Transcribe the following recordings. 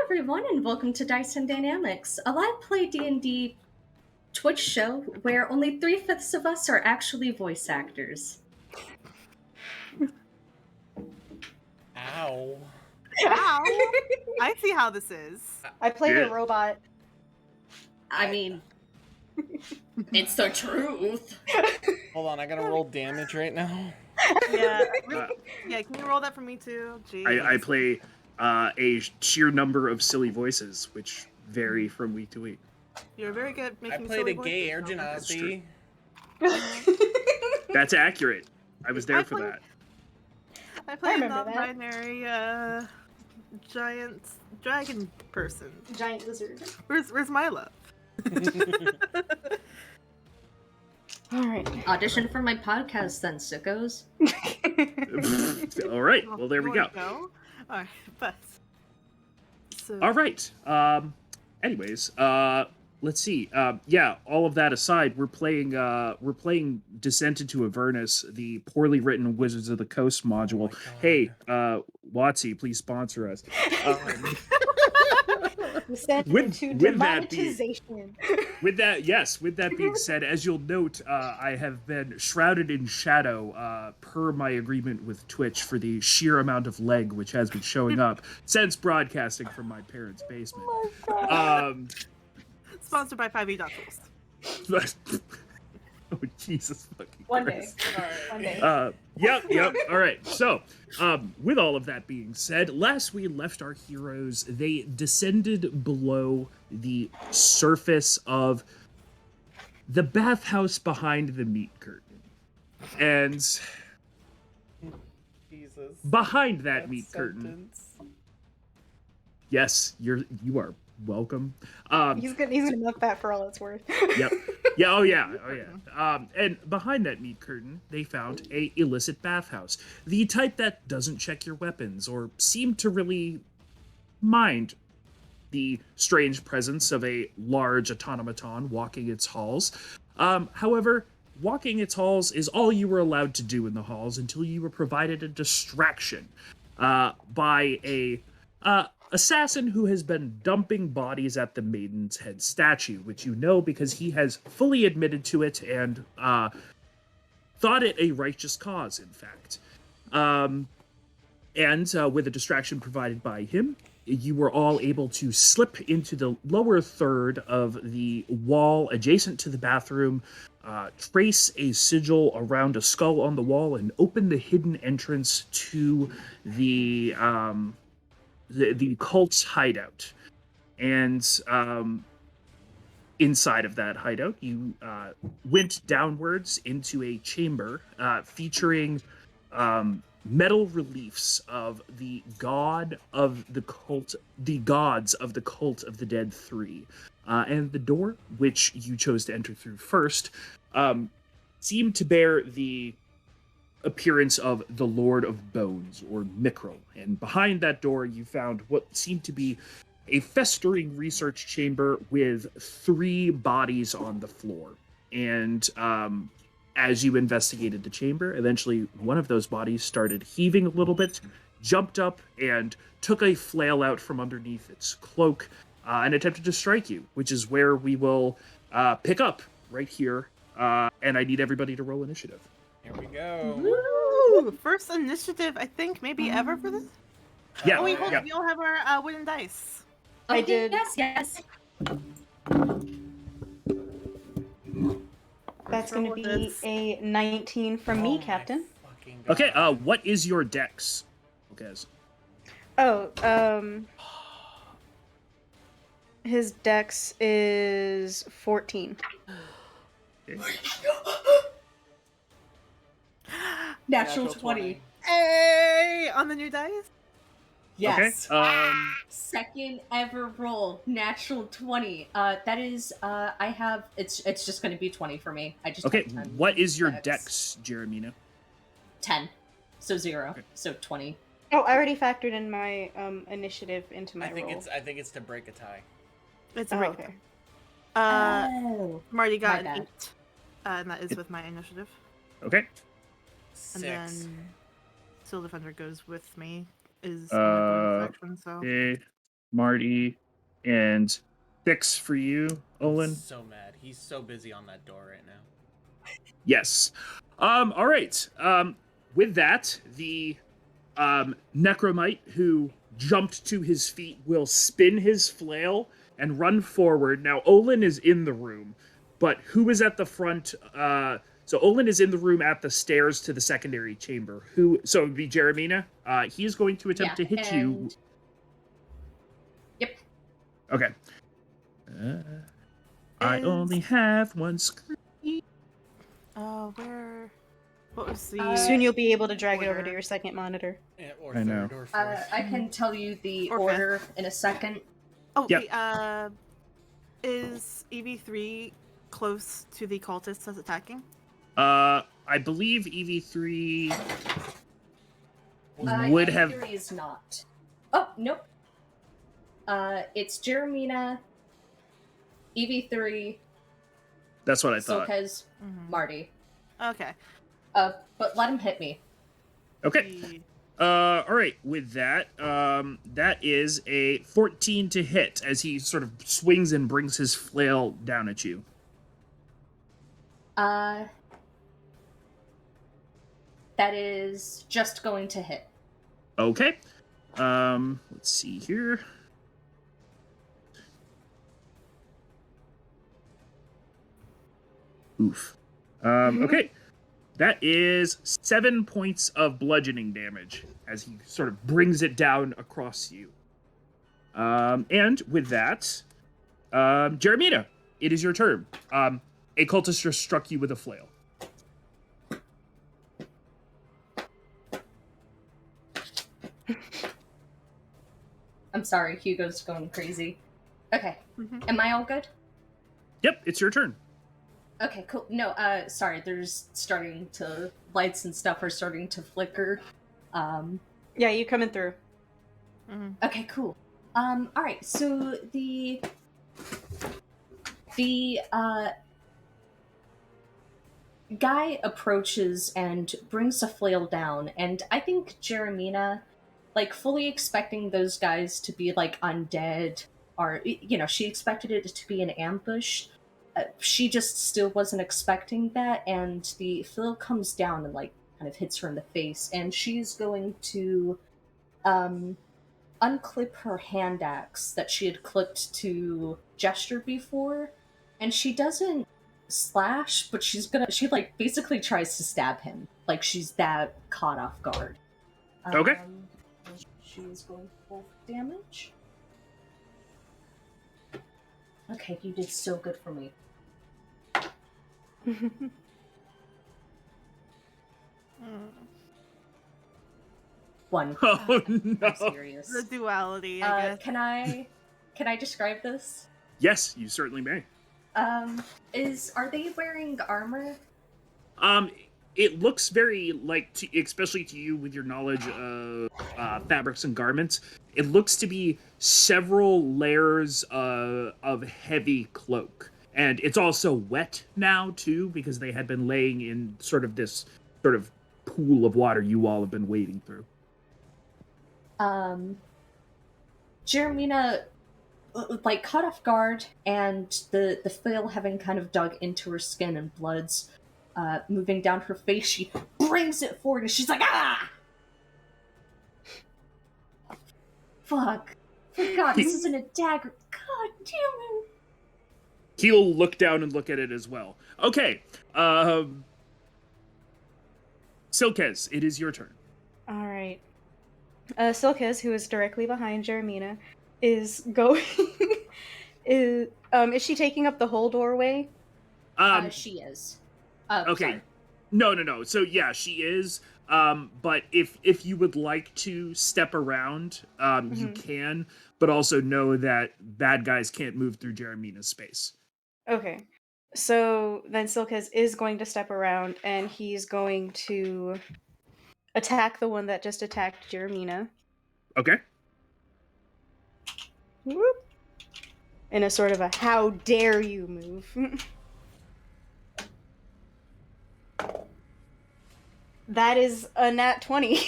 everyone, and welcome to Dice and Dynamics, a live play D&D Twitch show where only 3/5 of us are actually voice actors. Ow. Ow! I see how this is. I played Yeah. a robot. I mean, it's the truth. Hold on, I gotta roll damage right now. Yeah. Uh, Yeah, can you roll that for me too? Jeez. I play a sheer number of silly voices, which vary from week to week. You're very good at I making played silly a gay air voices. That's true. genasi. That's accurate. I was there for that. I played a remember that. non-binary giant dragon person. Giant lizard. Where's Mila? Alright. Audition for my podcast then, sickos. All right. Well, there we go. Alright, but so All right. Anyways, let's see. Yeah. All of that aside, we're playing Descent into Avernus, the poorly written Wizards of the Coast module. God. Hey, WotC, please sponsor us. Descent With into that being- demonetization. With that being said, as you'll note, I have been shrouded in shadow per my agreement with Twitch for the sheer amount of leg which has been showing up since broadcasting from my parents' basement. sponsored by 5e Tools. Oh, Jesus fucking One day. Christ. One day. Yep. All right. So, with all of that being said, last we left our heroes, they descended below the surface of the bathhouse behind the meat curtain. And Jesus. behind that meat curtain, sentence. yes, you are welcome. He's gonna milk that for all it's worth. Yep. Yeah. Oh yeah. And behind that meat curtain, they found a illicit bathhouse, the type that doesn't check your weapons or seem to really mind the strange presence of a large automaton walking its halls. However, walking its halls is all you were allowed to do in the halls until you were provided a distraction by a assassin who has been dumping bodies at the Maiden's Head statue, which you know because he has fully admitted to it and thought it a righteous cause, in fact. And with a distraction provided by him, you were all able to slip into the lower third of the wall adjacent to the bathroom, trace a sigil around a skull on the wall, and open the hidden entrance to the cult's hideout. And inside of that hideout, you went downwards into a chamber featuring metal reliefs of the god of the cult, the gods of the cult of the dead three. And the door, which you chose to enter through first, seemed to bear the appearance of the Lord of Bones, or Mickrel. And behind that door, you found what seemed to be a festering research chamber with 3 bodies on the floor. And as you investigated the chamber, eventually one of those bodies started heaving a little bit, jumped up, and took a flail out from underneath its cloak and attempted to strike you, which is where we will pick up right here. And I need everybody to roll initiative. Here we go. Ooh, first initiative, I think, maybe ever for this? Yeah. Oh, wait, hold yeah. on. We all have our wooden dice. I Okay, did. Yes. That's gonna be a 19 from me, Oh my Captain. fucking God. Okay, what is your dex? Okay. Oh, his dex is 14. Natural 20. Hey! On the new dice? Yes. Okay. Second ever roll, natural 20. That is, I have, it's just going to be 20 for me. I just Okay. have 10 What is your dex, Jeremina? 10. So 0. Okay. So 20. Oh, I already factored in my initiative into my I think roll. it's to break a tie. It's a Oh, break. okay. Oh. Marty got My an bad. 8. And that is with my initiative. Okay. 6. And then Steel Defender goes with me. Is Uh, my bonus action, so. Okay. Marty, and 6 for you, Olin. So mad. He's so busy on that door right now. Yes. All right. With that, the necromite who jumped to his feet will spin his flail and run forward. Now, Olin is in the room, but who is at the front? So Olin is in the room at the stairs to the secondary chamber. So it would be Jeremina. He is going to attempt to hit you. Yep. Okay. I only have one screen. Where? What was the? Soon you'll be able to drag it over order? to your second monitor. Yeah, or I know. third or fourth. I can tell you the Or order in a second. Oh, Yep. is EV3 close to the cultists that's attacking? I believe EV3 would have. EV3 is not. Oh, nope. It's Jeremina, EV3, That's what I thought. Silkez, Marty. Okay. But let him hit me. Okay. All right. With that, that is a 14 to hit as he sort of swings and brings his flail down at you. That is just going to hit. Okay. Let's see here. Oof. Okay. That is 7 points of bludgeoning damage as he sort of brings it down across you. And with that, Jeremina, it is your turn. A cultist just struck you with a flail. I'm sorry, Hugo's going crazy. Okay. Am I all good? Yep, it's your turn. Okay, cool. No, sorry, there's starting to... Lights and stuff are starting to flicker. Yeah, you coming through. Okay, cool. Alright, so the guy approaches and brings a flail down, and I think Jeremina, like, fully expecting those guys to be, like, undead, or, you know, she expected it to be an ambush. She just still wasn't expecting that, and the flail comes down and, like, kind of hits her in the face, and she's going to, unclip her hand axe that she had clipped to gesture before, and she doesn't slash, but she like basically tries to stab him, like she's that caught off guard. Okay. She's going for damage. Okay, you did so good for me. One. Oh no! I'm serious. The duality, I guess. Can I describe this? Yes, you certainly may. Are they wearing armor? It looks very like, especially to you with your knowledge of fabrics and garments, it looks to be several layers of heavy cloak. And it's also wet now, too, because they had been laying in sort of this sort of pool of water you all have been wading through. Jeremina, like, caught off guard, and the flail having kind of dug into her skin and blood's moving down her face, she brings it forward and she's like, ah! Fuck. God, this isn't a dagger. God damn it. He'll look down and look at it as well. Okay. Silkez, it is your turn. All right. Silkez, who is directly behind Jeremina, is going. Is she taking up the whole doorway? She is. Okay. Sorry. No. So yeah, she is. But if you would like to step around, you can. But also know that bad guys can't move through Jeremina's space. Okay. So then Silkez is going to step around, and he's going to attack the one that just attacked Jeremina. Okay. Whoop. In a sort of a how dare you move. That is a nat 20.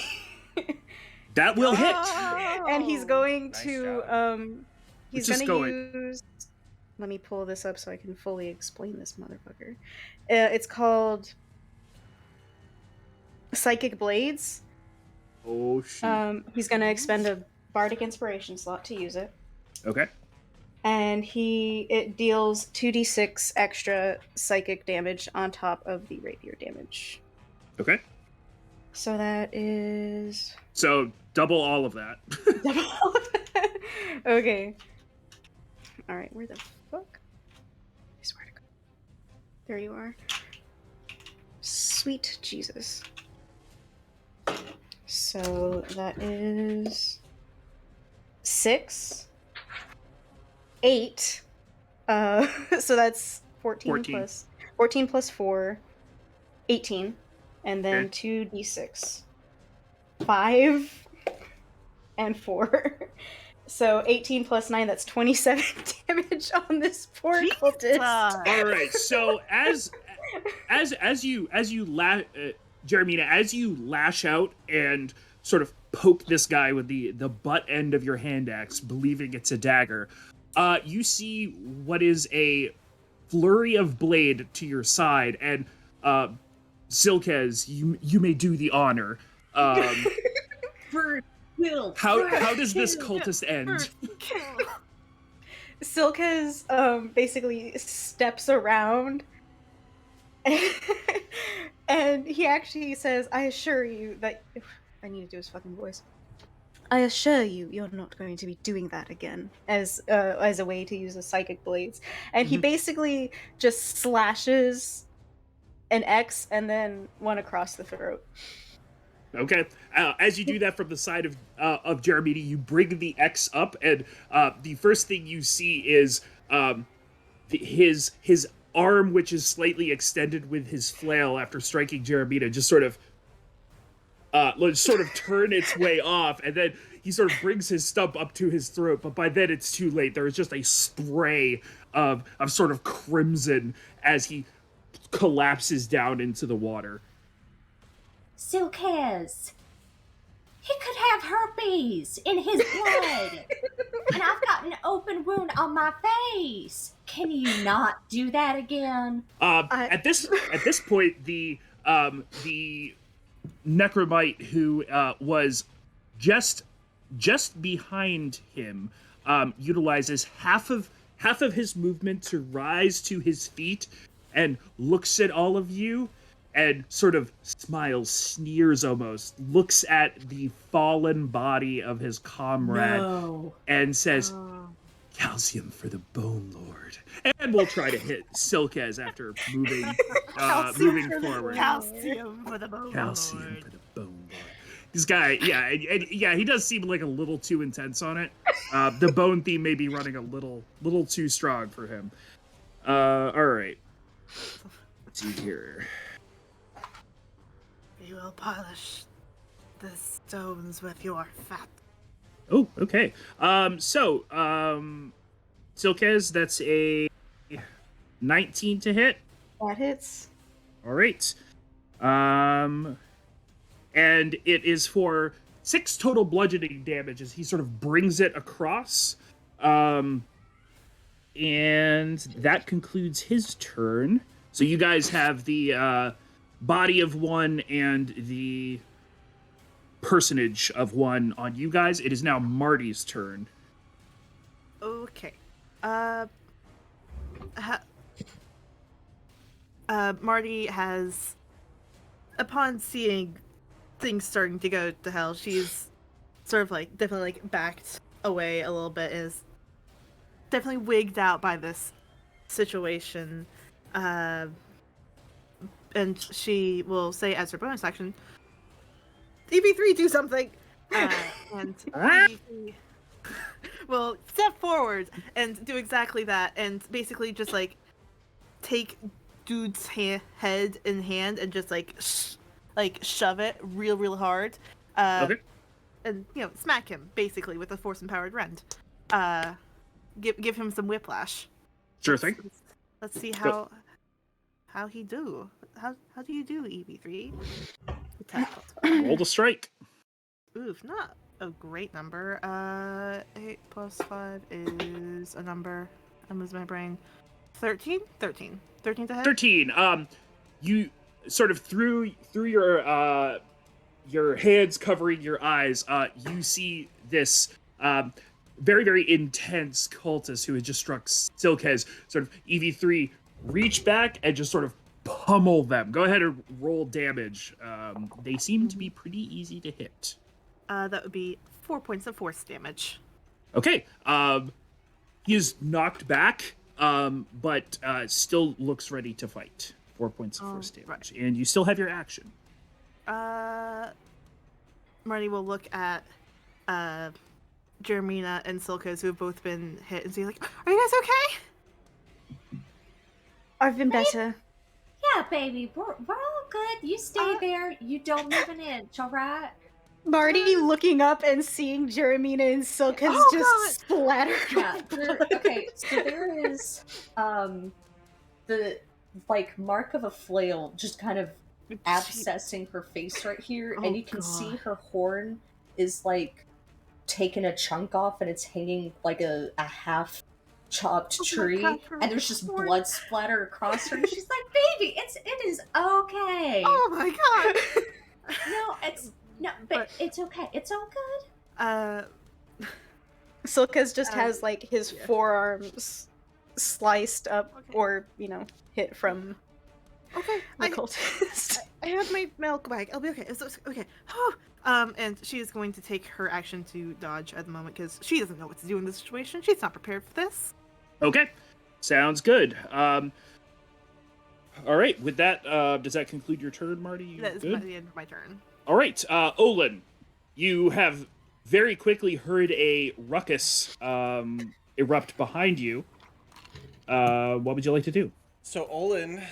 That will hit. and he's going Nice to job. he's Let's just gonna go use. Let me pull this up so I can fully explain this motherfucker. It's called Psychic Blades. Oh shoot. He's gonna expend a bardic inspiration slot to use it, Okay. and it deals 2d6 extra psychic damage on top of the rapier damage. Okay. So that is So double all of that. okay. All right, where the fuck? I swear to God. There you are. Sweet Jesus. So that is 6, 8. So that's 14 plus 4, 18, and then Okay. 2d6, 5 and 4. So 18 plus 9, that's 27 damage on this poor cultist. All right. So as you Jeremina, as you lash out and sort of poke this guy with the butt end of your hand axe, believing it's a dagger, you see what is a flurry of blade to your side, and Silkez, you may do the honor. Bird will. How does this cultist end? Silkez basically steps around and he actually says, I assure you that I need to do his fucking voice. I assure you, you're not going to be doing that again, as a way to use the psychic blades. And he basically just slashes an X and then one across the throat. Okay. As you do that from the side of Jeremini, you bring the X up, and the first thing you see is his arm, which is slightly extended with his flail after striking Jeremina, just sort of turn its way off, and then he sort of brings his stump up to his throat, but by then it's too late. There is just a spray of sort of crimson as he collapses down into the water. Silkez. He could have herpes in his blood. And I've got an open wound on my face. Can you not do that again? At this point, the necromite who was just behind him utilizes half of his movement to rise to his feet and looks at all of you and sort of smiles, sneers almost, looks at the fallen body of his comrade and says, calcium for the Bone Lord. And we'll try to hit Silkez after moving forward. Calcium for the Bone Calcium Lord. for the Bone Lord. This guy, yeah, and he does seem like a little too intense on it. The bone theme may be running a little too strong for him. All right. Let's see here. We will polish the stones with your fat. Oh, okay. Silkez, that's a 19 to hit. That hits. All right. And it is for 6 total bludgeoning damage as he sort of brings it across. And that concludes his turn. So you guys have the body of one and the personage of one on you guys. It is now Marty's turn. Okay. Marty has, upon seeing things starting to go to hell, she's sort of like definitely like backed away a little bit, is definitely wigged out by this situation. And she will say as her bonus action, EV3, do something! And EV3 will step forward and do exactly that, and basically just like take dude's head in hand and just like shove it real hard. Okay. And smack him basically with a force empowered rend. Give him some whiplash. Sure thing. Let's see how he do. How do you do, EV3? Roll the strike. Oof, not a great number. 8 plus 5 is a number. I'm losing my brain. 13? 13. 13 to hit? 13. You sort of through your hands covering your eyes, you see this very, very intense cultist who has just struck Silkez, sort of EV3, reach back and just sort of pummel them. Go ahead and roll damage. They seem to be pretty easy to hit. That would be 4 points of force damage. Okay. He is knocked back, but still looks ready to fight. 4 points of force damage. Right. And you still have your action. Marty will look at Jeremina and Silkez, who have both been hit, and say, like, are you guys okay? I've been better. Yeah, baby, we're all good. You stay there. You don't move an inch, all right? Marty looking up and seeing Jeremina and Silkez just splatter. Yeah. Okay, so there is the like mark of a flail just kind of abscessing her face right here, and you can see her horn is like taking a chunk off, and it's hanging like a half chopped tree, and there's just blood splatter across her, and she's like, baby, it is okay. Oh my god. But it's okay. It's all good. Silkez just has like his forearms sliced up, or hit from the cultist. I have my milk bag. I'll be okay. It's okay. And she is going to take her action to dodge at the moment because she doesn't know what to do in this situation. She's not prepared for this. Okay, sounds good. All right, with that, does that conclude your turn, Marty? That is the end of my turn. All right, Olin, you have very quickly heard a ruckus erupt behind you. What would you like to do? So Olin,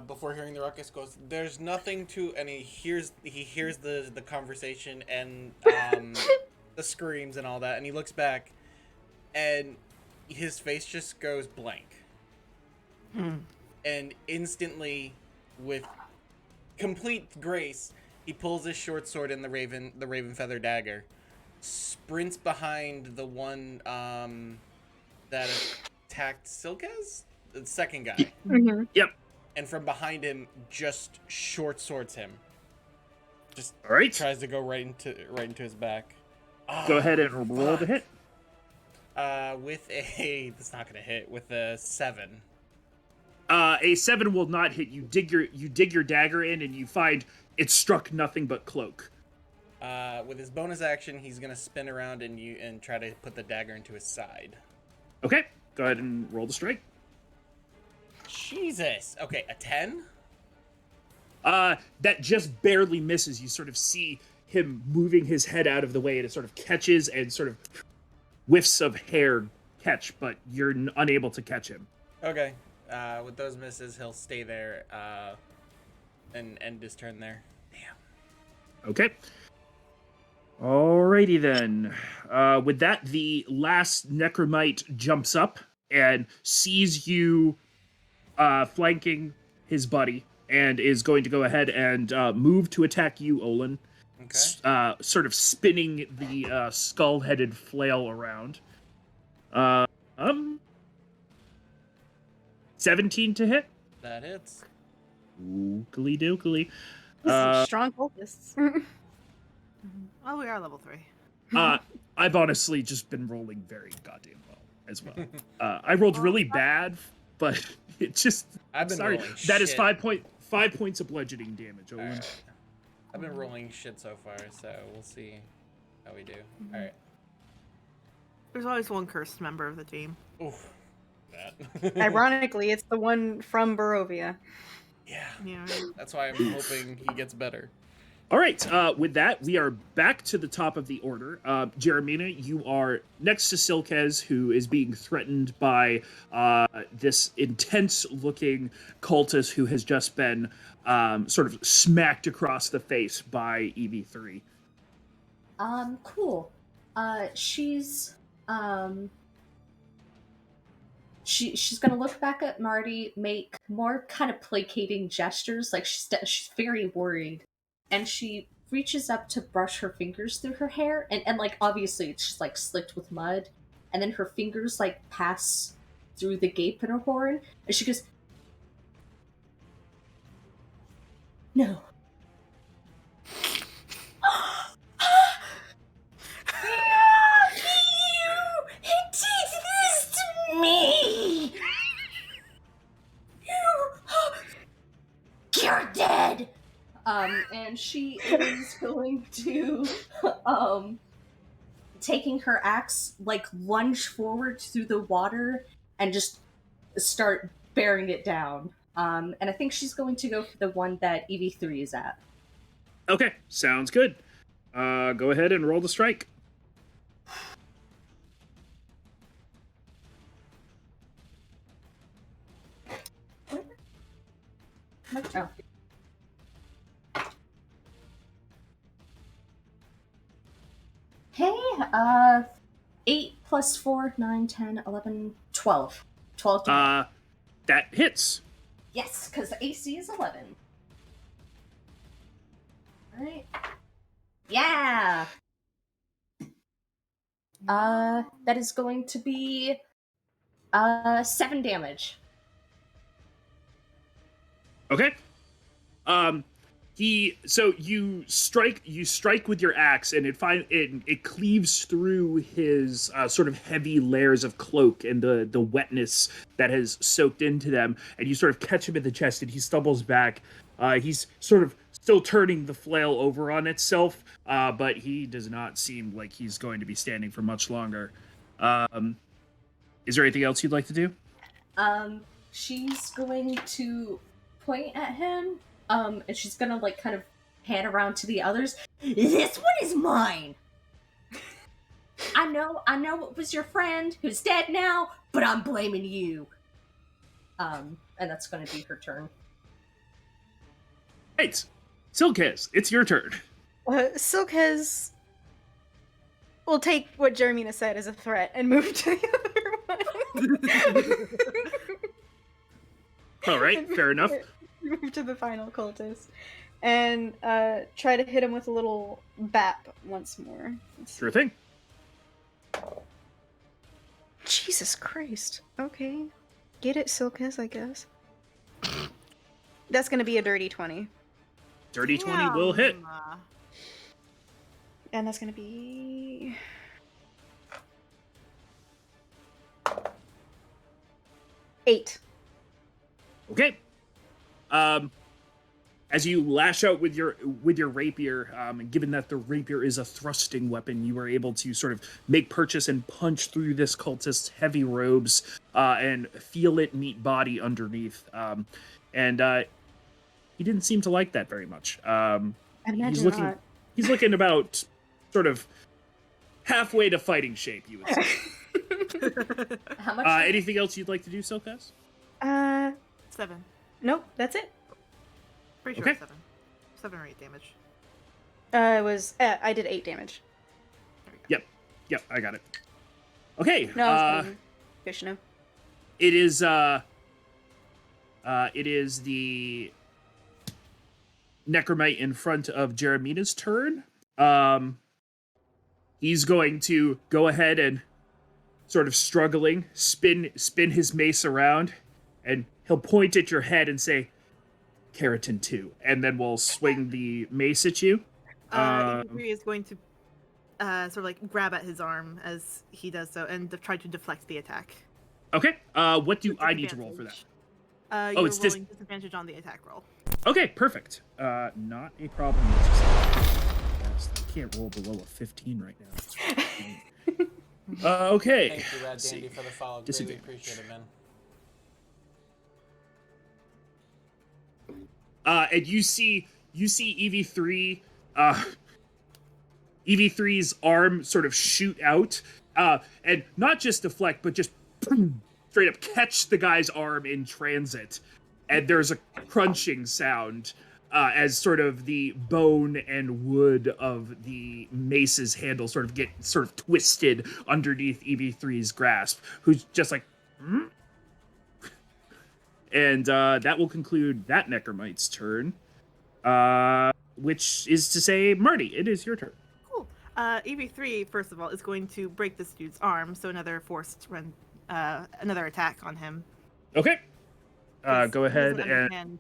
before hearing the ruckus, goes, "There's nothing to," and he hears the conversation and the screams and all that, and he looks back, and his face just goes blank, and instantly, with complete grace, he pulls his short sword and the raven feather dagger, sprints behind the one that attacked Silkez, the second guy. Mm-hmm. Yep. And from behind him, just short swords him. Just all right. Tries to go right into his back. Go ahead and roll the hit. With a, that's not gonna hit. With a 7. A 7 will not hit. You dig your dagger in, and you find it struck nothing but cloak. With his bonus action, he's gonna spin around and try to put the dagger into his side. Okay, go ahead and roll the strike. Jesus. Okay, a 10. That just barely misses. You sort of see him moving his head out of the way, and it sort of catches, and sort of whiffs of hair catch, but you're unable to catch him. Okay. With those misses, he'll stay there and end his turn there. Damn. Okay. Alrighty then. With that, the last necromite jumps up and sees you flanking his buddy, and is going to go ahead and move to attack you, Olin. Okay. Sort of spinning the skull-headed flail around. 17 to hit. That hits. Ookly dookly. Strong cultists. Oh, we are level 3. I've honestly just been rolling very goddamn well as well. I rolled really bad, but it just. I've been sorry. rolling That is shit. 5 points of bludgeoning damage, Olin. Right. I've been rolling shit so far, so we'll see how we do. All right. There's always one cursed member of the team. Oof. That. Ironically, it's the one from Barovia. Yeah. Yeah. That's why I'm hoping he gets better. All right, with that, we are back to the top of the order. Jeremina, you are next to Silkez, who is being threatened by this intense-looking cultist who has just been sort of smacked across the face by EV3. Cool. She's gonna look back at Marty, make more kind of placating gestures, like she's very worried. And she reaches up to brush her fingers through her hair, and like obviously it's just like slicked with mud, and then her fingers like pass through the gape in her horn, and she goes, "No." You did this to me! You're dead! And she is going to, taking her axe, like, lunge forward through the water and just start bearing it down. And I think she's going to go for the one that EV3 is at. Okay, sounds good. Go ahead and roll the strike. Oh. Hey, 8 plus 4, 9, 10, 11, 12. 12 to hit. That hits. Yes, because AC is 11. Alright. Yeah! That is going to be, 7 damage. Okay. So you strike with your axe, and it cleaves through his sort of heavy layers of cloak and the wetness that has soaked into them, and you sort of catch him in the chest, and he stumbles back. He's sort of still turning the flail over on itself, but he does not seem like he's going to be standing for much longer. Is there anything else you'd like to do? She's going to point at him, and she's gonna, like, kind of pan around to the others. This one is mine! I know it was your friend who's dead now, but I'm blaming you. And that's gonna be her turn. Right. Silkez, it's your turn. Silkez will take what Jeremina said as a threat and move to the other one. All right, fair enough. Move to the final cultist. And try to hit him with a little bap once more. Sure thing. Jesus Christ. Okay. Get it, Silkez, I guess. That's gonna be a dirty 20. Dirty 20 will hit. And that's gonna be... eight. Okay. As you lash out with your rapier, and given that the rapier is a thrusting weapon, you are able to sort of make purchase and punch through this cultist's heavy robes and feel it meet body underneath. And he didn't seem to like that very much. I imagine not. He's looking about sort of halfway to fighting shape, you would say. How much? Anything else you'd like to do, Silkas? 7. Nope, that's it. Pretty sure Okay. it's 7. 7 or 8 damage. It was, I did 8 damage. There we go. Yep, I got it. Okay. No, I was Vishnu. It is the Necromite in front of Jeremina's turn. He's going to go ahead and sort of struggling, spin his mace around, and he'll point at your head and say, Keratin 2, and then we'll swing the mace at you. Yuri is going to sort of like grab at his arm as he does so and try to deflect the attack. Okay, what do With I need to roll for that? disadvantage. You're rolling disadvantage on the attack roll. Okay, perfect. Not a problem. Yes, I can't roll below a 15 right now. Okay. Thank you, Rad Let's Dandy, see. for the follow. Really Disadvantage. appreciate it, man. And you see EV3, EV3's arm sort of shoot out, and not just deflect, but just straight up catch the guy's arm in transit. And there's a crunching sound as sort of the bone and wood of the mace's handle sort of twisted underneath EV3's grasp, who's just like, hmm? And that will conclude that Necromite's turn. which is to say, Marty, it is your turn. Cool. EV3, first of all, is going to break this dude's arm, so another forced run, another attack on him. Okay. 'Cause Go it ahead doesn't and understand-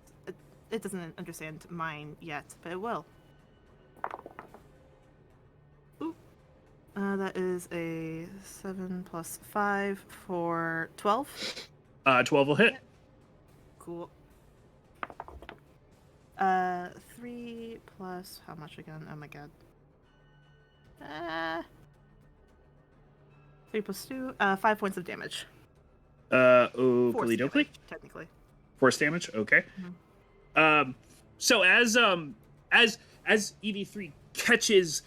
It doesn't understand mine yet, but it will. Ooh. That is a 7 plus 5 for 12. 12 will hit. Cool. 3 plus how much again? Oh my god. 3 plus 2, 5 points of damage. Oakley Force dokley. damage, technically. Force damage. Okay. So as EV3 catches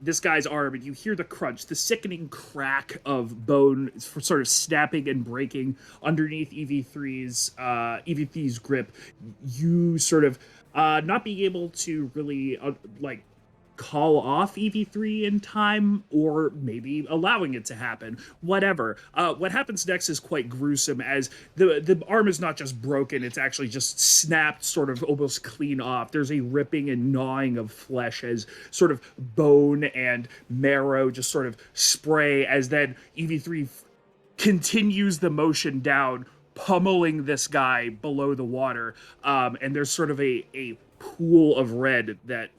this guy's arm, and you hear the crunch, the sickening crack of bone sort of snapping and breaking underneath EV3's grip, you sort of not being able to really call off EV3 in time, or maybe allowing it to happen. Whatever. What happens next is quite gruesome, as the arm is not just broken, it's actually just snapped sort of almost clean off. There's a ripping and gnawing of flesh as sort of bone and marrow just sort of spray, as then EV3 continues the motion down, pummeling this guy below the water. And there's sort of a pool of red that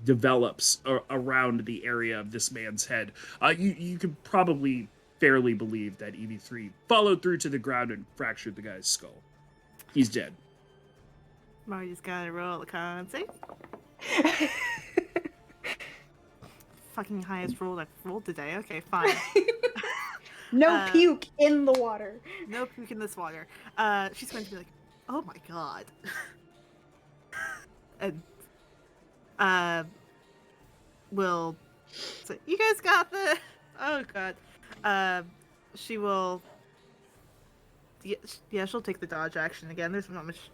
develops around the area of this man's head. You could probably fairly believe that EV3 followed through to the ground and fractured the guy's skull. He's dead. Marty's gotta roll a con save. Fucking highest roll I've rolled today. Okay, fine. No puke in the water. No puke in this water. She's going to be like, oh my god. And will say, you guys got this. Oh god. She will. Yeah, she'll take the dodge action again. There's not much.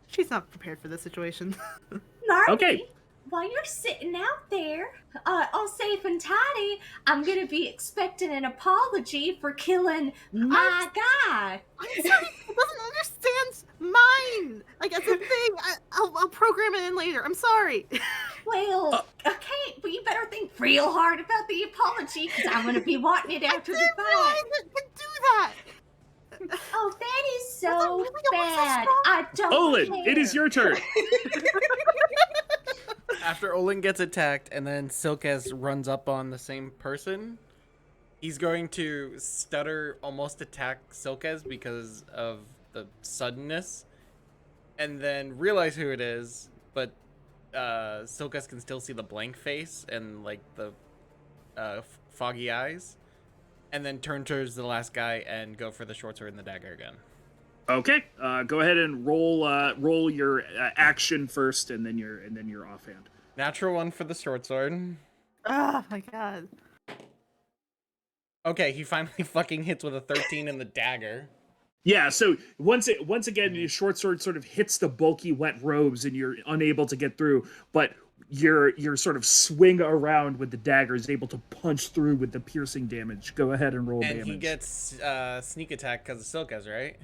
She's not prepared for this situation. Marty, Okay. while you're sitting out there, all safe and tidy, I'm gonna be expecting an apology for killing my guy. I'm sorry, it doesn't understand mine. Like, it's a thing. I'll program it in later. I'm sorry. Well, okay, but you better think real hard about the apology, because I'm gonna be wanting it after the I didn't fight. realize it could do that. Oh, that is so really it was so bad. strong. I don't Olin, care. it is your turn. After Olin gets attacked and then Silkes runs up on the same person, he's going to stutter, almost attack Silkes because of the suddenness, and then realize who it is, but Silkes can still see the blank face and like the foggy eyes, and then turn towards the last guy and go for the short sword and the dagger again. Okay. Go ahead and roll your action first, and then your offhand. Natural 1 for the short sword. Oh my god. Okay, he finally fucking hits with a 13 in the dagger. Yeah, so once again, your short sword sort of hits the bulky wet robes, and you're unable to get through, but your sort of swing around with the dagger is able to punch through with the piercing damage. Go ahead and roll damage. And he gets sneak attack because of Silkes, right?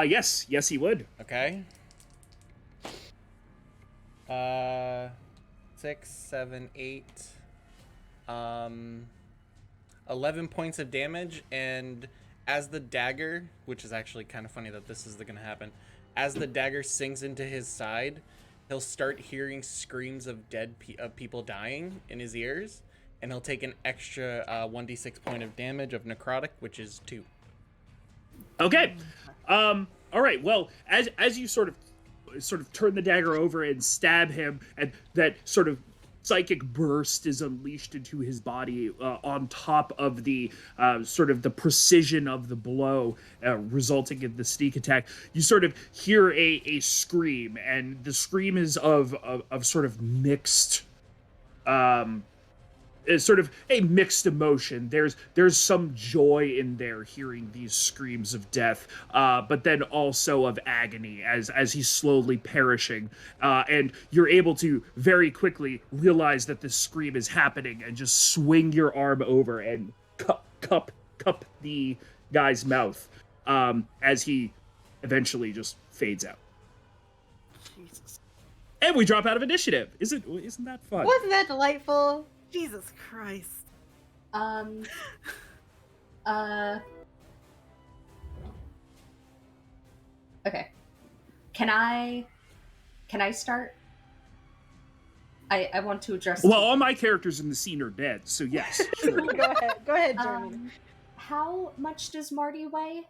Yes, he would. Okay. 6, 7, 8. 11 points of damage, and as the dagger, which is actually kind of funny that this is going to happen, as the dagger sinks into his side, he'll start hearing screams of people dying in his ears, and he'll take an extra 1d6 point of damage of necrotic, which is 2. Okay. All right. Well, as you sort of turn the dagger over and stab him, and that sort of psychic burst is unleashed into his body on top of the sort of the precision of the blow, resulting in the sneak attack. You sort of hear a scream, and the scream is of sort of mixed is sort of a mixed emotion. There's some joy in there hearing these screams of death, but then also of agony as he's slowly perishing. And you're able to very quickly realize that this scream is happening and just swing your arm over and cup the guy's mouth as he eventually just fades out. Jesus. And we drop out of initiative. Isn't that fun? Wasn't that delightful? Jesus Christ. Okay. Can I start? I want to address. Well, all my characters in the scene are dead, so yes, sure. Go ahead, Jeremy. How much does Marty weigh?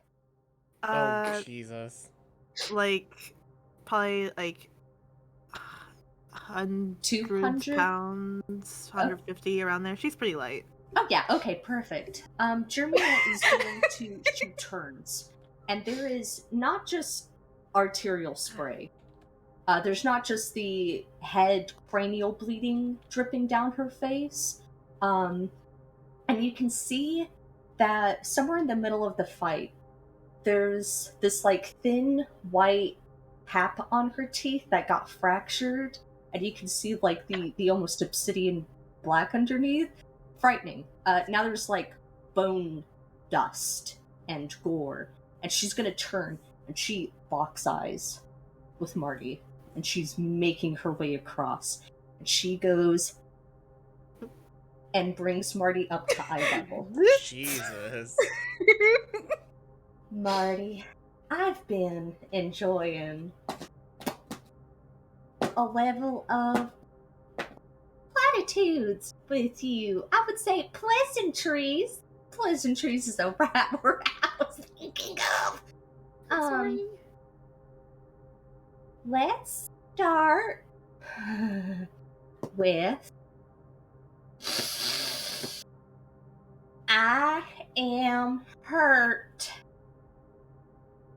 Oh, Jesus. Like, probably like 100 200 pounds, 150 around there. She's pretty light. Oh yeah, okay, perfect. Jermina is going to shoot turns. And there is not just arterial spray. There's not just the head cranial bleeding dripping down her face. And you can see that somewhere in the middle of the fight, there's this like thin white cap on her teeth that got fractured. And you can see like the almost obsidian black underneath. Frightening. Now there's like bone dust and gore. And she's gonna turn and she locks eyes with Marty. And she's making her way across. And she goes and brings Marty up to eye level. Jesus. Marty, I've been enjoying a level of platitudes with you. I would say pleasantries. Pleasantries is the right word I was thinking of. Sorry. Let's start with I am hurt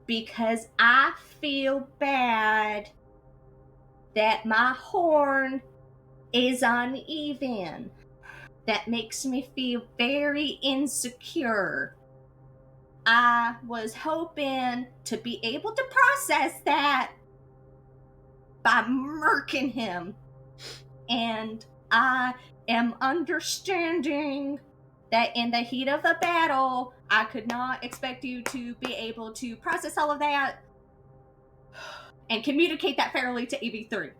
because I feel bad that my horn is uneven. That makes me feel very insecure. I was hoping to be able to process that by murking him. And I am understanding that in the heat of the battle, I could not expect you to be able to process all of that and communicate that fairly to EV3.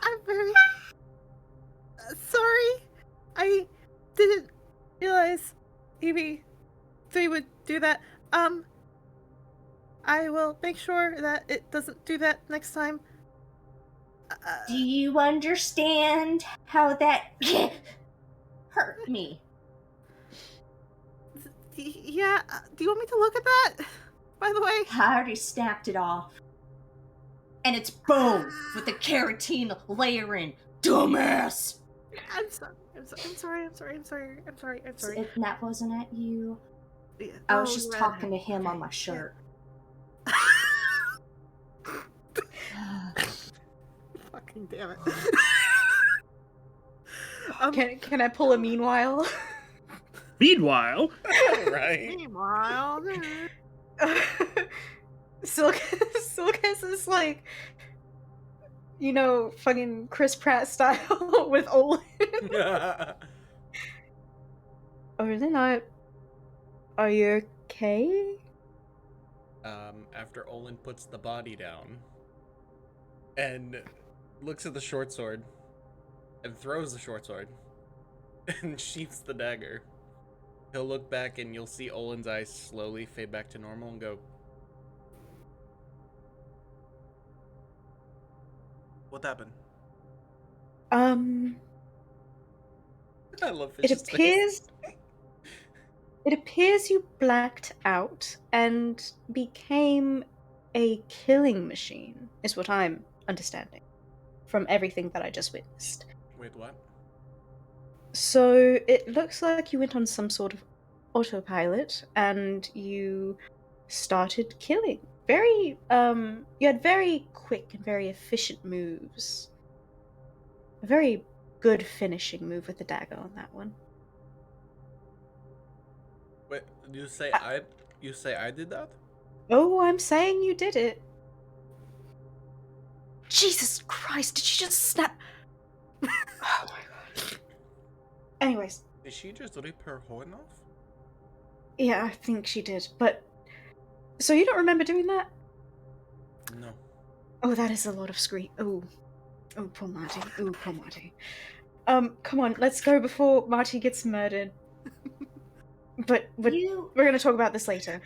I'm very sorry. I didn't realize EV3 would do that. I will make sure that it doesn't do that next time. Do you understand how that hurt me? Yeah, do you want me to look at that? By the way? I already snapped it off. And it's bone with the carotene layering. Dumbass! I'm sorry. And that wasn't at you. Yeah. I was just talking to him on my shirt. Fucking damn it. Can I pull a meanwhile? Meanwhile, Right. Meanwhile, Silkus is like, you know, fucking Chris Pratt style with Olin. Olin, are you okay? After Olin puts the body down and looks at the short sword and throws the short sword and sheaths the dagger, he'll look back and you'll see Olin's eyes slowly fade back to normal and go, "What happened?" I love Fish's face. It appears you blacked out and became a killing machine, is what I'm understanding from everything that I just witnessed. Wait, what? So it looks like you went on some sort of autopilot and you started killing. You had very quick and very efficient moves. A very good finishing move with the dagger on that one. Wait, you say I did that? Oh, I'm saying you did it. Jesus Christ, did she just snap? Oh my god. Anyways. Did she just rip her horn off? Yeah, I think she did. But so you don't remember doing that? No. Oh, that is a lot of scream. Oh, poor Marty. Oh, poor Marty. Come on, let's go before Marty gets murdered. But You we're gonna talk about this later.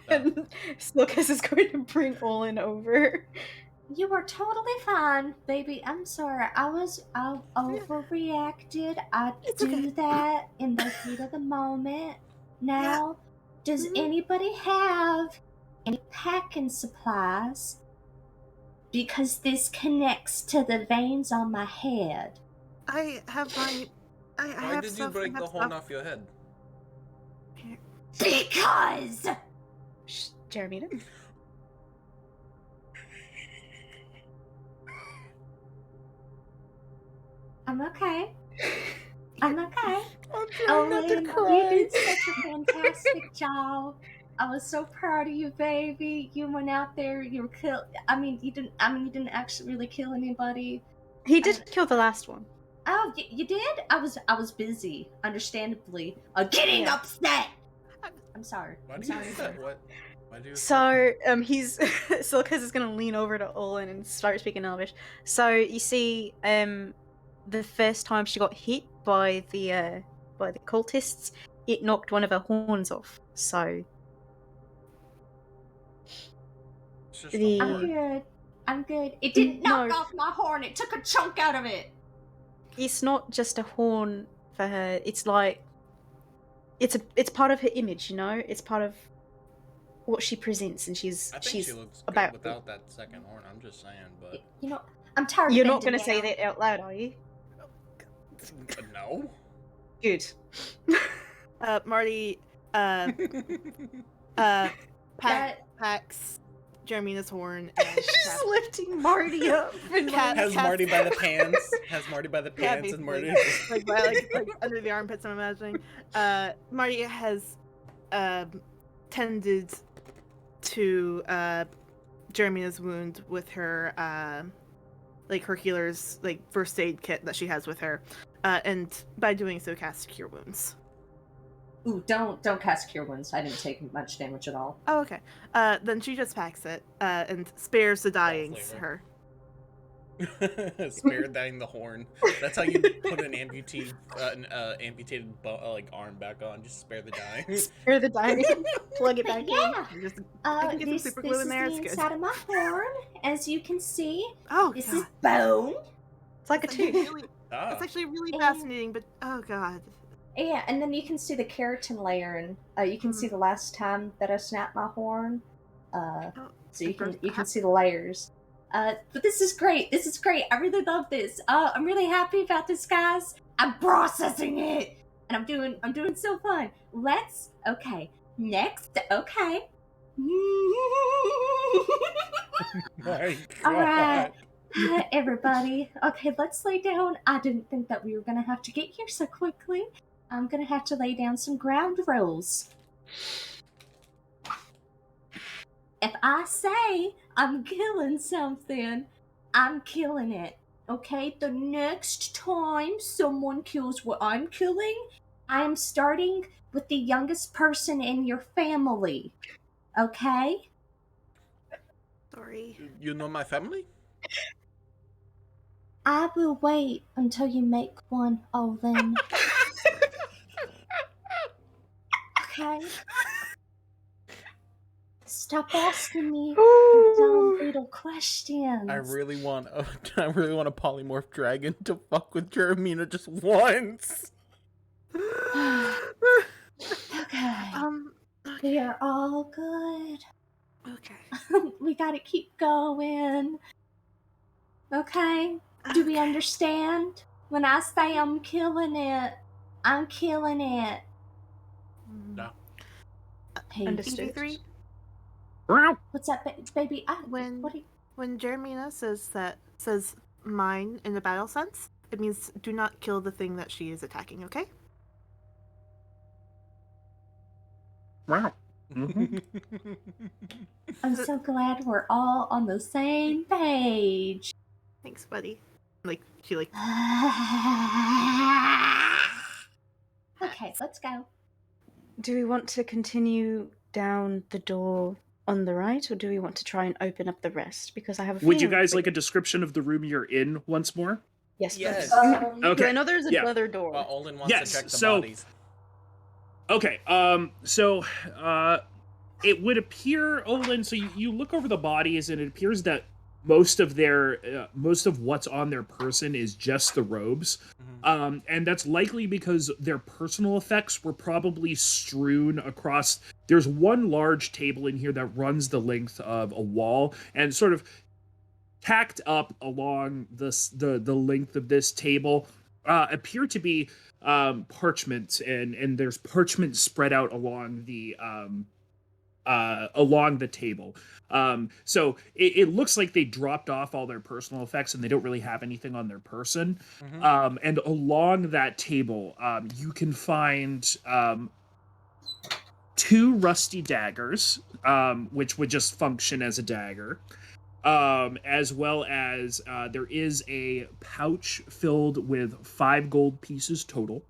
And Lucas is going to bring Olin over. you were totally fine, baby. I'm sorry. I overreacted. I It's do okay. that in the heat of the moment. Now, does Mhm. anybody have any packing supplies? Because this connects to the veins on my head. I have my. I Why have did you stuff. break I have the horn stuff. off your head? Because Shh, Jeremy. I'm okay. I'm okay. I'm trying not to Olin, you cry. did such a fantastic job. I was so proud of you, baby. You went out there. You were killed. I mean, you didn't. You didn't actually really kill anybody. He did kill the last one. Oh, you did? I was busy, understandably, getting Yeah. upset. I'm sorry. Why I'm do you sorry. upset? What? Why do you? So, he's Silkus is gonna lean over to Olin and start speaking Elvish. So you see, the first time she got hit by the cultists, it knocked one of her horns off. So It's just the- a I'm horn. good. I'm good. It didn't knock No. off my horn. It took a chunk out of it. it's not just a horn for her. It's like it's part of her image, you know. It's part of what she presents, and she's I think she looks good about. without that second horn. I'm just saying, but You know, I'm tired. You're of not bending gonna say down. that out loud, are you? no. Good. Marty. That- Packs Jermina's horn and Just lifting Marty up and Cat- Has Cat- Marty by the pants. Has Marty by the Yeah, pants, and basically. Marty. Is like under the armpits. I'm imagining. Marty has tended to Jermina's wound with her her healer's first aid kit that she has with her, and by doing so, cast Cure Wounds. Ooh, don't cast Cure Wounds. I didn't take much damage at all. Oh, okay. Then she just packs it and spares the dying flavor. her. Spare dying the horn. That's how you put an amputated arm back on. Just spare the dying. Spare the dying. Plug it back in. Yeah. Just, I can get some This super glue in is there. the It's good. inside of my horn, as you can see. Oh This god. is bone. It's like a It's actually tooth. really, Ah. it's actually really And- fascinating, but oh god. Yeah, and then you can see the keratin layer, and you can see the last time that I snapped my horn. So you can see the layers. But this is great. This is great. I really love this. I'm really happy about this, guys. I'm processing it, and I'm doing so fun. Next. My All right. God. Everybody. Okay, let's lay down. I didn't think that we were gonna have to get here so quickly. I'm gonna have to lay down some ground rules. If I say I'm killing something, I'm killing it. Okay? The next time someone kills what I'm killing, I am starting with the youngest person in your family. Okay? Sorry. You know my family? I will wait until you make one, Olin. Okay? Stop asking me dumb little questions. I really want a polymorph dragon to fuck with Jeremina just once. Okay. Okay. We are all good. Okay. We gotta keep going. Okay? Do we understand? When I say I'm killing it, I'm killing it. No. Hey, Understood. EV3, what's up, baby? When- What are you... when Jeremina says mine in the battle sense, it means do not kill the thing that she is attacking, okay? I'm so glad we're all on the same page. Thanks, buddy. She Okay, let's go. Do we want to continue down the door on the right, or do we want to try and open up the rest? Because I have a Would you feeling guys we- like a description of the room you're in once more? Yes, Yes. please. Okay. I know there's yeah. another door. Well, Olin wants Yes, to check the so- bodies. Okay. So, it would appear, Olin. So you look over the bodies, and it appears that most of what's on their person is just the robes. And that's likely because their personal effects were probably strewn across. There's one large table in here that runs the length of a wall, and sort of tacked up along the length of this table appear to be parchment, and there's parchment spread out along the table. So it looks like they dropped off all their personal effects and they don't really have anything on their person. And along that table, you can find 2 rusty daggers, which would just function as a dagger. As well as there is a pouch filled with 5 gold pieces total.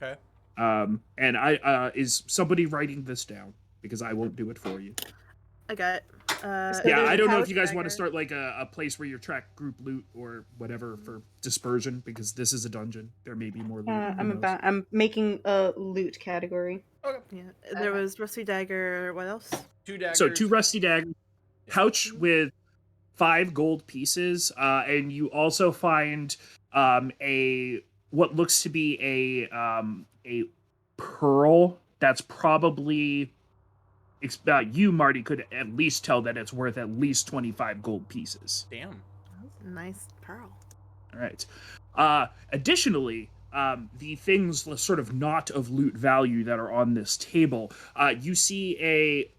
Okay. And I is somebody writing this down, because I won't do it for you. I got. So Yeah, there's I a don't know if pouch you guys want dagger. to start like a place where you track group loot or whatever for dispersion, because this is a dungeon. There may be more loot. who knows? I'm making a loot category. Yeah, there was rusty dagger. What else? 2 daggers. So 2 rusty daggers, pouch with 5 gold pieces, and you also find what looks to be a pearl that's probably you, Marty, could at least tell that it's worth at least 25 gold pieces. Damn. That's a nice pearl. All right. Additionally, the things sort of not of loot value that are on this table, you see a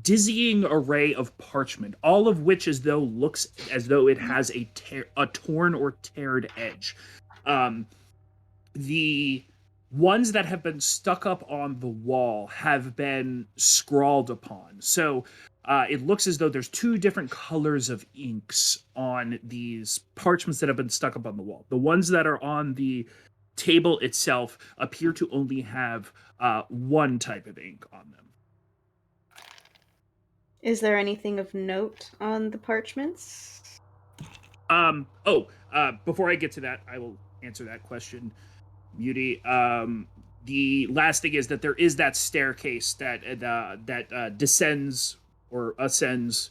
dizzying array of parchment, all of which looks as though it has a torn or teared edge. The ones that have been stuck up on the wall have been scrawled upon. So it looks as though there's 2 different colors of inks on these parchments that have been stuck up on the wall. The ones that are on the table itself appear to only have 1 type of ink on them. Is there anything of note on the parchments? Before I get to that, I will answer that question, Beauty. The last thing is that there is that staircase that descends or ascends.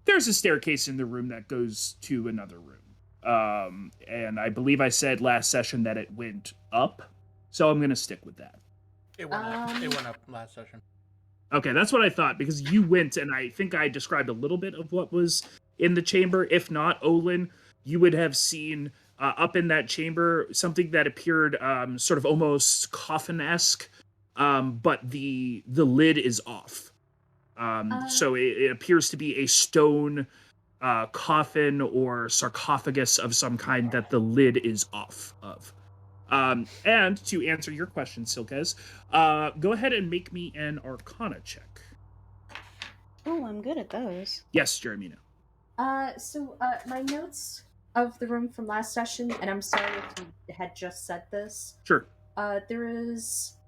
There's a staircase in the room that goes to another room. And I believe I said last session that it went up, so I'm gonna stick with that. It went up. It went up last session. Okay, that's what I thought, because you went, and I think I described a little bit of what was in the chamber. If not, Olin, you would have seen up in that chamber something that appeared sort of almost coffin-esque, but the lid is off. So it appears to be a stone coffin or sarcophagus of some kind that the lid is off of. And to answer your question, Silkez, go ahead and make me an Arcana check. Oh, I'm good at those. Yes, Jeremina. My notes of the room from last session, and I'm sorry if you had just said this. Sure. There is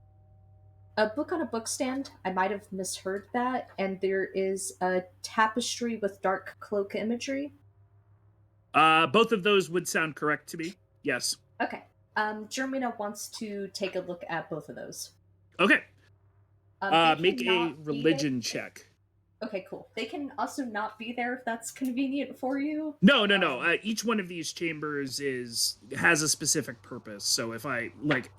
a book on a bookstand. I might have misheard that, and there is a tapestry with dark cloak imagery. Both of those would sound correct to me. Yes. Okay. Jermina wants to take a look at both of those. Okay. They Make a cannot be religion there. check. Okay, cool. They can also not be there if that's convenient for you. No. Each one of these chambers has a specific purpose. So if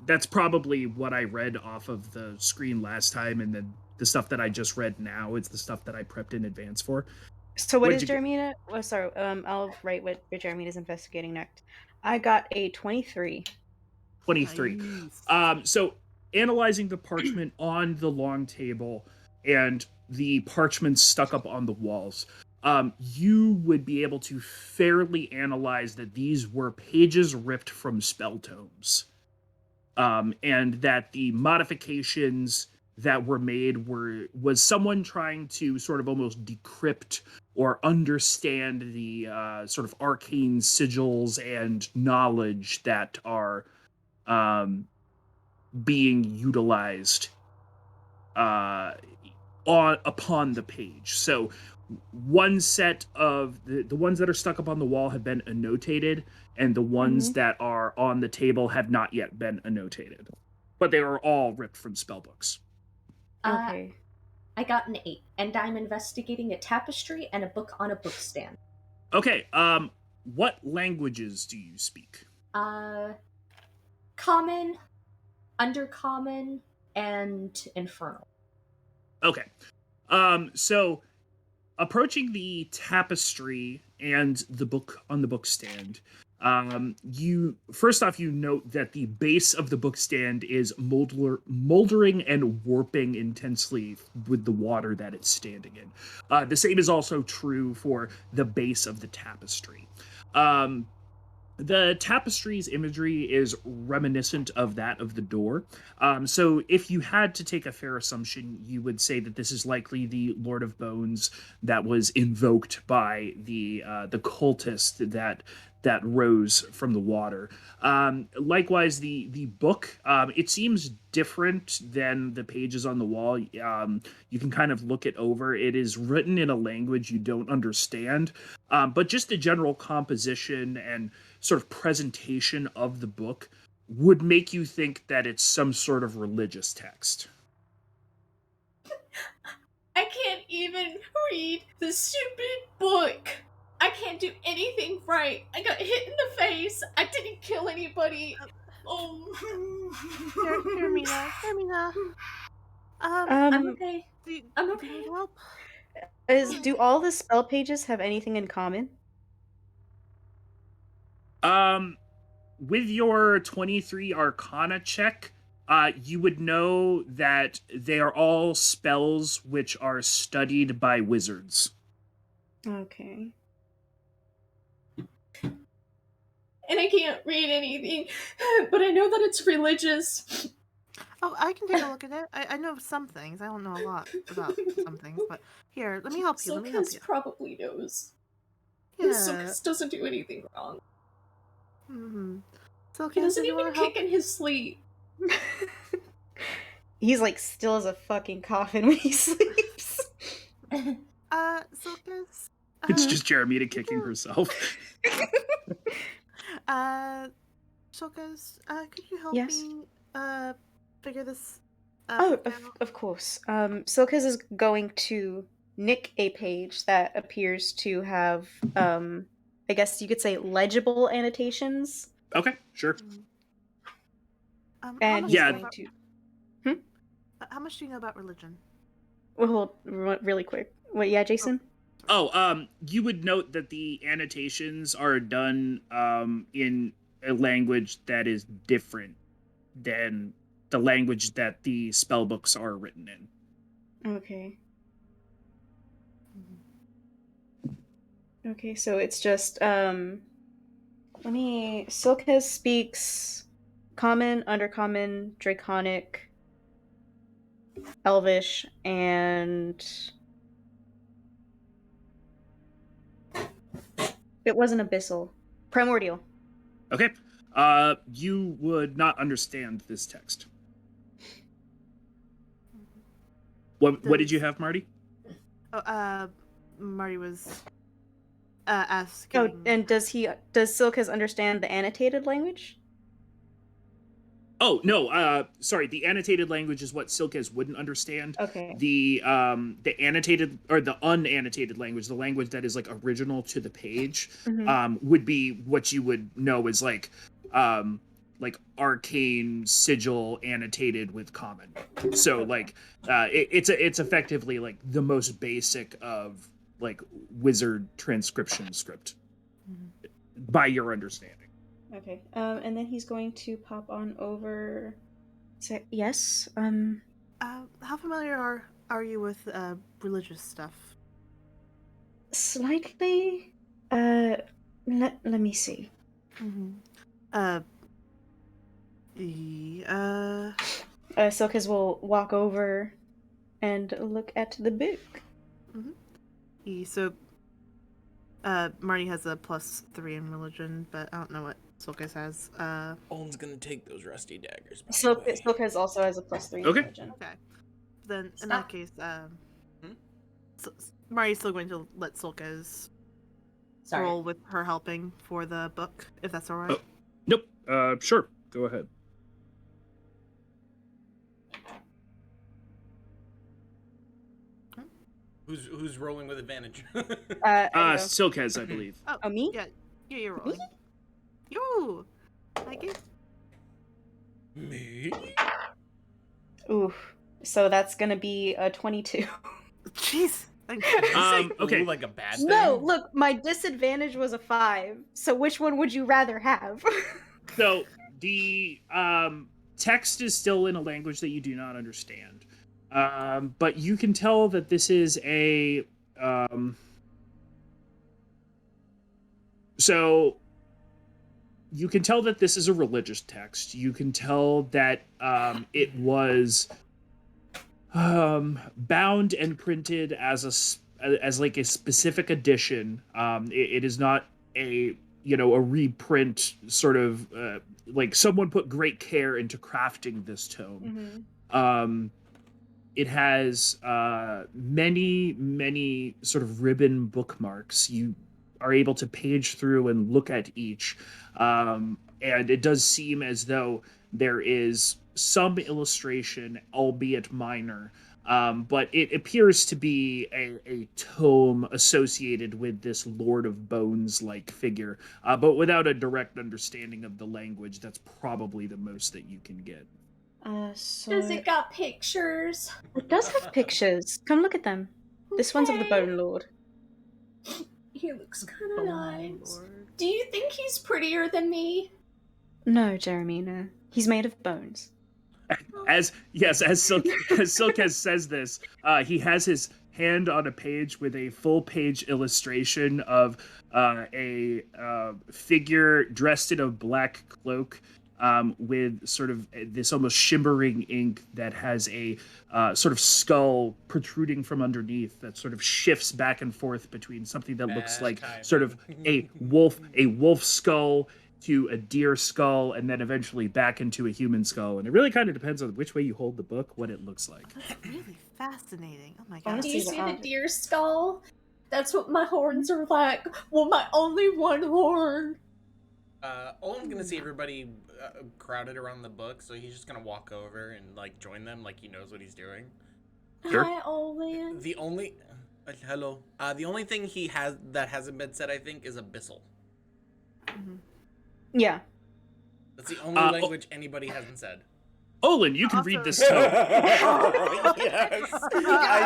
that's probably what I read off of the screen last time, and then the stuff that I just read now is the stuff that I prepped in advance for. So what What is did you get? Jeremina? Oh, sorry. I'll write what Jeremina investigating next. I got a 23. 23. Nice. So analyzing the parchment on the long table and the parchment stuck up on the walls, you would be able to fairly analyze that these were pages ripped from spell tomes, and that the modifications that were made was someone trying to sort of almost decrypt or understand the sort of arcane sigils and knowledge that are being utilized upon the page. So one set of the ones that are stuck up on the wall have been annotated, and the ones that are on the table have not yet been annotated. But they are all ripped from spellbooks. Okay. I got an 8, and I'm investigating a tapestry and a book on a bookstand. Okay, what languages do you speak? Common, undercommon, and infernal. Okay. So approaching the tapestry and the book on the bookstand, you first off you note that the base of the bookstand is moldering and warping intensely with the water that it's standing in. The same is also true for the base of the tapestry. The tapestry's imagery is reminiscent of that of the door. So if you had to take a fair assumption, you would say that this is likely the Lord of Bones that was invoked by the cultist that rose from the water. Likewise, the book, it seems different than the pages on the wall. You can kind of look it over. It is written in a language you don't understand, but just the general composition and sort of presentation of the book would make you think that it's some sort of religious text. I can't even read the stupid book. I can't do anything right. I got hit in the face. I didn't kill anybody. Oh. Hermina. I'm okay. I'm Do okay. you need help? Do all the spell pages have anything in common? With your 23 Arcana check, you would know that they are all spells which are studied by wizards. Okay. And I can't read anything, but I know that it's religious. Oh, I can take a look at it. I know some things. I don't know a lot about some things, but here, let me help you. Silkus probably knows. Yeah. Silkus doesn't do anything wrong. Mm-hmm. So He doesn't even kick in his sleep. He's like still as a fucking coffin when he sleeps. Silkus. It's just Jeremita kicking herself. Silkus, could you help Yes? me figure this Oh, book out? of course. Silkus is going to nick a page that appears to have, I guess you could say, legible annotations. Okay, sure. And Yeah. How much do you know about religion? Well, really quick. Wait, yeah, Jason? You would note that the annotations are done in a language that is different than the language that the spell books are written in. Okay. Okay, so it's just, Silkus speaks Common, Undercommon, Draconic, Elvish, and... It wasn't Abyssal. Primordial. Okay. You would not understand this text. What did you have, Marty? Marty was asking. Oh, and does Silkus understand the annotated language? Oh, no, sorry, the annotated language is what Silkes wouldn't understand. Okay. The annotated or the unannotated language, the language that is like original to the page, would be what you would know as like arcane sigil annotated with common. So like it's effectively like the most basic of like wizard transcription script by your understanding. Okay. And then he's going to pop on over. Yes. How familiar are you with religious stuff? Slightly. Let me see. Silkus will walk over and look at the book. So, Marty has a +3 in religion, but I don't know what Silkus has. Owen's gonna take those rusty daggers. Silkus also has a +3 in Okay. religion. Okay. Then, in that case, Marty's still going to let Sulkez Sorry. roll with her helping for the book, if that's all right. Oh. Nope. Sure. Go ahead. Who's rolling with advantage? Silkez, I believe. Oh, me? Yeah, you're rolling. You. I get. Me? Oof. So that's gonna be a 22. Jeez. Okay. Ooh, like a bad thing? No, look, my disadvantage was a 5. So which one would you rather have? So the text is still in a language that you do not understand, but you can tell that this is a so you can tell that this is a religious text. You can tell that it was bound and printed as like a specific edition. It is not a a reprint sort of like someone put great care into crafting this tome. It has many sort of ribbon bookmarks. You are able to page through and look at each, and it does seem as though there is some illustration, albeit minor, but it appears to be a tome associated with this Lord of Bones-like figure, but without a direct understanding of the language. That's probably the most that you can get. So Does it got pictures? it does have pictures. Come look at them. This one's of the Okay. Bone Lord. He looks kind of Bone nice. Lord. Do you think he's prettier than me? No, Jeremina. He's made of bones. As Silkez says this, he has his hand on a page with a full-page illustration of a figure dressed in a black cloak, with sort of this almost shimmering ink that has a sort of skull protruding from underneath that sort of shifts back and forth between something that looks like sort of a wolf skull to a deer skull, and then eventually back into a human skull. And it really kind of depends on which way you hold the book, what it looks like. That's really fascinating. Oh my I wanna god. Do see you the see the art. deer skull? That's what my horns are like. Well, my only one horn. Owen's gonna see everybody crowded around the book, so he's just gonna walk over and like join them, like he knows what he's doing. Sure. Hi, Olin. The only hello. The only thing he has that hasn't been said, I think, is abyssal. Yeah. That's the only language anybody hasn't said. Olin, you can read this tome. Yes, I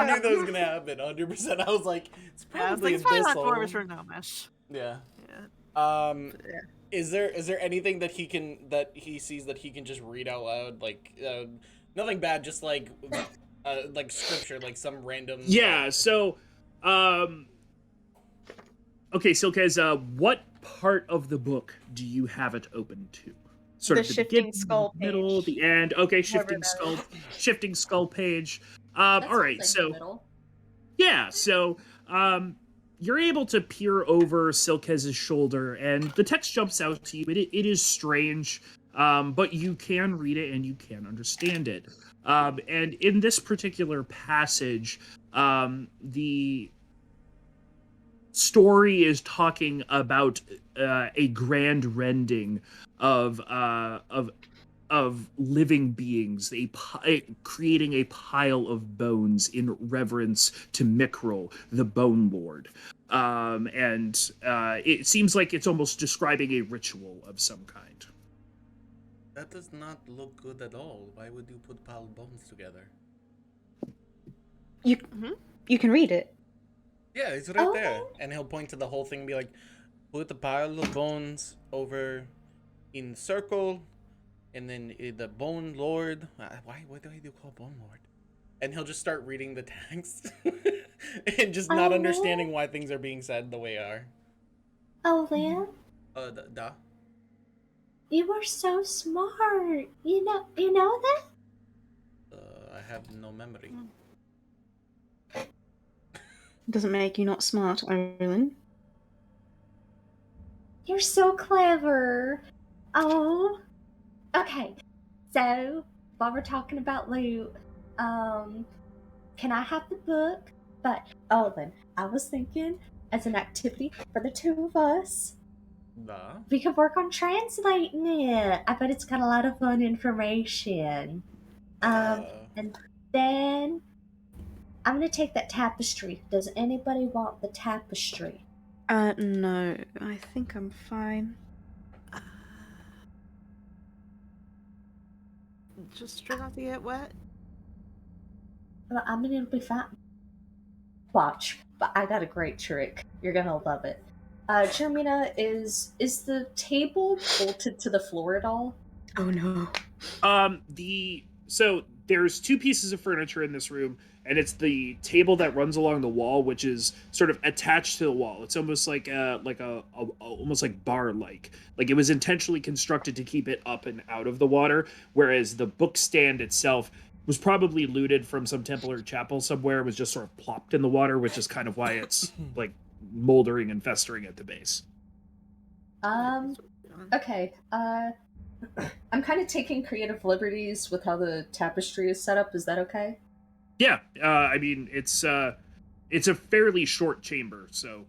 knew that was gonna happen. 100%. I was like, it's probably it's probably not abyssal. Dwarvish or Gnomish. Yeah. Yeah. Is there anything that he sees that he can just read out loud, like nothing bad, just like scripture, like some random. Yeah. So, okay, Silkez, what part of the book do you have it open to? Sort The of the shifting beginning, skull middle, page. the end. Okay, Whatever shifting skull page. That All right, sounds like the so middle. yeah, so you're able to peer over Silkez's shoulder, and the text jumps out to you. It is strange, but you can read it and you can understand it. And in this particular passage, the story is talking about a grand rending of living beings, creating a pile of bones in reverence to Mikril, the Bone Lord. And it seems like it's almost describing a ritual of some kind. That does not look good at all. Why would you put pile of bones together? You can read it. Yeah, it's right Oh. there. And he'll point to the whole thing and be like, put the pile of bones over in circle, and then the Bone Lord. What do you call Bone Lord? And he'll just start reading the text and just not understanding why things are being said the way they are. Olin, Duh. you are so smart. You know that? I have no memory. Doesn't make you not smart, Olin. You're so clever. Oh. Okay. So, while we're talking about loot, can I have the book? But, oh, then, I was thinking, as an activity for the two of us, we could work on translating it. I bet it's got a lot of fun information. And then I'm gonna take that tapestry. Does anybody want the tapestry? No. I think I'm fine. Just try not to get wet. Well, I mean, it'll be fine. Watch, but I got a great trick. You're gonna love it. Jermina, is the table bolted to the floor at all? Oh no. So there's two pieces of furniture in this room, and it's the table that runs along the wall, which is sort of attached to the wall. It's almost like a almost like bar like it was intentionally constructed to keep it up and out of the water, whereas the book stand itself was probably looted from some temple or chapel somewhere, was just sort of plopped in the water, which is kind of why it's like moldering and festering at the base. Okay. I'm kind of taking creative liberties with how the tapestry is set up. Is that okay? Yeah, I mean it's a fairly short chamber, so.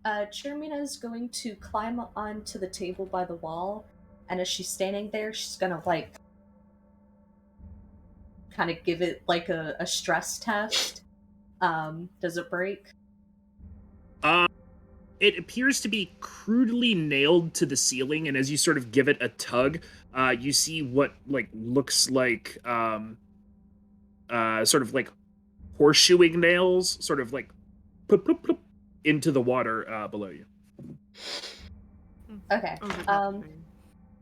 Jermina is going to climb onto the table by the wall, and as she's standing there, she's gonna like kind of give it like a stress test. Does it break? It appears to be crudely nailed to the ceiling, and as you sort of give it a tug, you see what like looks like sort of like horseshoeing nails, sort of like plop, plop, plop, into the water below you. Okay.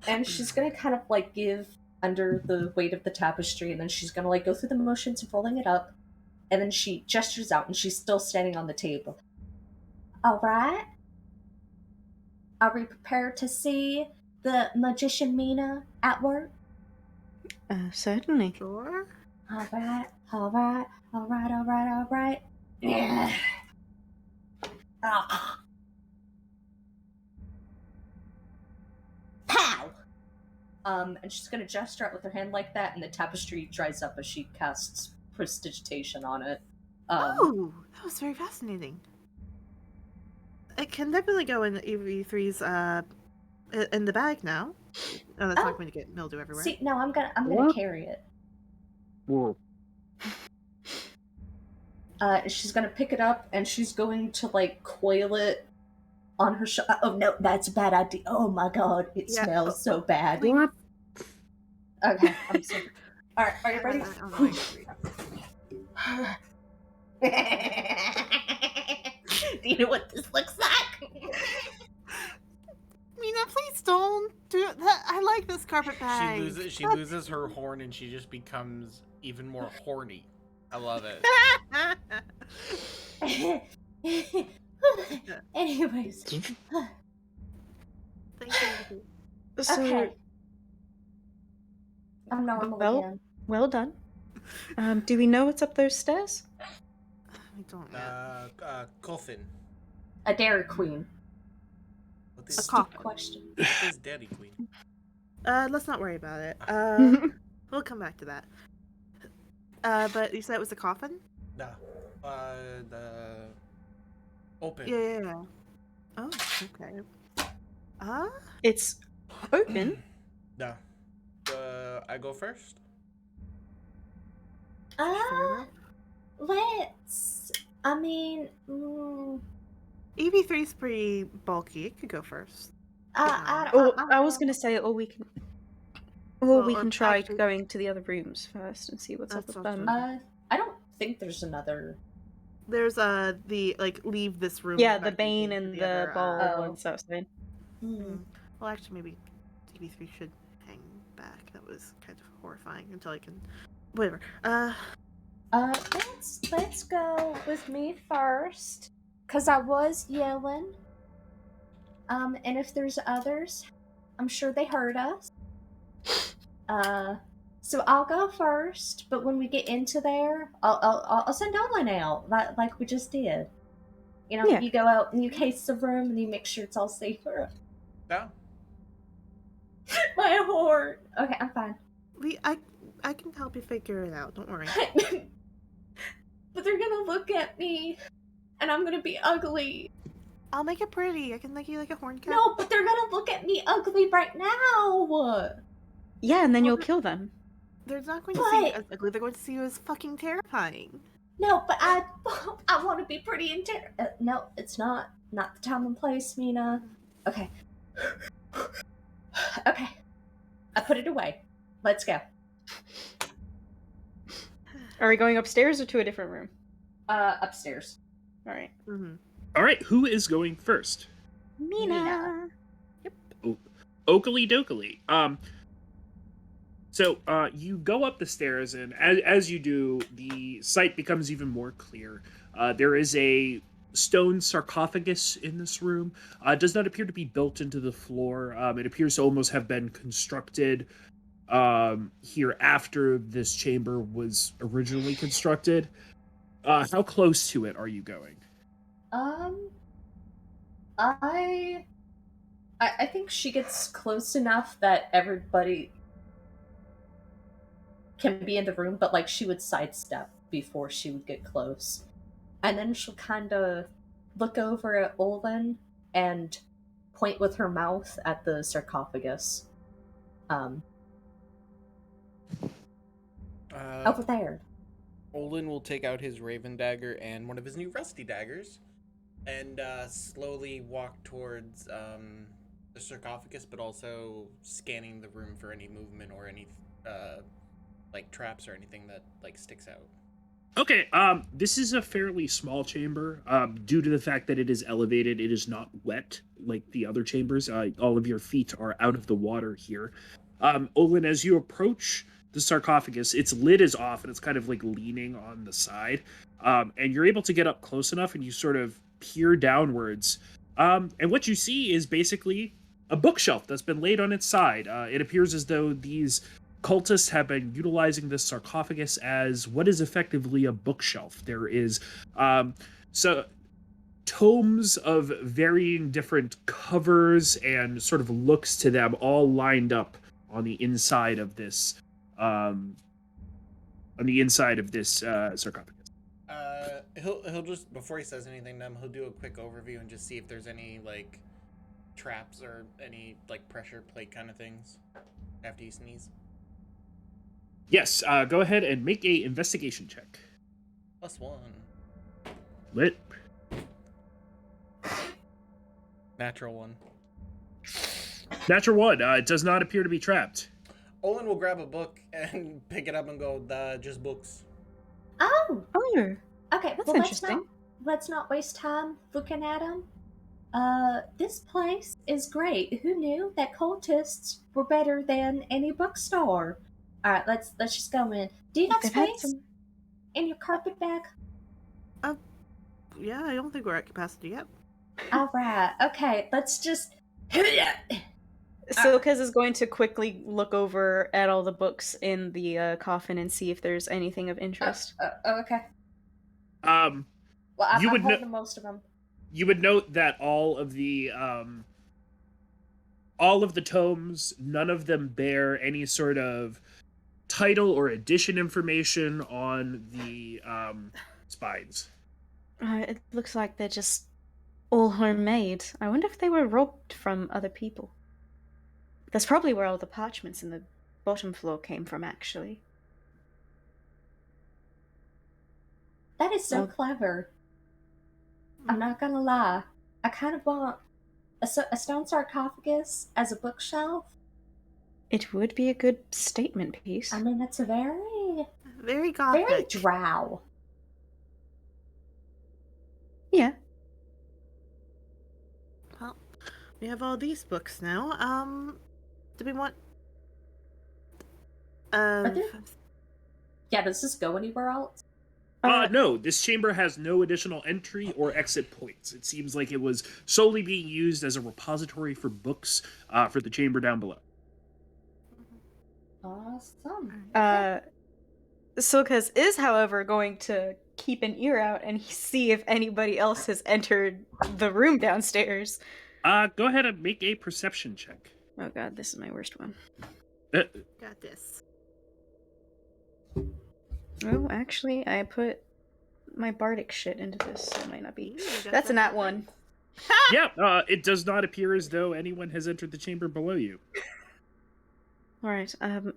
And she's gonna kind of like give under the weight of the tapestry, and then she's gonna like go through the motions of rolling it up, and then she gestures out, and she's still standing on the table. All right. Are we prepared to see the magician Mina at work? Certainly. Sure. All right. All right. All right. All right. All right. Yeah. Pow! And she's gonna gesture out with her hand like that, and the tapestry dries up as she casts prestidigitation on it. Oh, that was very fascinating. It can definitely go in EV3's in the bag now. Oh, that's not going to get mildew everywhere. See, no, I'm gonna carry it. Whoa. She's gonna pick it up, and she's going to like coil it on her shoulder. Oh no, that's a bad idea. Oh my god, it smells so bad. What? Okay, I'm sorry. Alright, are you ready? Do you know what this looks like? Mina, please don't do that. I like this carpet bag. She loses her horn, and she just becomes even more horny. I love it. Anyways. Thank you. So, Okay. I'm normal again. well done. Do we know what's up those stairs? We don't know. Coffin. A Dairy Queen. What A is, coffin. Question. what is Daddy Queen? Let's not worry about it. We'll come back to that. But you said it was a coffin? Nah. The open. Yeah. Oh, okay. It's open. Nah. I go first. Let's. I mean, EV3's pretty bulky. It could go first. I was gonna say, or we can, Well, we or can try actually- going to the other rooms first and see what's That up with sounds them. I don't think there's another. There's the like leave this room. Yeah, back the bane into and the other, ball Oh. and stuff. So. Well, actually, maybe EV3 should hang back. That was kind of horrifying until I can. Whatever. Let's go with me first, cause I was yelling. And if there's others, I'm sure they heard us. So I'll go first, but when we get into there, I'll send Olin out, like we just did. You know, Yeah. you go out and you case the room and you make sure it's all safe for us. Yeah. My horn. Okay, I'm fine. I can help you figure it out. Don't worry. but they're gonna look at me, and I'm gonna be ugly. I'll make it pretty. I can make you like a horn cap. No, but they're gonna look at me ugly right now. Yeah, and then Well, you'll kill them. They're not going to see you But- as ugly. They're going to see you as fucking terrifying. No, but I want to be pretty and no, it's not the time and place, Mina. Okay. Okay. I put it away. Let's go. Are we going upstairs or to a different room? Upstairs. All right. Mm-hmm. All right, who is going first? Mina. Oakley dokley. So you go up the stairs, and as you do, the sight becomes even more clear. There is a stone sarcophagus in this room. It does not appear to be built into the floor. It appears to almost have been constructed here after this chamber was originally constructed. How close to it are you going? I think she gets close enough that everybody can be in the room, but like she would sidestep before she would get close. And then she'll kind of look over at Olin and point with her mouth at the sarcophagus. Over there. Olin will take out his raven dagger and one of his new rusty daggers and slowly walk towards the sarcophagus, but also scanning the room for any movement or any like traps or anything that like sticks out. Okay, this is a fairly small chamber. Due to the fact that it is elevated, it is not wet like the other chambers. All of your feet are out of the water here. Olin, as you approach the sarcophagus, its lid is off and it's kind of like leaning on the side. And you're able to get up close enough and you sort of peer downwards. And what you see is basically a bookshelf that's been laid on its side. It appears as though these cultists have been utilizing this sarcophagus as what is effectively a bookshelf. There is so tomes of varying different covers and sort of looks to them all lined up on the inside of this sarcophagus. He'll just, before he says anything to them, he'll do a quick overview and just see if there's any like traps or any like pressure plate kind of things after you sneeze. Yes, go ahead and make a investigation check. +1. Lit. Natural 1. Natural 1. It does not appear to be trapped. Olin will grab a book and pick it up and go, just books. Oh, Oh, okay. that's well, interesting. Let's not waste time looking at them. This place is great. Who knew that cultists were better than any bookstore? All right, let's just go in. Do you got They've had space some- in your carpet bag? Yeah, I don't think we're at capacity yet. All right. Okay, let's just. Silkez is going to quickly look over at all the books in the coffin and see if there's anything of interest. Okay. Um, Well, I'm You would holding kn- most of them. you would note that all of the tomes, none of them bear any sort of title or edition information on the spines. It looks like they're just all homemade. I wonder if they were robbed from other people. That's probably where all the parchments in the bottom floor came from, actually. That is so Oh. clever. I'm not gonna lie. I kind of want a stone sarcophagus as a bookshelf. It would be a good statement piece. I mean, it's a very Very gothic. very drow. Yeah. Well, we have all these books now. Do we want? there- Yeah, does this go anywhere else? No, this chamber has no additional entry or exit points. It seems like it was solely being used as a repository for books for the chamber down below. Awesome. Silkez is, however, going to keep an ear out and see if anybody else has entered the room downstairs. Go ahead and make a perception check. Oh god, this is my worst one. Got this. Oh, actually, I put my bardic shit into this. It might not be. Ooh, you got That's a that nat one. Yeah, it does not appear as though anyone has entered the chamber below you. All right.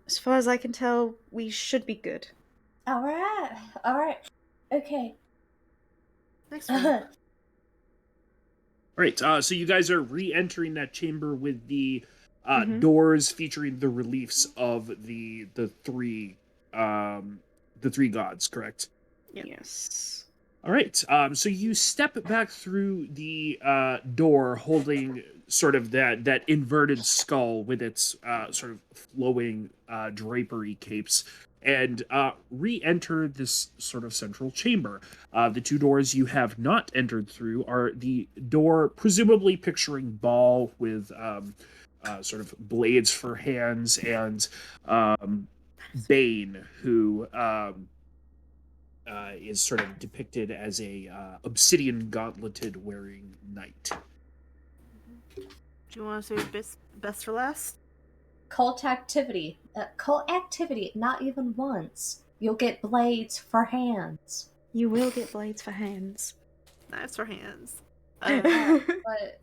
As far as I can tell, we should be good. All right, okay. Next one. Right, so you guys are re-entering that chamber with the Mhm. doors featuring the reliefs of the three gods, correct? Yep. Yes. All right, so you step back through the door, holding sort of that inverted skull with its sort of flowing drapery capes, and re-enter this sort of central chamber. The two doors you have not entered through are the door, presumably picturing Baal with sort of blades for hands, and Bane, who is sort of depicted as a obsidian gauntleted wearing knight. Do you want to say best for last? Cult activity. Cult activity, not even once. You'll get blades for hands. You will get blades for hands. Knives for hands. But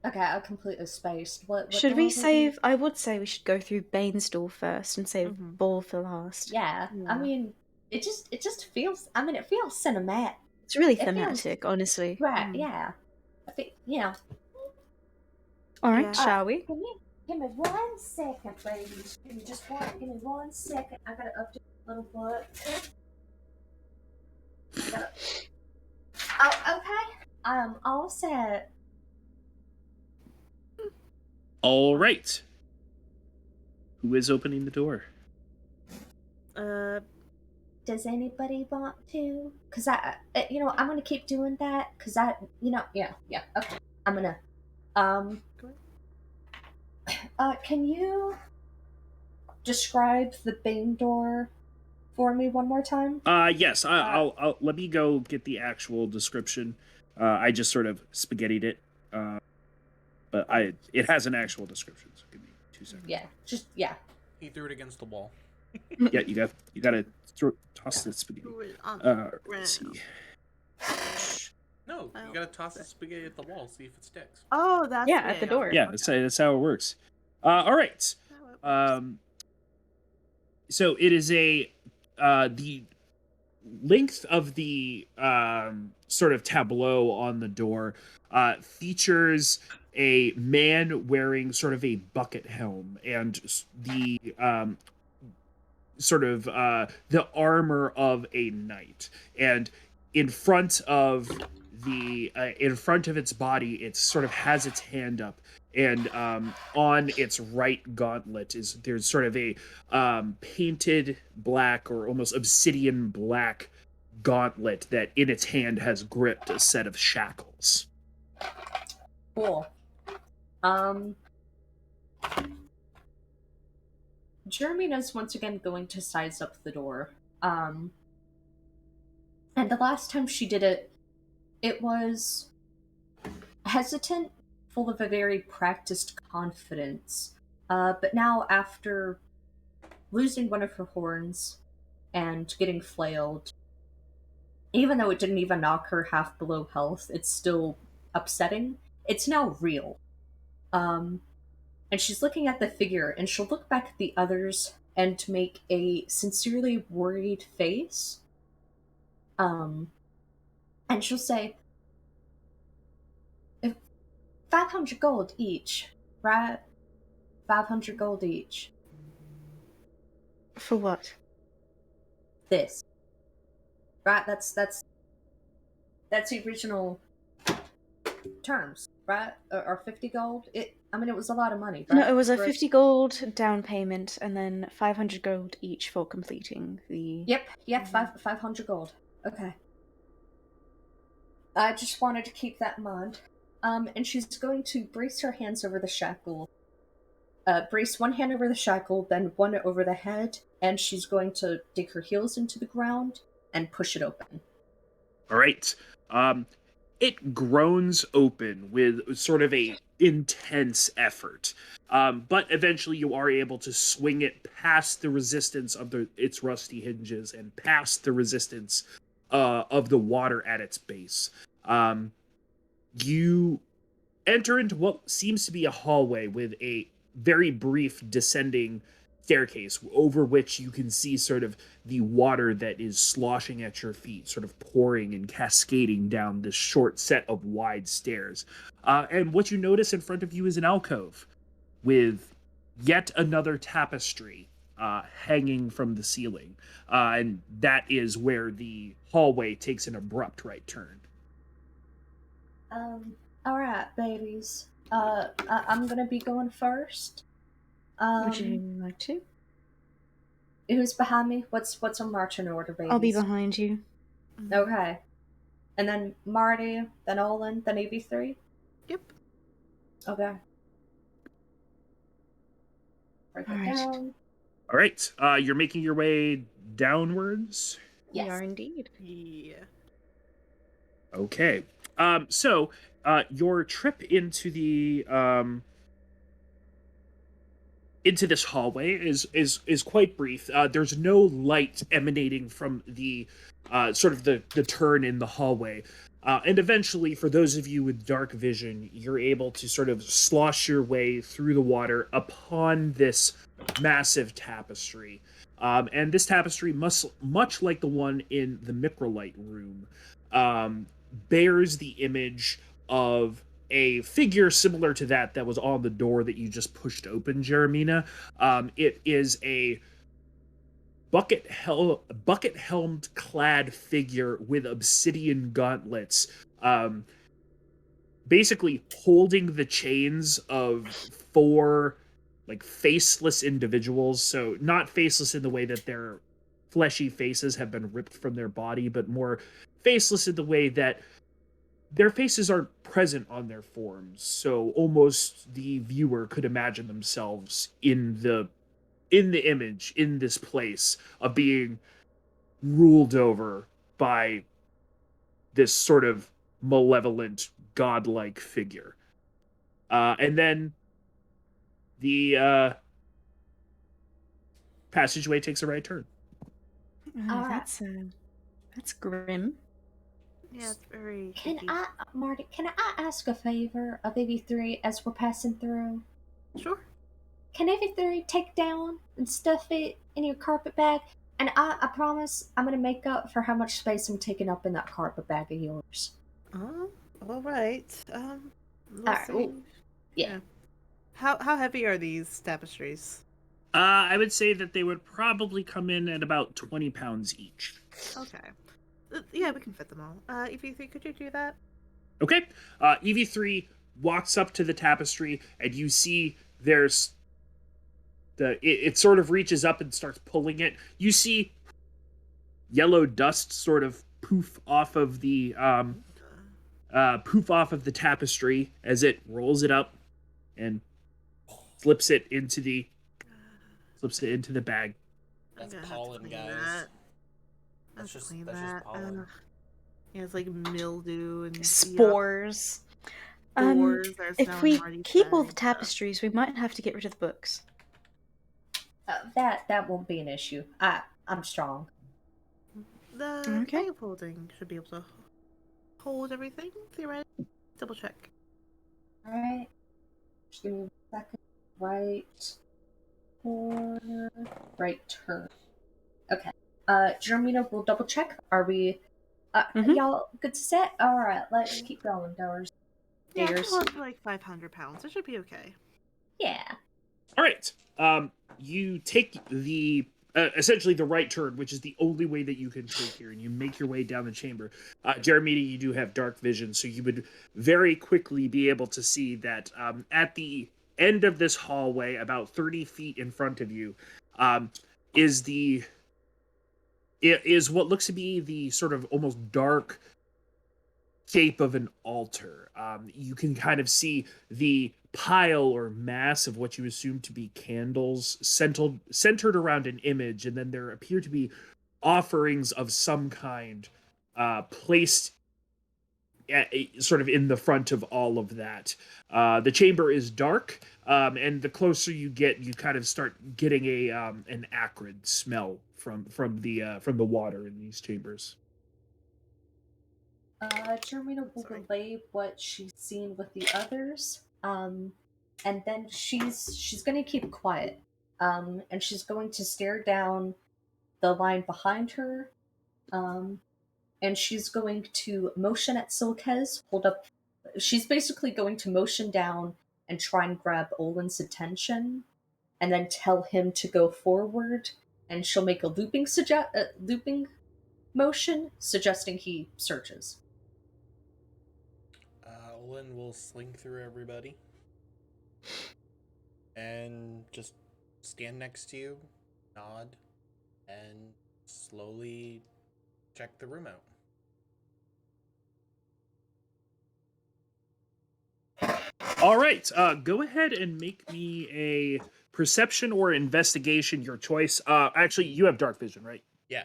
okay, I completely spaced. What Should door we were save? I would say we should go through Bane's door first and save Mhm. Ball for last. Yeah, I Yeah. mean, it just feels. I mean, it feels cinematic. It's really It feels- thematic, honestly. Right? Mhm. Yeah. I think you know. All right, Yeah. shall we? Give me 1 second, ladies. Give me 1 second. I gotta update a little bit. Oh, okay. All set. All right. Who is opening the door? Does anybody want to? Cause I'm gonna keep doing that. Cause yeah. Okay. I'm gonna, Go can you describe the Bane door for me one more time? Yes. I'll let me go get the actual description. I just sort of spaghettied it, but it has an actual description. So give me 2 seconds. Yeah. He threw it against the wall. Yeah, you gotta toss the spaghetti. Throw it on Let's see. No, Oh. you gotta toss the spaghetti at the wall, see if it sticks. Oh, that's Yeah, at the door. Yeah, that's how it works. All right. So it is the length of the sort of tableau on the door features a man wearing sort of a bucket helm and the sort of the armor of a knight, and in front of its body, it sort of has its hand up, and on its right gauntlet there's sort of a painted black or almost obsidian black gauntlet that in its hand has gripped a set of shackles. Cool. Jermina's once again going to size up the door. And the last time she did it, it was hesitant, full of a very practiced confidence. But now, after losing one of her horns and getting flailed, even though it didn't even knock her half below health, it's still upsetting. It's now real. And she's looking at the figure, and she'll look back at the others and make a sincerely worried face. And she'll say, 500 gold each, right? 500 gold each. For what? This. Right? That's the original terms, right? Or 50 gold? It was a lot of money, right? No, it was a For 50 gold down payment and then 500 gold each for completing the... Yep, 500 gold. Okay. I just wanted to keep that in mind. And she's going to brace her hands over the shackle. Brace one hand over the shackle, then one over the head, and she's going to dig her heels into the ground and push it open. All right. It groans open with sort of a intense effort, but eventually you are able to swing it past the resistance of its rusty hinges and past the resistance of the water at its base. You enter into what seems to be a hallway with a very brief descending staircase over which you can see sort of the water that is sloshing at your feet, sort of pouring and cascading down this short set of wide stairs. And what you notice in front of you is an alcove with yet another tapestry hanging from the ceiling. And that is where the hallway takes an abrupt right turn. All right, babies. I'm gonna be going first. Would you like to? Who's behind me? What's our marching order, babies? I'll be behind you. Okay. And then Marty, then Olin, then EV3? Yep. Okay. Break it Alright. down. All right, you're making your way downwards. We Yes. are indeed. Yeah. Okay. So your trip into the into this hallway is quite brief. There's no light emanating from the sort of the turn in the hallway. And eventually, for those of you with dark vision, you're able to sort of slosh your way through the water upon this massive tapestry. And this tapestry, much like the one in the microlite room, bears the image of a figure similar to that was on the door that you just pushed open, Jeremina. It is a bucket-helmed clad figure with obsidian gauntlets, basically holding the chains of four like faceless individuals. So not faceless in the way that their fleshy faces have been ripped from their body, but more faceless in the way that their faces aren't present on their forms, so almost the viewer could imagine themselves in the image, in this place of being ruled over by this sort of malevolent, godlike figure. And then the passageway takes a right turn. Alright. That's grim. Yeah, it's very. Can icky. Marty, can I ask a favor of EV3 as we're passing through? Sure. Can EV3 take down and stuff it in your carpet bag? And I promise I'm gonna make up for how much space I'm taking up in that carpet bag of yours. All right. Let's Alright, see. ooh, yeah. How heavy are these tapestries? I would say that they would probably come in at about 20 pounds each. Okay. Yeah, we can fit them all. EV3, could you do that? Okay. EV3 walks up to the tapestry, and you see there's it sort of reaches up and starts pulling it. You see yellow dust sort of poof off of the tapestry as it rolls it up and slips it into the bag. That's I'm gonna have to pollen, clean guys. that. That's Let's just clean that's that. just pollen. Yeah, it's like mildew and Spores. Spores are If smelling we Marty's keep all the bag. tapestries, we might have to get rid of the books. That won't be an issue. I'm strong. The Okay. bag of holding should be able to hold everything. Theoretically, double check. Alright. Just give me a second. Right corner. Right turn. Okay. Jeremina will double check. Are we Mhm. y'all good to set? Alright, let's keep going, Doors. Yeah, Dears. hold for like 500 pounds. It should be okay. Yeah. All right. You take the essentially the right turn, which is the only way that you can take here, and you make your way down the chamber. Jeremy, you do have dark vision, so you would very quickly be able to see that at the end of this hallway, about 30 feet in front of you, is what looks to be the sort of almost dark shape of an altar. You can kind of see the pile or mass of what you assume to be candles centered around an image, and then there appear to be offerings of some kind placed sort of in the front of all of that. The chamber is dark, and the closer you get, you kind of start getting an acrid smell from the water in these chambers. Jermina will Sorry. relay what she's seen with the others, and then she's going to keep quiet, and she's going to stare down the line behind her, um, and she's going to motion at Silkez, hold up. She's basically going to motion down and try and grab Olin's attention, and then tell him to go forward, and she'll make a looping motion, suggesting he searches. Olin will sling through everybody and just stand next to you, nod, and slowly check the room out. All right, go ahead and make me a perception or investigation, your choice. Actually, you have dark vision, right? Yeah.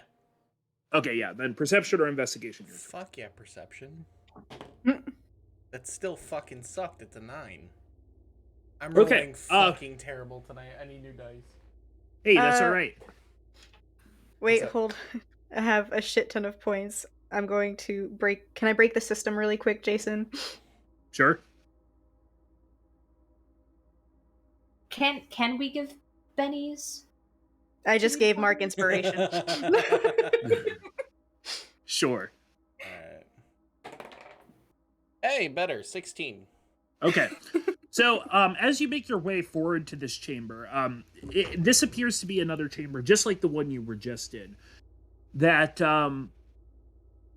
Okay, yeah, then perception or investigation, your choice. Fuck yeah, perception. Mm. That still fucking sucked. It's a 9. I'm Okay, rolling fucking terrible tonight. I need new dice. Hey, that's all right. Wait, What's up? hold. I have a shit ton of points. I'm going to break. Can I break the system really quick, Jason? Sure. Can we give bennies? I just gave Mark inspiration. Sure. Alright. Hey, better. 16. Okay. So, as you make your way forward to this chamber, this appears to be another chamber, just like the one you were just in. That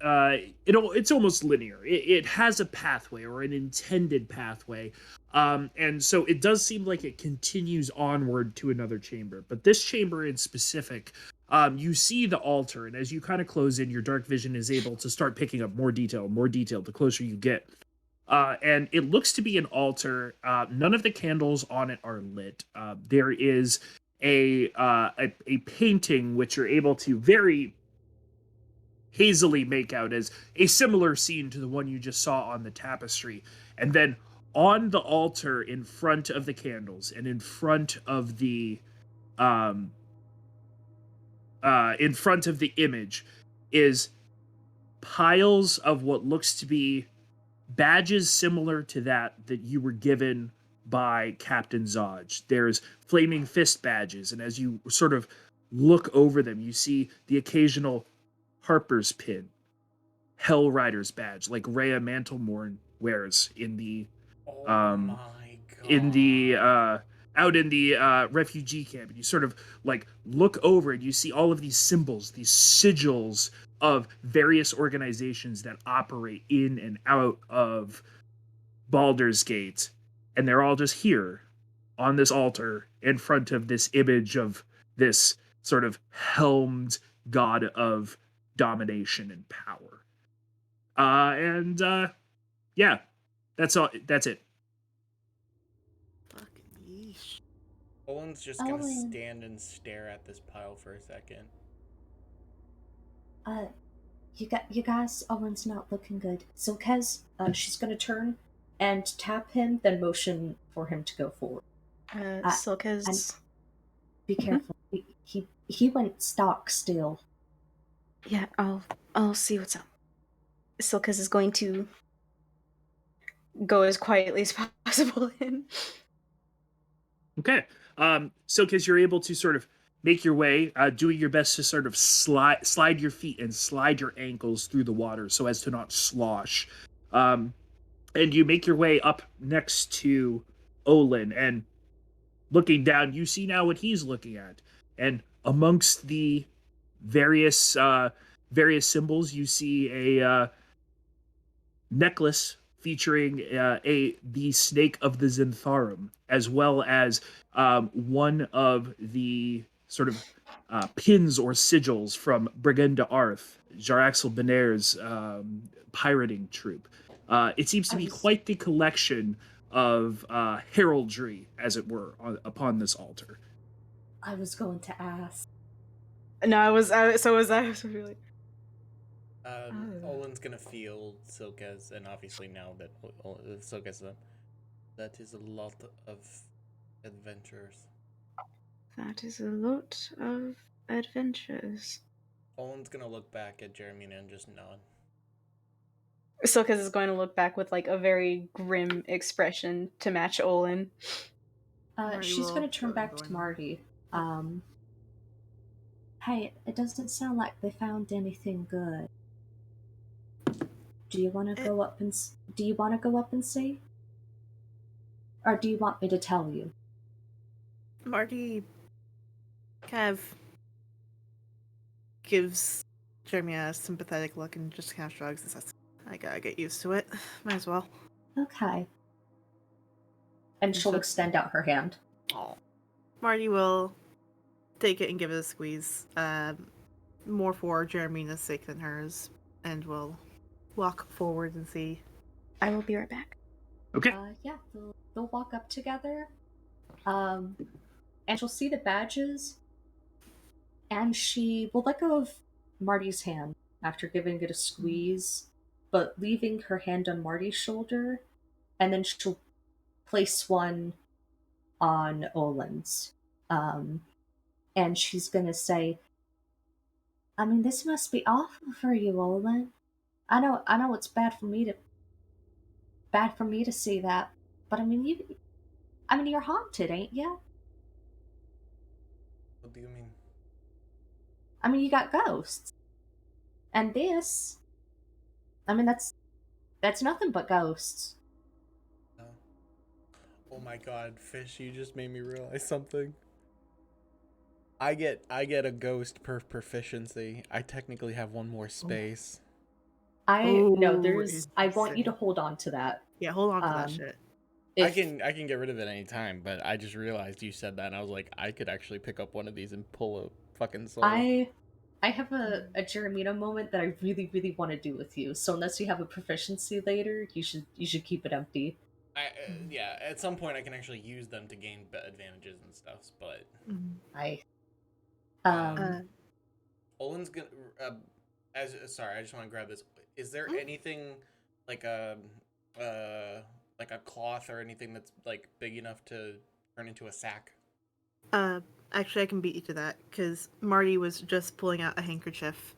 it's almost linear. It has a pathway or an intended pathway, and so it does seem like it continues onward to another chamber. But this chamber in specific, you see the altar, and as you kind of close in, your dark vision is able to start picking up more detail the closer you get. And it looks to be an altar. None of the candles on it are lit. There is a painting which you're able to very hazily make out as a similar scene to the one you just saw on the tapestry. And then on the altar, in front of the candles and in front of the image, is piles of what looks to be badges similar to that you were given by Captain Zodge. There's flaming fist badges, and as you sort of look over them, you see the occasional Harper's pin, Hell Rider's badge, like Rhea Mantlemorn wears in the Oh um my god. in the out in the refugee camp. And you sort of like look over and you see all of these symbols, these sigils of various organizations that operate in and out of Baldur's Gate, and they're all just here on this altar in front of this image of this sort of helmed god of domination and power. Yeah, that's all. That's it. Fucking yeesh. Olin's just gonna Olin. stand and stare at this pile for a second. You guys, Owen's not looking good. Silkez, she's gonna turn and tap him, then motion for him to go forward. Silk is. and- Be careful. He went stock still. Yeah, I'll see what's up. Silkus is going to go as quietly as possible in. Okay. So because you're able to sort of make your way, doing your best to sort of slide your feet and slide your ankles through the water so as to not slosh. And you make your way up next to Olin, and looking down, you see now what he's looking at. And amongst the various symbols, you see a necklace featuring the snake of the Zentharum, as well as one of the sort of pins or sigils from Briganda Arth, Jaraxel Benair's pirating troupe. It seems to be quite the collection of heraldry, as it were, upon this altar. I was going to ask. No, I was really. Olin's gonna feel Silkez, and obviously now that Silkez, that is a lot of adventures. That is a lot of adventures. Olin's gonna look back at Jeremy and just nod. Silkas is going to look back with like a very grim expression to match Olin. Marty She's will going to turn go and back join to them. Marty. Hey, it doesn't sound like they found anything good. Do you want to It- go up and do you want to go up and see, or do you want me to tell you? Marty kind of gives Jeremy a sympathetic look and just kind of shrugs and says, I gotta get used to it. Might as well. Okay. And she'll so- extend out her hand. Marty will take it and give it a squeeze, more for Jeremia's sake than hers, and will walk forward and see. I will be right back. Okay. Yeah, they'll walk up together. And she'll see the badges, and she will let go of Marty's hand after giving it a squeeze, but leaving her hand on Marty's shoulder, and then she'll place one on Olin's. And she's gonna say, I mean, this must be awful for you, Olin. I know it's bad for me to see that, but I mean, you're haunted, ain't ya? What do you mean? I mean, you got ghosts. And this, I mean, that's nothing but ghosts. No. Oh my god, Fish, you just made me realize something. I get a ghost per proficiency. I technically have one more space. I no, Ooh, I want you to interesting. hold on to that. Yeah, hold on to that Um, shit. I If can get rid of it any time, but I just realized you said that and I was like, I could actually pick up one of these and pull a fucking soul. I have a Jeremina moment that I really, really want to do with you. So unless you have a proficiency later, you should keep it empty. Yeah, at some point I can actually use them to gain advantages and stuff, but I Um, Olin's gonna sorry, I just want to grab this. Is there anything like like a cloth or anything that's like big enough to turn into a sack? Actually, I can beat you to that because Marty was just pulling out a handkerchief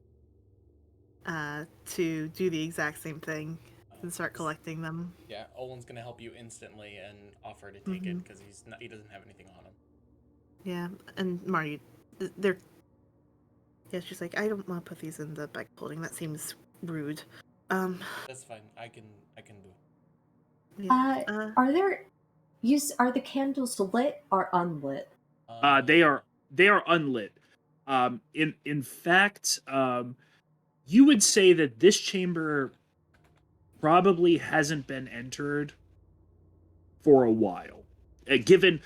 to do the exact same thing and start collecting them. Yeah, Olin's gonna help you instantly and offer to take it because he doesn't have anything on him. Yeah, and Marty, they're. Yeah, she's like, I don't want to put these in the bag holding. That seems rude. That's fine. I can do. Yeah. are the candles lit or unlit? They are unlit. In fact, you would say that this chamber probably hasn't been entered for a while. Given,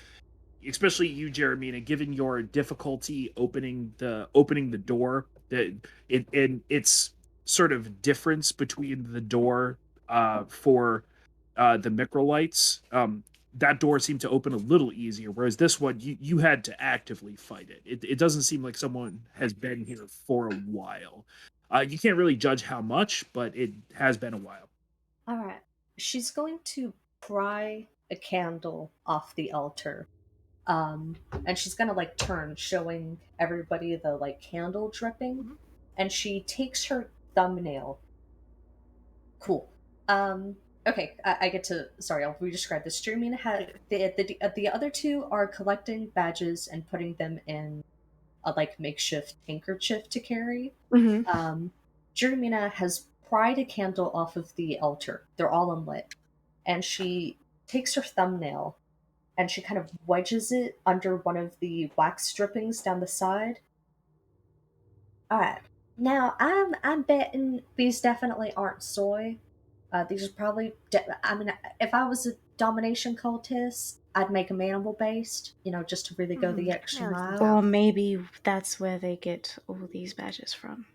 especially you, Jeremina, given your difficulty opening the door, that its sort of difference between the door for the microlights, that door seemed to open a little easier, whereas this one you had to actively fight it. It doesn't seem like someone has been here for a while. You can't really judge how much, but it has been a while. All right. She's going to pry a candle off the altar. And she's gonna like turn, showing everybody the like candle dripping, and she takes her thumbnail. Cool. Okay, I get to. Sorry, I'll re-describe this. Jeremina had the other two are collecting badges and putting them in a like makeshift handkerchief to carry. Jeremina has pried a candle off of the altar. They're all unlit, and she takes her thumbnail and she kind of wedges it under one of the wax strippings down the side. All right. Now I'm betting these definitely aren't soy. These are probably. I mean, if I was a domination cultist, I'd make them animal based. Just to really go the extra Yeah, mile. Or maybe that's where they get all these badges from.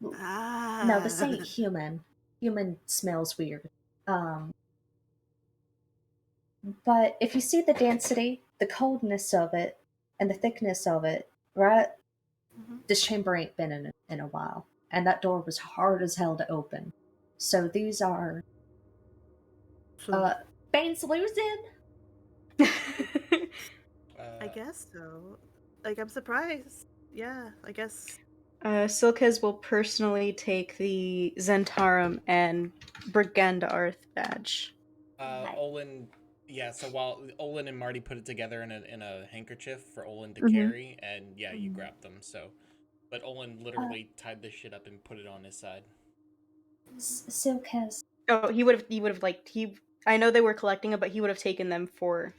No, this ain't human. Human smells weird. But if you see the density, the coldness of it, and the thickness of it, right? This chamber ain't been in a while, and that door was hard as hell to open. So these are Bane's losing. I guess so. Like, I'm surprised. Yeah, I guess. Silkes will personally take the Zentarum and Brigandarth badge. Nice. Olin, yeah. So while Olin and Marty put it together in a handkerchief for Olin to Mhm. carry, and yeah, you Mhm. grabbed them. So, but Olin literally tied this shit up and put it on his side. Silkes. Oh, he would have like he. I know they were collecting them, but he would have taken them for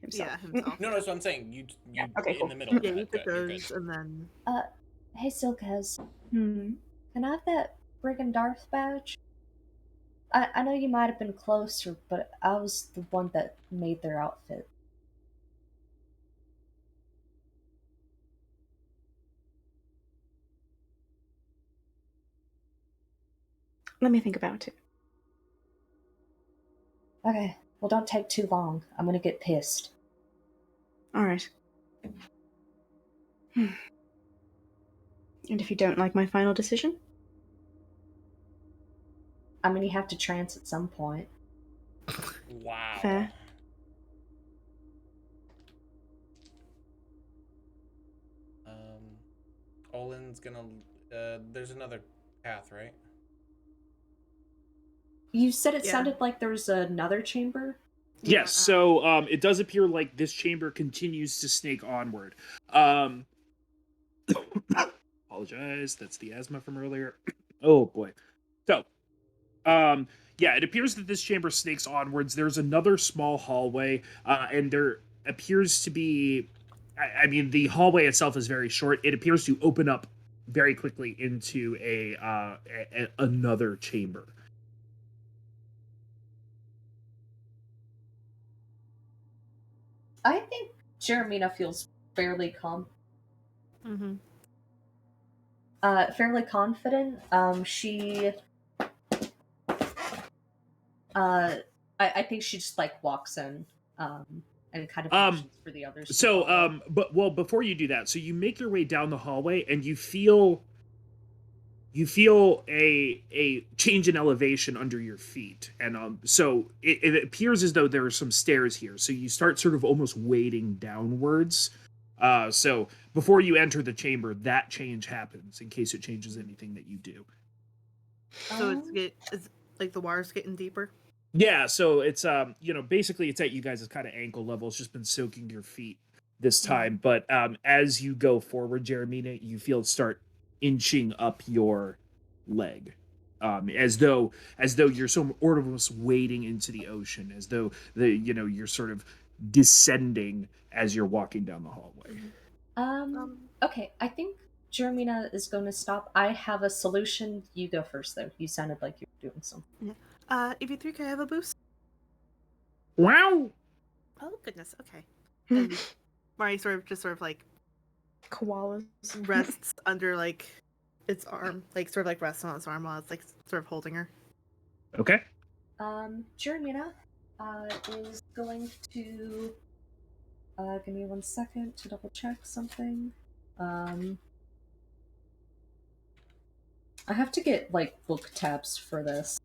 himself. Yeah, himself. No, yeah. no. So I'm saying you Okay, in cool. the middle. Go Yeah, you ahead. Go took ahead. You're good. those, and then Hey, Silkes. Hmm. Can I have that Brigand Darth badge? I know you might have been closer, but I was the one that made their outfit. Let me think about it. Okay, well, don't take too long. I'm gonna get pissed. All right. And if you don't like my final decision, I mean, you have to trance at some point. Wow. fair. Olin's gonna. There's another path, right? You said it Yeah. sounded like there was another chamber? Yeah, Yes, so it does appear like this chamber continues to snake onward. Apologize, that's the asthma from earlier. Oh boy. So, yeah, it appears that this chamber snakes onwards. There's another small hallway, and there appears to be. I mean, the hallway itself is very short. It appears to open up very quickly into another chamber. I think Jeremina feels fairly Mm-hmm. fairly confident. She I think she just like walks in and kind of motions for the others to So, follow. but well, before you do that, so you make your way down the hallway, and you feel a change in elevation under your feet, and so it appears as though there are some stairs here. So you start sort of almost wading downwards. So before you enter the chamber, that change happens in case it changes anything that you do. So it's like the water's getting deeper. Yeah, so it's basically it's at you guys' kind of ankle level. It's just been soaking your feet this time, but as you go forward, Jeremina, you feel it start inching up your leg, as though you're so almost wading into the ocean, as though you're sort of descending as you're walking down the hallway. Okay, I think Jeremina is going to stop. I have a solution. You go first, though. You sounded like you were doing something. EV3, can I have a boost? Wow! Oh goodness. Okay. And Marty sort of like Koalas. rests under like its arm, like sort of like rests on its arm while it's like sort of holding her. Okay. Jeremina is going to give me 1 second to double check something. I have to get like book tabs for this.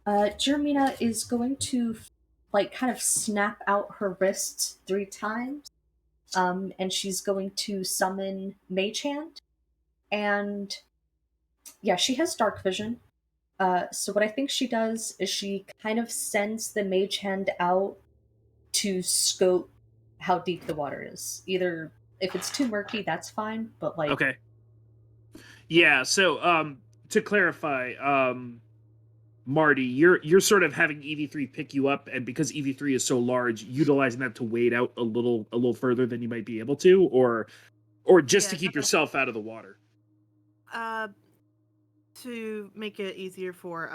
Jeremina is going to like kind of snap out her wrists 3 times. And she's going to summon Mage Hand. And yeah, she has dark vision. So what I think she does is she kind of sends the Mage Hand out to scope how deep the water is. Either if it's too murky, that's fine, but like Okay. Yeah, so to clarify, Marty, you're sort of having EV3 pick you up, and because EV3 is so large, utilizing that to wade out a little further than you might be able to, or just to keep yourself out of the water. To make it easier for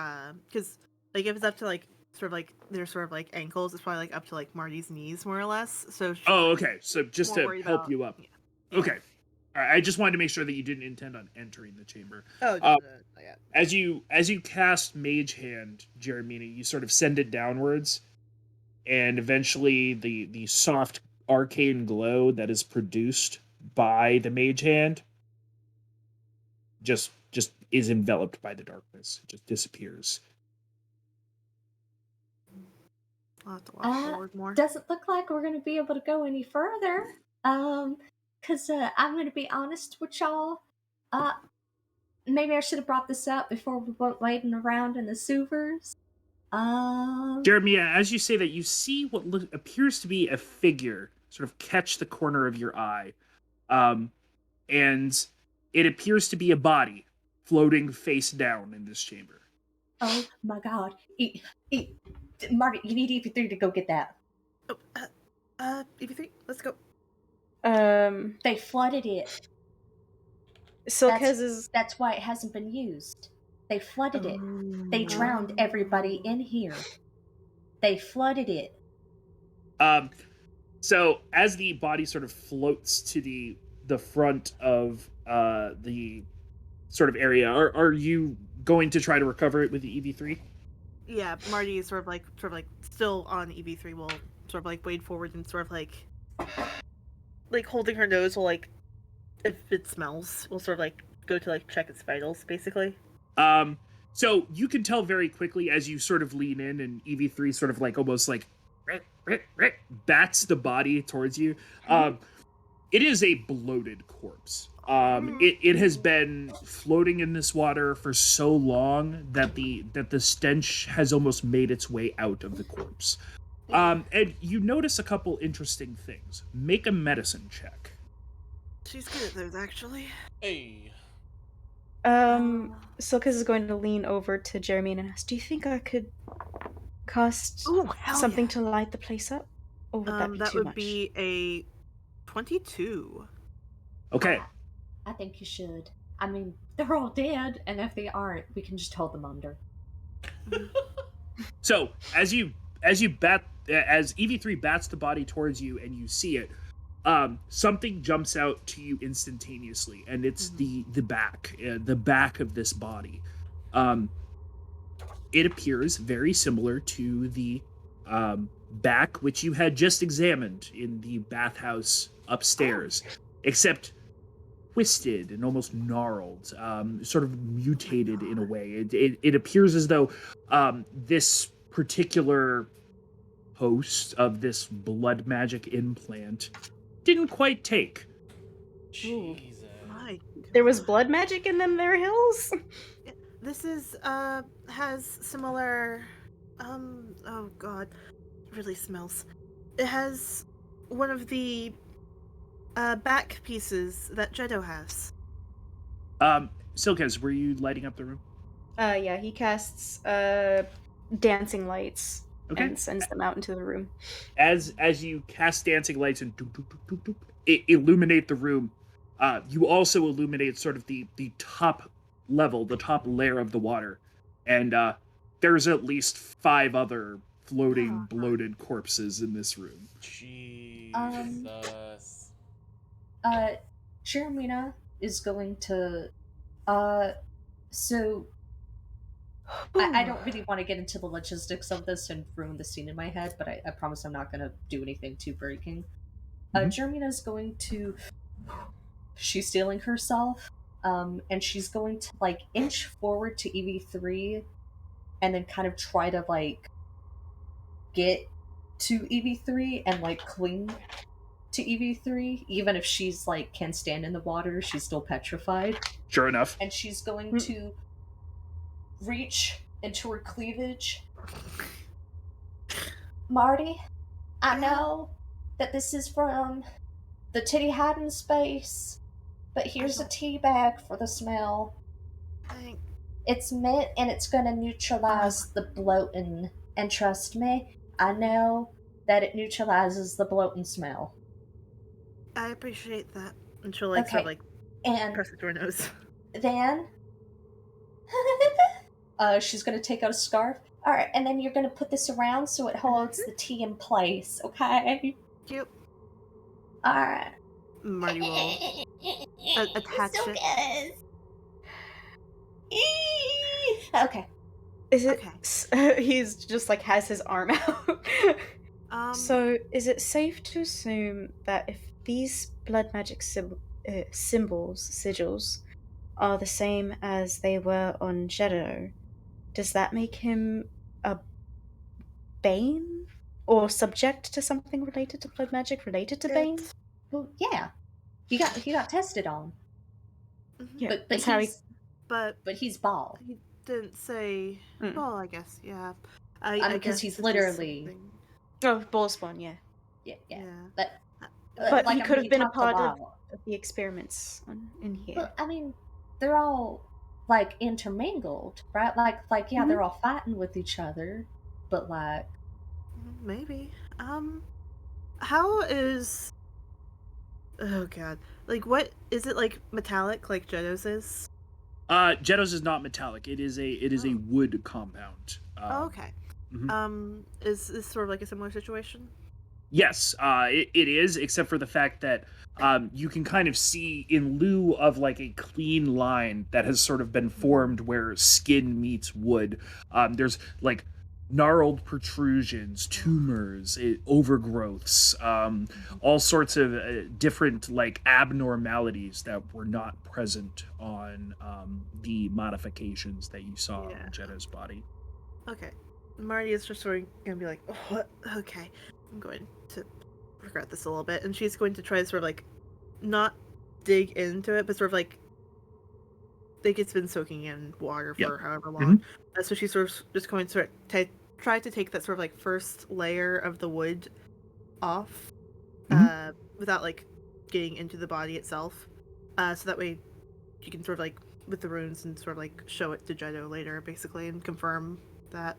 because like if it's up to like sort of like their sort of like ankles, it's probably like up to like Marty's knees more or less. So she's, Oh, like, okay. So just more to worried help about- you up. Yeah. Okay. All right. I just wanted to make sure that you didn't intend on entering the chamber. Oh, yeah. As you cast Mage Hand, Jeremina, you sort of send it downwards, and eventually the soft arcane glow that is produced by the Mage Hand just is enveloped by the darkness. It just disappears. I'll have to walk forward more. doesn't look like we're going to be able to go any further. Cause I'm gonna be honest with y'all. Uh, maybe I should have brought this up before we went waiting around in the sewers. Jeremy, as you say that, you see what appears to be a figure sort of catch the corner of your eye. And it appears to be a body floating face down in this chamber. Oh my god. Marty, you need EV3 to go get that. Oh, EV3, let's go. They flooded it. Silkez is. That's why it hasn't been used. They flooded it. They Oh. drowned everybody in here. They flooded it. So as the body sort of floats to the front of the sort of area, are you going to try to recover it with the EV3? Yeah, Marty is sort of like still on EV3 will sort of like wade forward and sort of like holding her nose will like, if it smells, will sort of like go to like check its vitals basically. So you can tell very quickly as you sort of lean in, and EV3 sort of like almost like bats the body towards you. It is a bloated corpse. It has been floating in this water for so long that the stench has almost made its way out of the corpse. And you notice a couple interesting things. Make a medicine check. She's good at those, actually. Hey. Silkez is going to lean over to Jeremy and ask, do you think I could cast something to light the place up? Or would that be that too would much? be a 22. Okay. I think you should. I mean, they're all dead, and if they aren't, we can just hold them under. So as EV3 bats the body towards you and you see it, something jumps out to you instantaneously, and it's the back of this body. It appears very similar to the back which you had just examined in the bathhouse upstairs, except twisted and almost gnarled, sort of mutated in a way. It appears as though this particular host of this blood magic implant didn't quite take. Jesus. My There was blood magic in them there hills? This is has similar oh god, it really smells. It has one of the back pieces that Jeddo has. Silkez, were you lighting up the room? Yeah, he casts dancing lights and sends them out into the room. As you cast dancing lights and doop, doop, doop, doop, doop, it illuminate the room, you also illuminate sort of the top level, the top layer of the water, and there's at least 5 other floating, bloated corpses in this room. Jesus. Jeremina is going to so I don't really want to get into the logistics of this and ruin the scene in my head, but I promise I'm not going to do anything too breaking. Jeremina is going to... She's stealing herself, and she's going to, like, inch forward to EV3 and then kind of try to, like, get to EV3 and, like, cling to EV3. Even if she's, like, can stand in the water, she's still petrified. Sure enough. And she's going to reach into her cleavage. Marty, I know that this is from the titty hiding space, but here's a tea bag for the smell. It's mint and it's gonna neutralize the bloating. And trust me, I know that it neutralizes the bloating smell. I appreciate that. And she'll like sort of like and press it to her nose. Then she's gonna take out a scarf. Alright, and then you're gonna put this around so it holds the tea in place, okay? Cute. Alright. Marty will attach it. Okay. Is it? Okay. He's just like has his arm out. So, is it safe to assume that if these blood magic symbols, sigils, are the same as they were on Jeddo, does that make him a Bane? Or subject to something related to blood magic, related to Bane? Well, yeah, he got tested on, Mhm. Yeah, but that's how he. he's bald. he didn't say. Mm. Well, I guess, yeah. Because guess he's this is literally something- Oh, ball spawn, yeah. yeah. Yeah. But But like he I could mean, have you been a talked part about. of the experiments in here. Well, I mean, they're all like intermingled, right? Like yeah, Mhm. they're all fighting with each other, but like Maybe. How is? Oh God. Like, what is it like metallic like Jedo's is? Jetos is not metallic. It is a Oh. wood compound. Oh, okay. Mhm. Is this sort of like a similar situation? Yes, it is, except for the fact that you can kind of see, in lieu of like a clean line that has sort of been formed where skin meets wood, there's like gnarled protrusions, tumors, overgrowths, all sorts of different like abnormalities that were not present on the modifications that you saw Yeah. on Jetta's body. Okay. Marty is just sort of gonna be like, oh, what? Okay, I'm going to regret this a little bit, and she's going to try to sort of like not dig into it, but sort of like it's been soaking in water Yep. for however long. So she's sort of just going to try to take that sort of like first layer of the wood off, without like getting into the body itself, so that way you can sort of like with the runes and sort of like show it to Jedo later, basically, and confirm that.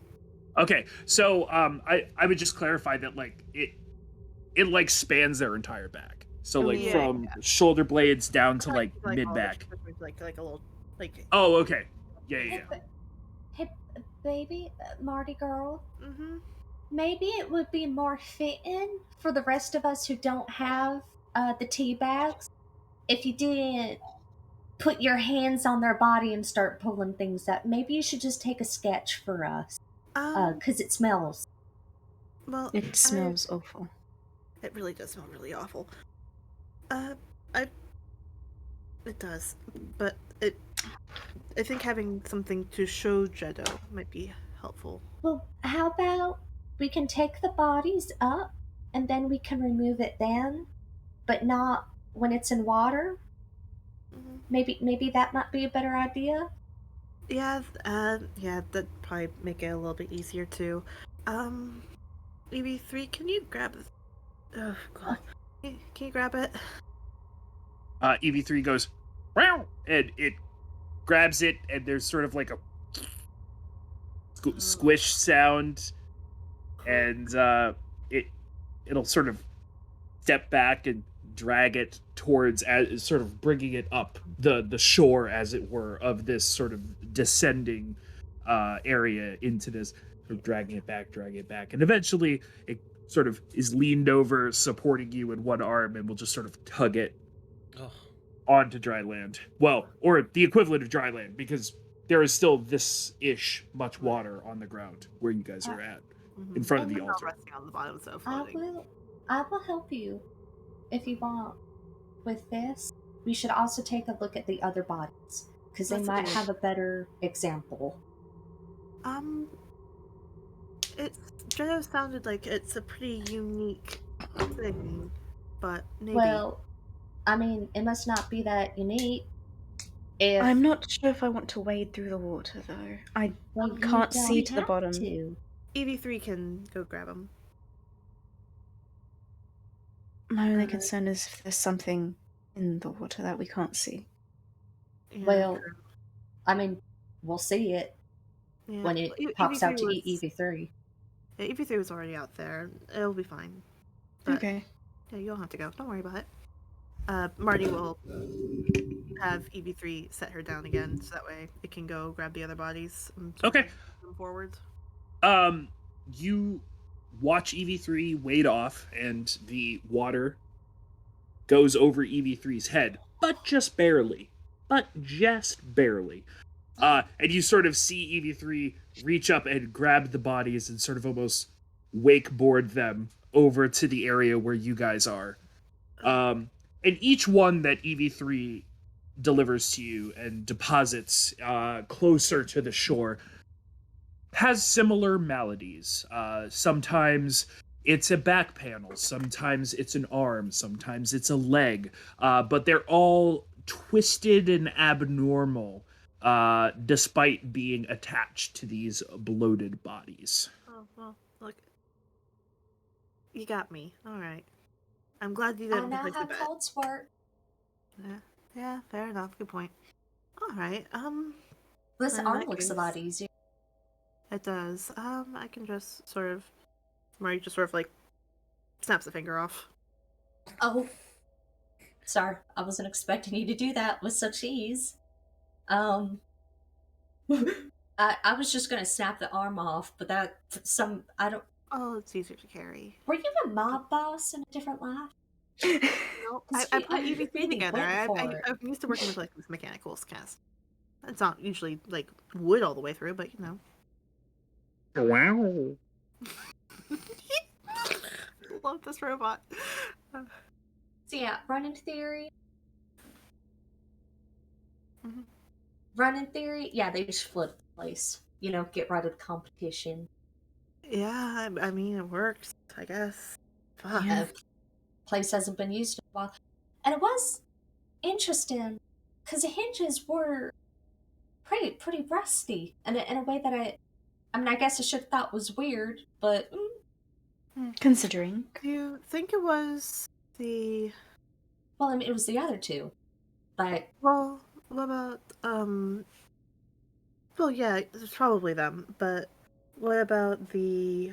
Okay, so I would just clarify that like it like spans their entire back. So like Yeah, from shoulder blades down to like all mid of it, back. like a little like. Oh, okay. Yeah, hey, yeah. hey baby, Marty girl. Mm-hmm. Maybe it would be more fitting for the rest of us who don't have the tea bags if you didn't put your hands on their body and start pulling things up. Maybe you should just take a sketch for us, because it smells. Well, It smells awful. It really does smell really awful. It does, but I think having something to show Jedo might be helpful. Well, how about we can take the bodies up and then we can remove it then, but not when it's in water? Mm-hmm. Maybe that might be a better idea. Yeah, yeah, that'd probably make it a little bit easier too. EV3, can you grab? Oh God, can you grab it? EV3 goes, "Meow," and it grabs it, and there's sort of like a squish sound, and it'll sort of step back and drag it towards, as sort of bringing it up the shore, as it were, of this sort of descending area into this, sort of dragging it back, and eventually it sort of is leaned over, supporting you in one arm, and will just sort of tug it onto dry land. Well, or the equivalent of dry land, because there is still this-ish much water on the ground where you guys are at, in front of the Not altar. resting on the bottom, so I floating. will help you if you want with this. We should also take a look at the other bodies because they That's a might good have a better example. It's Jedo sounded like it's a pretty unique thing, but maybe. Well, I mean, it must not be that unique. If I'm not sure if I want to wade through the water though. I well, you can't see don't to the have bottom. to. EV3 can go grab him. My only concern is if there's something in the water that we can't see. Yeah, Well, I mean, we'll see it yeah. when it Well, pops out to was- EV3. Yeah, EV3 was already out there. It'll be fine. But, Okay. Yeah, you don't have to go. Don't worry about it. Marty will have EV3 set her down again, so that way it can go grab the other bodies. And sort of, Okay. like, move them forwards. You watch EV3 wade off, and the water goes over EV3's head, but just barely. And you sort of see EV3 reach up and grab the bodies and sort of almost wakeboard them over to the area where you guys are. And each one that EV3 delivers to you and deposits closer to the shore has similar maladies. Sometimes it's a back panel, sometimes it's an arm, sometimes it's a leg, but they're all twisted and abnormal, despite being attached to these bloated bodies. Oh, well, look. You got me. All right. I'm glad you I didn't know place how the bet. cults work. Yeah, fair enough. Good point. All right. This In arm that looks a case- lot easier. It does. I can just sort of, Marty just sort of like snaps a finger off. Oh, sorry, I wasn't expecting you to do that with such ease. Um, I was just gonna snap the arm off, but I don't. Oh, it's easier to carry. Were you a mob boss in a different life? No, I put you EV3 really together. went for it. I'm used to working with like this mechanical cast. It's not usually like wood all the way through, but you know. Wow. Love this robot. So yeah, running theory. Mhm. Running theory. Yeah, they just flip the place. You know, get rid of the competition. Yeah, I mean it works, I guess. Fuck. Yeah. Place hasn't been used in a while, and it was interesting because the hinges were pretty rusty, and in a way that I mean, I guess I should have thought was weird, but Considering. Do you think it was the well, I mean, it was the other two, but well? What about Well, yeah, it's probably them. But what about the?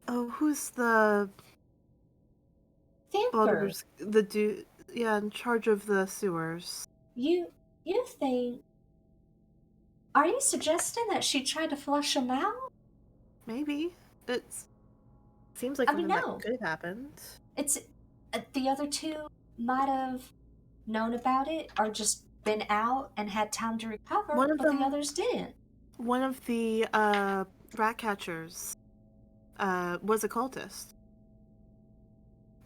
Oh, who's the Thinker, the dude? Yeah, in charge of the sewers. you think? Are you suggesting that she tried to flush him out? Maybe it seems like I mean, something that no. could have happened. It's the other two might have known about it or just been out and had time to recover, One of but them- the others didn't. One of the rat catchers was a cultist.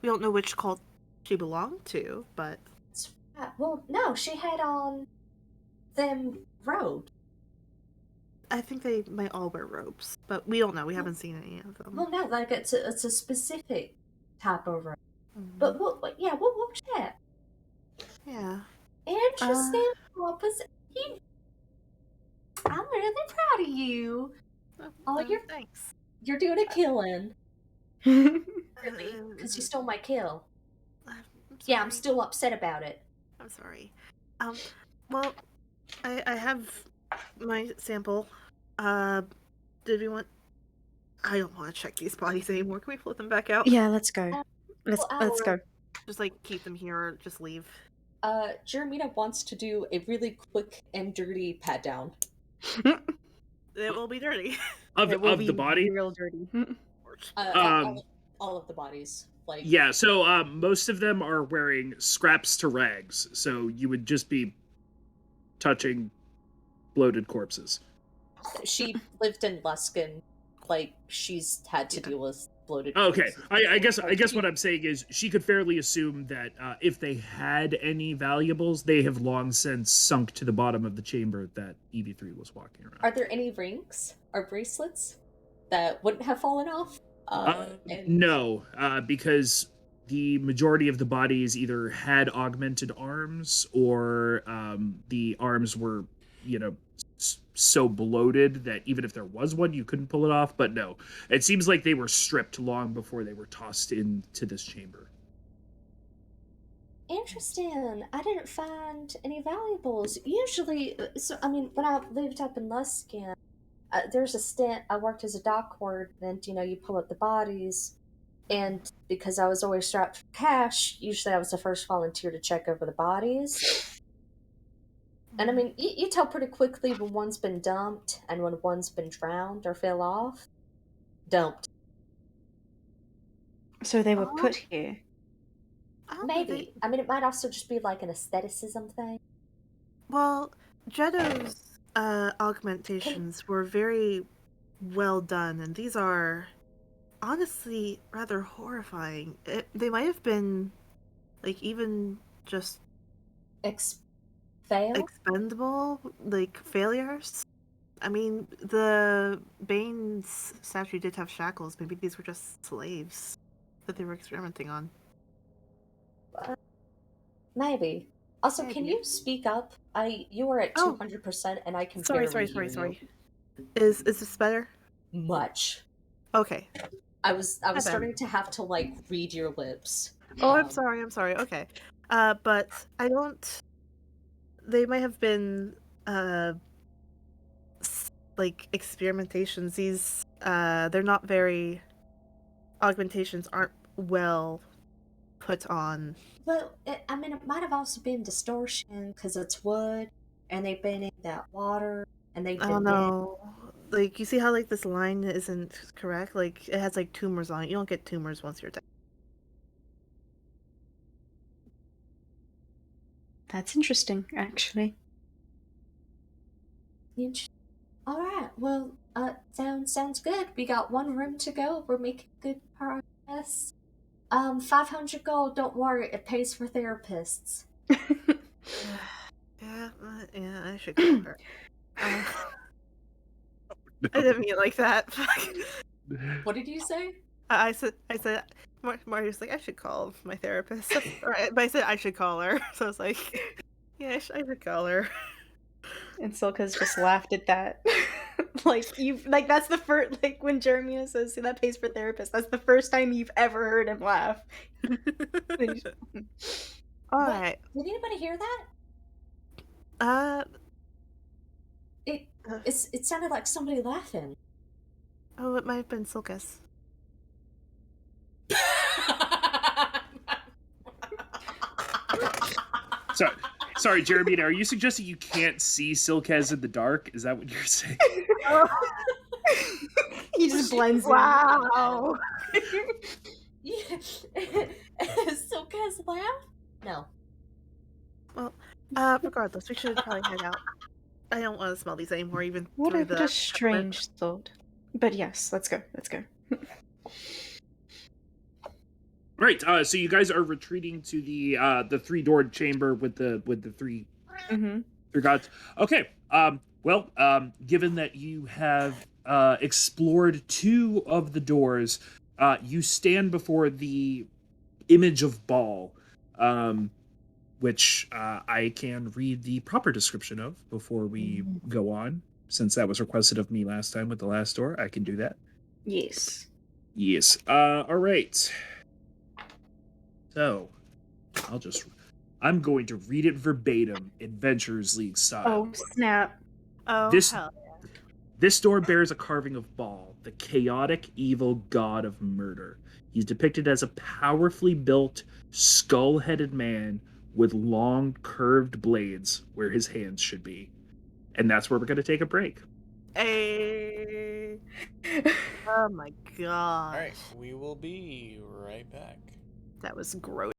We don't know which cult she belonged to, but Well, no, she had on them robes. I think they might all wear robes. But we don't know. We haven't seen any of them. Well, no, like it's a specific type of robe. Mhm. But we'll check. Yeah. Interesting. I'm really proud of you. Oh, thanks. You're doing a killing. Yeah. Really? Because you stole my kill. I'm Yeah, I'm sorry. still upset about it. I'm sorry. Well, I have my sample. Did we want? I don't want to check these bodies anymore. Can we flip them back out? Let's go. Let's Well, go. Just like keep them here or just leave. Jeremina wants to do a really quick and dirty pat down. It will be dirty. Of It will of be the body. real dirty. All of the bodies. Like Yeah, so most of them are wearing scraps to rags, so you would just be touching bloated corpses. she lived in Luskin, like she's had to deal with bloated. Okay, corpses. I guess what I'm saying is she could fairly assume that if they had any valuables, they have long since sunk to the bottom of the chamber that EV3 was walking around. Are there any rings or bracelets that wouldn't have fallen off? No, because the majority of the bodies either had augmented arms or the arms were, so bloated that even if there was one, you couldn't pull it off. But no, it seems like they were stripped long before they were tossed into this chamber. Interesting. I didn't find any valuables. Usually, I mean, when I lived up in Luskin, there's a stint. I worked as a dock warden. You pull up the bodies, and because I was always strapped for cash, usually I was the first volunteer to check over the bodies. And I mean, you tell pretty quickly when one's been dumped and when one's been drowned or fell off. Dumped. So they were Oh. put here. I don't think Maybe. I mean, it might also just be like an aestheticism thing. Well, Jeddo's augmentations were very well done, and these are honestly rather horrifying. They might have been, like, even just Fail? expendable, like, failures. I mean, the Bane's statue did have shackles. Maybe these were just slaves that they were experimenting on. Maybe. Also, can Maybe. you speak up? You are at Oh. 200% and I can Sorry. barely hear you. Is this better? Much. Okay. I was bad. starting to have to like read your lips. Oh, I'm sorry. Okay. But I don't. They might have been like experimentations. These they're not very. Augmentations aren't well put on. Well, I mean, it might have also been distortion because it's wood, and they've been in that water, and they've I been don't know. Like, you see how like this line isn't correct? Like, it has like tumors on it. You don't get tumors once you're dead. That's interesting, actually. All right. Well, sounds good. We got one room to go. We're making good progress. 500 gold. Don't worry, it pays for therapists. Yeah, I should call her. I didn't mean it like that. What did you say? I said, Marty was like, I should call my therapist. But I said I should call her. So I was like, yeah, I should call her. And Silka's just laughed at that. That's the first, like, when Jeremy says, see, that pays for therapists, that's the first time you've ever heard him laugh. Alright. Did anybody hear that? Uh, It sounded like somebody laughing. oh, it might have been Silkus. Sorry, Jeremy. Are you suggesting you can't see Silkez in the dark? Is that what you're saying? He just blends in. Wow. Silka's laugh? No. Well, regardless, we should probably head out. I don't want to smell these anymore, even What through a the strange thought. But yes, let's go. Right. So you guys are retreating to the three-doored chamber with the three Mm-hmm. three gods. Okay. Given that you have explored two of the doors, you stand before the image of Baal, which I can read the proper description of before we go on. Since that was requested of me last time with the last door, I can do that. Yes. Yes. All right. So, I'm going to read it verbatim, Adventurers League style. Oh, snap. Oh, This hell. This door bears a carving of Baal, the chaotic, evil god of murder. He's depicted as a powerfully built, skull-headed man with long, curved blades where his hands should be. And that's where we're going to take a break. Hey. Oh my god. All right, we will be right back. That was gross.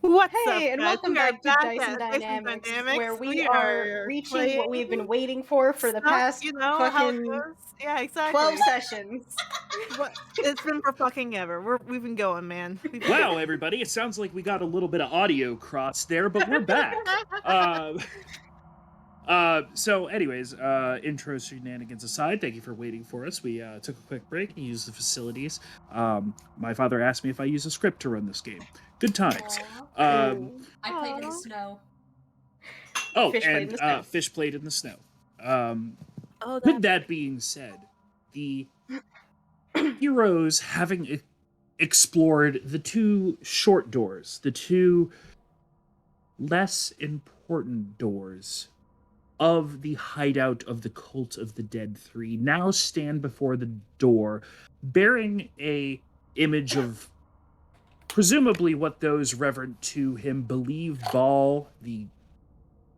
What's up, Hey, and guys? welcome We are back to back Dice and at Dice and Dynamics, Dynamics. where we We are are reaching what we've playing been waiting for the stuff, past you know how it fucking goes. Yeah, 12 exactly. sessions. What? It's been for fucking ever. We've been going, man. We've been Wow, everybody! It sounds like we got a little bit of audio cross there, but we're back. So, anyways, intro shenanigans aside, thank you for waiting for us. We took a quick break and used the facilities. My father asked me if I use a script to run this game. Good times. Aw. I Aw. played in the snow. Oh, Fish played in and the snow. fish played in the snow. Oh, With that being said, the heroes having explored the two short doors, the two less important doors of the hideout of the Cult of the Dead 3, now stand before the door, bearing a image of presumably what those reverent to him believe Baal, the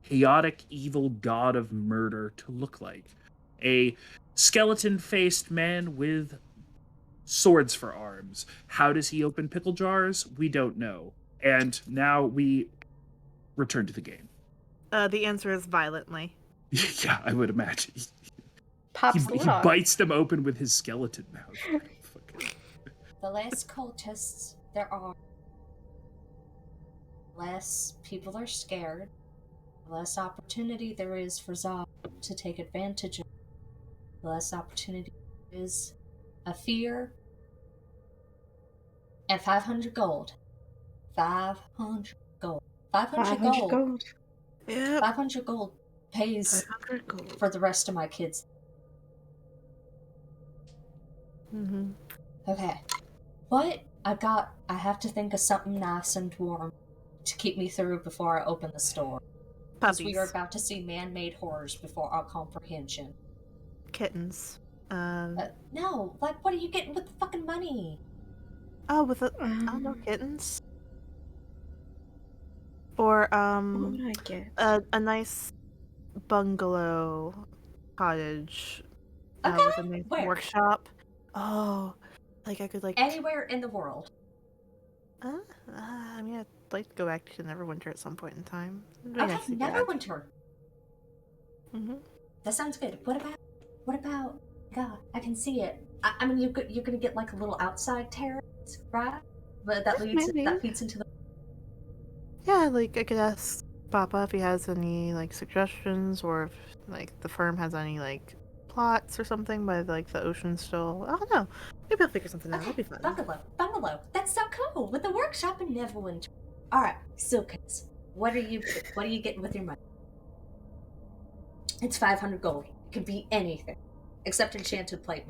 chaotic evil god of murder, to look like. A skeleton-faced man with swords for arms. How does he open pickle jars? We don't know. And now we return to the game. The answer is violently. Yeah, I would imagine. Pops the He lid off. bites them open with his skeleton mouth. Fucking- The less cultists there are, less people are scared, the less opportunity there is for Zod to take advantage of, the less opportunity there is a fear, and 500 gold. 500 gold. 500 500 gold. gold. Yep. 500 gold pays 500 gold. for the rest of my kids. Mm-hmm. Okay. What? I have to think of something nice and warm to keep me through before I open the store. Because we are Puppies. about to see man-made horrors before our comprehension. Kittens. No, like, what are you getting with the fucking money? Oh, with a... I don't know, kittens? Or, What would I get? a nice bungalow cottage Okay, with a nice where? workshop. Oh, like I could like. Anywhere in the world. I mean, I'd like to go back to Neverwinter at some point in time. It'd be Okay, nice to get back. Neverwinter. Mm-hmm. That sounds good. What about? God, I can see it. I mean, you're gonna get like a little outside terrace, right? But that Maybe. feeds into the. Yeah, like I could ask Papa if he has any like suggestions, or if like the firm has any like plots or something by like the ocean still. I don't know. Maybe I'll figure something out. Okay, It'll be fun. bungalow. That's so cool with the workshop in Neverwinter. All right, Silkins. What are you getting with your money? It's 500 gold. It could be anything, except enchanted plate.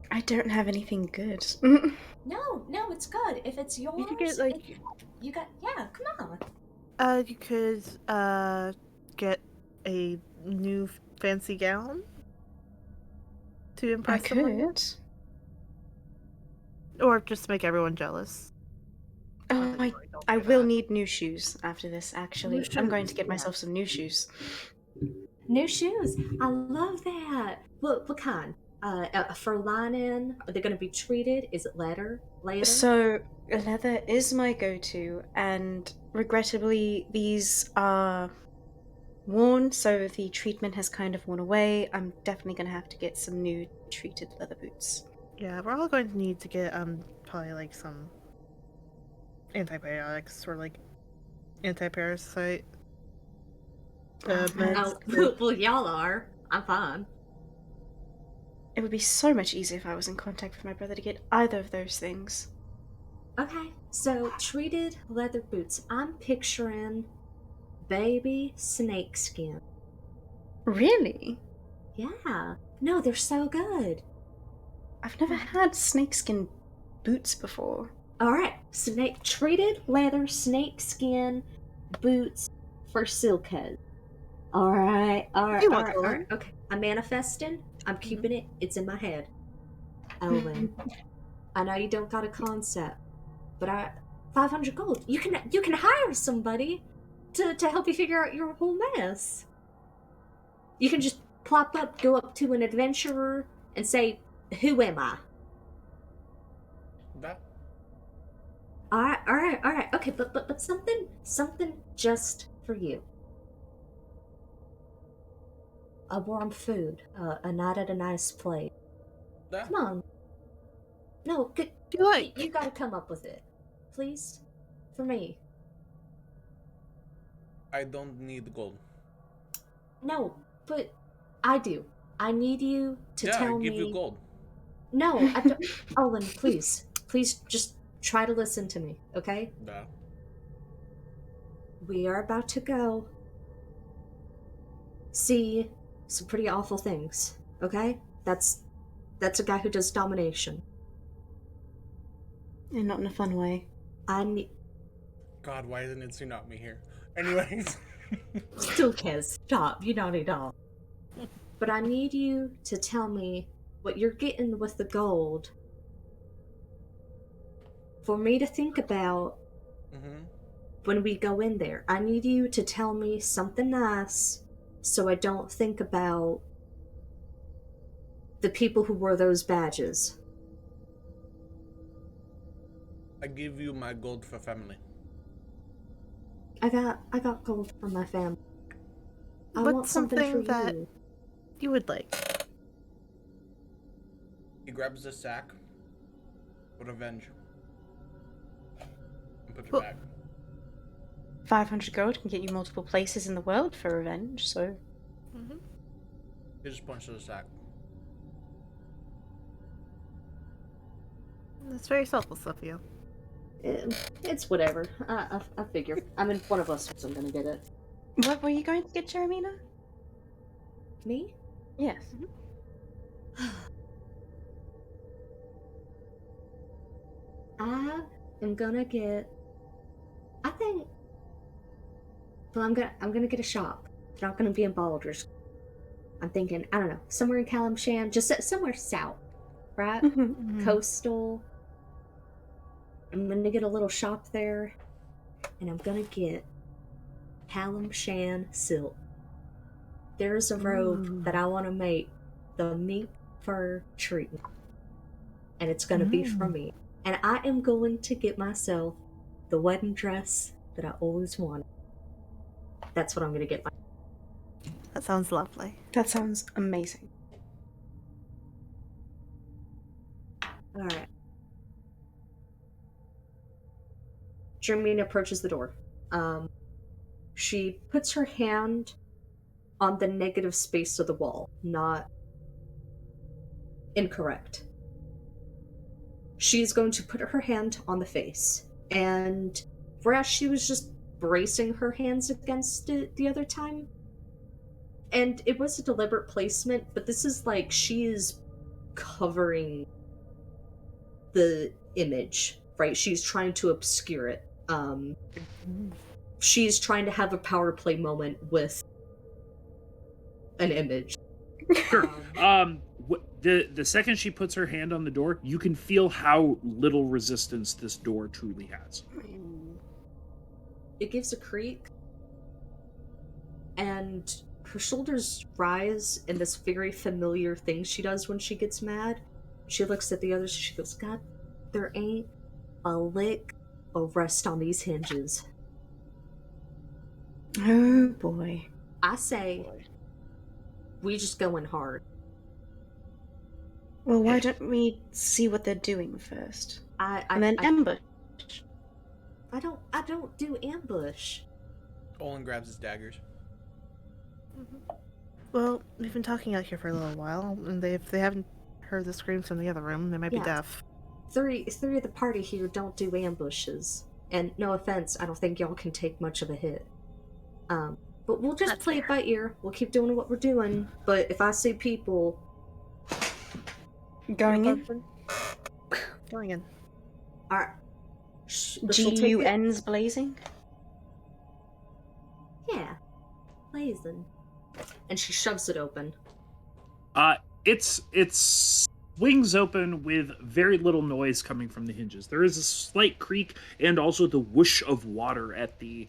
I don't have anything good. No, it's good. If it's yours, You could get like you got. Yeah, come on. you could get a new fancy gown to I impress someone, could. or just to make everyone jealous. Oh, Not that you really don't I do will that. need new shoes after this, actually. New I'm going shoes, to get yeah. myself some new shoes. New shoes. I love that. What kind? For lining, are they going to be treated? Is it leather? So, leather is my go-to, and regrettably, these are worn, so the treatment has kind of worn away. I'm definitely going to have to get some new treated leather boots. Yeah, we're all going to need to get probably like some antibiotics or like anti-parasite meds. well, y'all are. I'm fine. It would be so much easier if I was in contact with my brother to get either of those things. Okay, so treated leather boots. I'm picturing baby snakeskin. Really? Yeah. No, they're so good. I've never had snakeskin boots before. All right, treated leather snakeskin boots for Silco. All right. You want one. Okay, I'm manifesting. I'm keeping it. It's in my head. Elvin, I know you don't got a concept, but 500 gold. You can hire somebody to help you figure out your whole mess. You can just go up to an adventurer and say, "Who am I?" All right. Okay, but something just for you. A warm food, a night at a nice place. Yeah, Come on. No, good. Do you like? You gotta come up with it, please, for me. I don't need gold. No, but I do. I need you to Yeah, I tell give you me. gold. No, I don't. Olin, please, just try to listen to me, okay? Yeah. We are about to go see some pretty awful things, okay? That's a guy who does domination. And not in a fun way. I need. God, why isn't it Tsunami here? Anyways. Still can't stop, you naughty dog. But I need you to tell me what you're getting with the gold for me to think about Mm-hmm. when we go in there. I need you to tell me something nice so I don't think about the people who wore those badges. I give you my gold for family. I got gold for my family. I What's want something for something that you. you would like? He grabs the sack for revenge and puts it Well- back. 500 gold can get you multiple places in the world for revenge, so... Mm-hmm. He just points to the sack. That's very selfless of you. It's whatever. I figure. I mean, one of us wasn't gonna get it. What were you going to get, Jeremina? Me? Yes. I am gonna get. I think. Well, I'm gonna get a shop. It's not gonna be in Baldur's. I'm thinking, I don't know, somewhere in Kalimshan, just somewhere south, right? Mm-hmm. Coastal. I'm gonna get a little shop there, and I'm gonna get Kalimshan silk. There's a robe that I want to make the mink fur treatment, and it's gonna be for me. And I am going to get myself the wedding dress that I always wanted. That's what I'm gonna get. That sounds lovely. That sounds amazing. All right. Jermina approaches the door. She puts her hand on the negative space of the wall, not incorrect. She's going to put her hand on the face, and whereas she was just bracing her hands against it the other time, and it was a deliberate placement, but this is like she is covering the image, right? She's trying to obscure it. She's trying to have a power play moment with an image. Sure. The second she puts her hand on the door, you can feel how little resistance this door truly has. It gives a creak, and her shoulders rise in this very familiar thing she does when she gets mad. She looks at the others, she goes, God, there ain't a lick of rust on these hinges. Oh boy. I say, we just go in hard. Well, why don't we see what they're doing first? And then I ambush. I don't do ambush. Olin grabs his daggers. Well, we've been talking out here for a little while, and if they haven't heard the screams from the other room, they might be Yeah. deaf. Three of the party here don't do ambushes. And no offense, I don't think y'all can take much of a hit. But we'll just That's play it by ear. We'll keep doing what we're doing. But if I see people, Going in? Going in. alright. She'll take it. GUNs blazing? Yeah. Blazing. And she shoves it open. It swings open with very little noise coming from the hinges. There is a slight creak and also the whoosh of water at the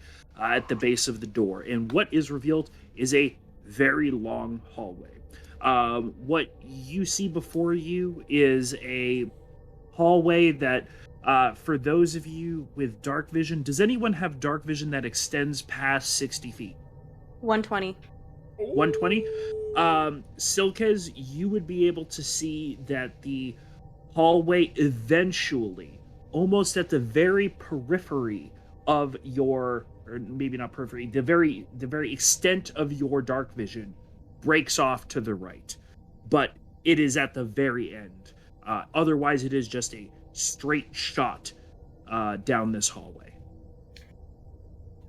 base of the door. And what is revealed is a very long hallway. What you see before you is a hallway that For those of you with dark vision, does anyone have dark vision that extends past 60 feet? 120. 120? Silkes, you would be able to see that the hallway eventually, almost at the very periphery of your, or maybe not periphery, the very extent of your dark vision breaks off to the right. But it is at the very end. Otherwise, it is just a straight shot down this hallway.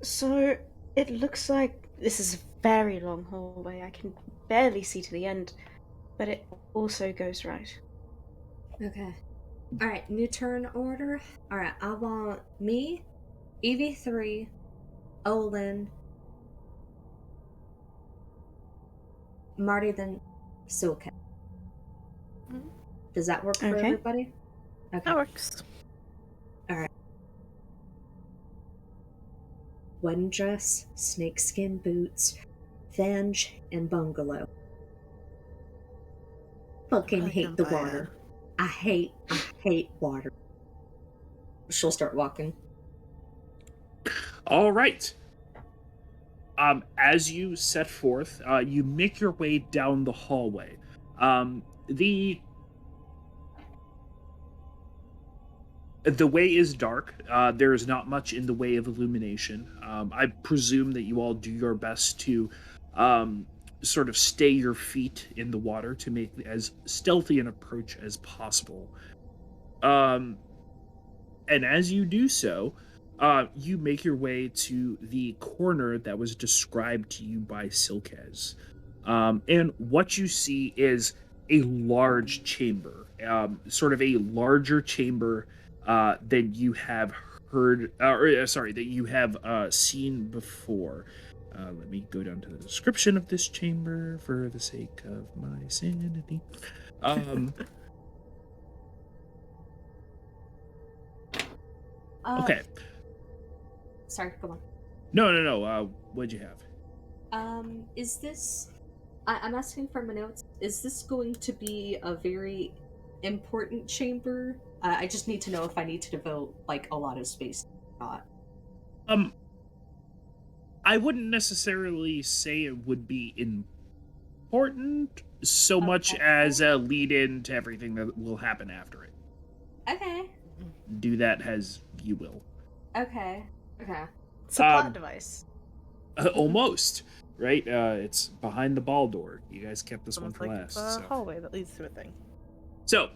So it looks like this is a very long hallway. I can barely see to the end, but it also goes right. Okay. Alright, new turn order. Alright, I want me, EV3, Olin, Marty, then Silke. Mhm. Does that work for Okay. everybody? Okay. That works. Alright. Wedding dress, snakeskin boots, Vange, and bungalow. Fucking Probably hate gonna the buy water. I hate water. She'll start walking. All right. As you set forth, you make your way down the hallway. The way is dark. There is not much in the way of illumination. I presume that you all do your best to sort of stay your feet in the water to make as stealthy an approach as possible. And as you do so, you make your way to the corner that was described to you by Silkes. And what you see is a large chamber, sort of a larger chamber than you have heard, that you have seen before. Let me go down to the description of this chamber for the sake of my sanity. Okay. Sorry, go on. No. What'd you have? Is this... I'm asking for my notes. Is this going to be a very important chamber? I just need to know if I need to devote, like, a lot of space or not. I wouldn't necessarily say it would be important so much Okay. as a lead-in to everything that will happen after it. Okay. Do that as you will. Okay. It's a plot device. Almost, right? It's behind the ball door. You guys kept this one Almost for like last. the So. hallway that leads to a thing. So,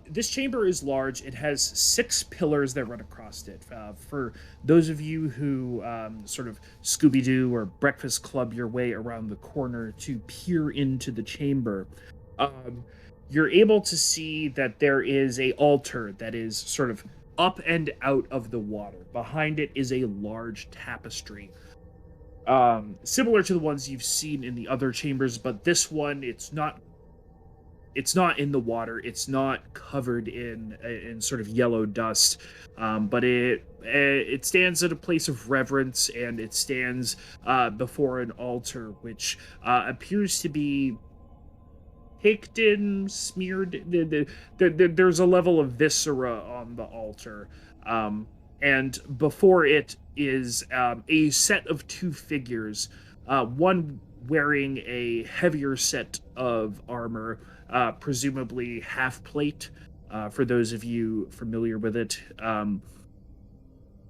this chamber is large. It has 6 pillars that run across it. For those of you who sort of Scooby-Doo or Breakfast Club your way around the corner to peer into the chamber, you're able to see that there is a altar that is sort of up and out of the water. Behind it is a large tapestry. Similar to the ones you've seen in the other chambers, but this one, it's not in the water. It's not covered in sort of yellow dust, but it stands at a place of reverence, and it stands before an altar which appears to be caked in, smeared. There's a level of viscera on the altar, and before it is a set of 2 figures, one wearing a heavier set of armor, presumably half plate, for those of you familiar with it,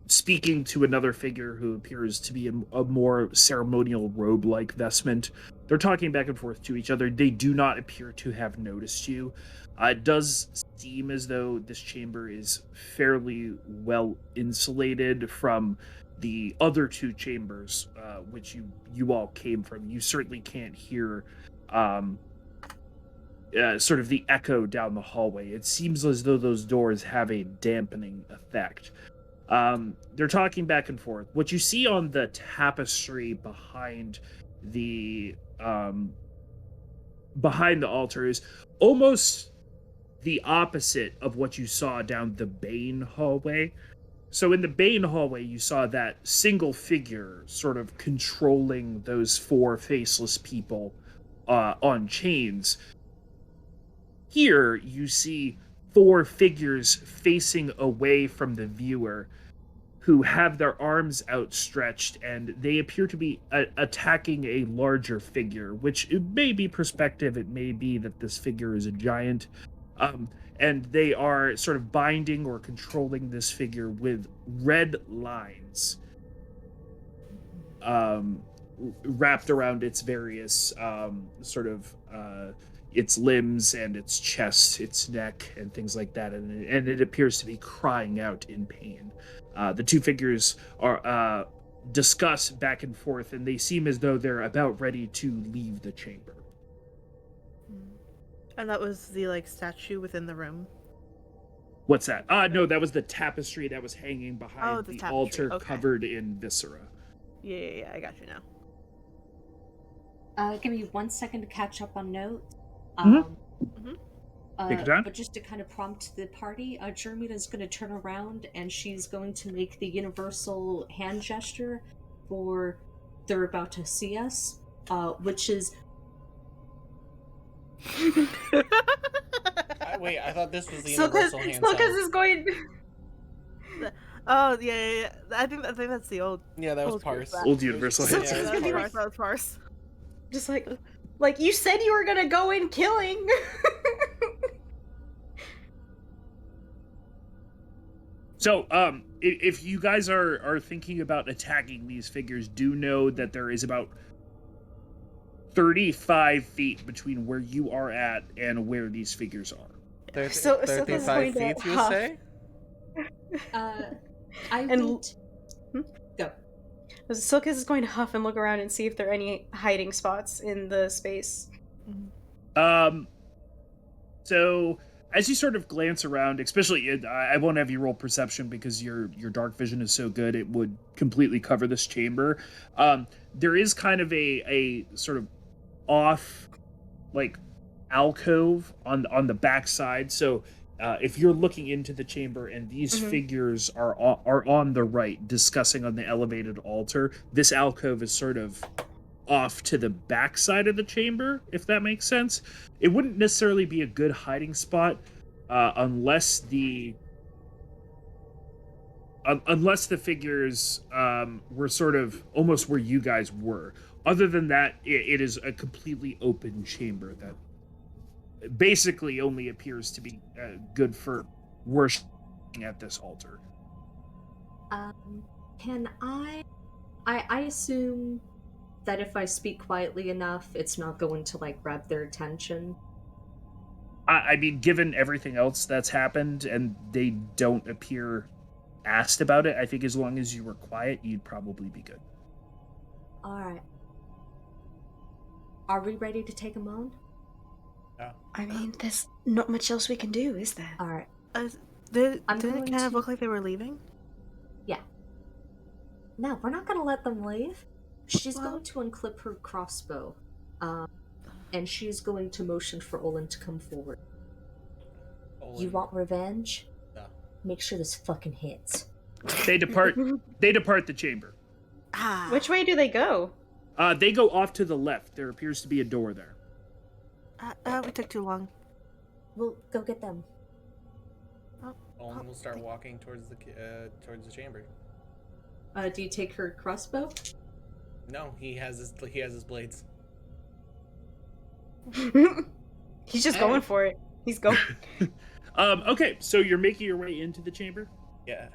speaking to another figure who appears to be a more ceremonial robe-like vestment. They're talking back and forth to each other. They do not appear to have noticed you. It does seem as though this chamber is fairly well insulated from the other 2 chambers, which you all came from. You certainly can't hear sort of the echo down the hallway. It seems as though those doors have a dampening effect. They're talking back and forth. What you see on the tapestry behind the altar is almost the opposite of what you saw down the Bane hallway. So in the Bane hallway, you saw that single figure sort of controlling those 4 faceless people on chains. Here, you see 4 figures facing away from the viewer who have their arms outstretched, and they appear to be attacking a larger figure, which it may be perspective, it may be that this figure is a giant. And they are sort of binding or controlling this figure with red lines wrapped around its various its limbs and its chest, its neck, and things like that, and it appears to be crying out in pain. The 2 figures are discuss back and forth, and they seem as though they're about ready to leave the chamber. And that was the like statue within the room. What's that? No, that was the tapestry that was hanging behind the altar, okay. covered in viscera. Yeah, I got you now. Give me 1 second to catch up on notes. Take your time. But just to kind of prompt the party, Jermina's going to turn around and she's going to make the universal hand gesture for they're about to see us, which is... Wait, I thought this was the universal hand sign. Silkus is going... Oh, yeah. I think that's the old... Yeah, that was Parse. Old universal hand sign. That was Parse. Just like you said you were gonna go in killing. So, if you guys are thinking about attacking these figures, do know that there is about 35 feet between where you are at and where these figures are. So 35 feet, you say? Go. Silkus is going to huff and look around and see if there are any hiding spots in the space. So as you sort of glance around, especially, I won't have you roll perception because your dark vision is so good it would completely cover this chamber. There is kind of a sort of off, like, alcove on the back side. So if you're looking into the chamber and these figures are on the right, discussing on the elevated altar, this alcove is sort of off to the back side of the chamber, if that makes sense. It wouldn't necessarily be a good hiding spot unless the figures were sort of almost where you guys were. Other than that, it is a completely open chamber that basically only appears to be good for worshiping at this altar. Can I assume that if I speak quietly enough, it's not going to, like, grab their attention? I mean, given everything else that's happened, and they don't appear asked about it, I think as long as you were quiet, you'd probably be good. Alright. Are we ready to take them on? I mean, there's not much else we can do, is there? Alright. Did it kind of look like they were leaving? Yeah. No, we're not gonna let them leave. She's going to unclip her crossbow, and she's going to motion for Olin to come forward. You want revenge? No. Make sure this fucking hits. They depart the chamber. Which way do they go? They go off to the left. There appears to be a door there. We took too long. We'll go get them. Olin will start walking towards the chamber. Do you take her crossbow? No, he has his blades. He's just going for it. He's going. Okay, so you're making your way into the chamber? Yeah.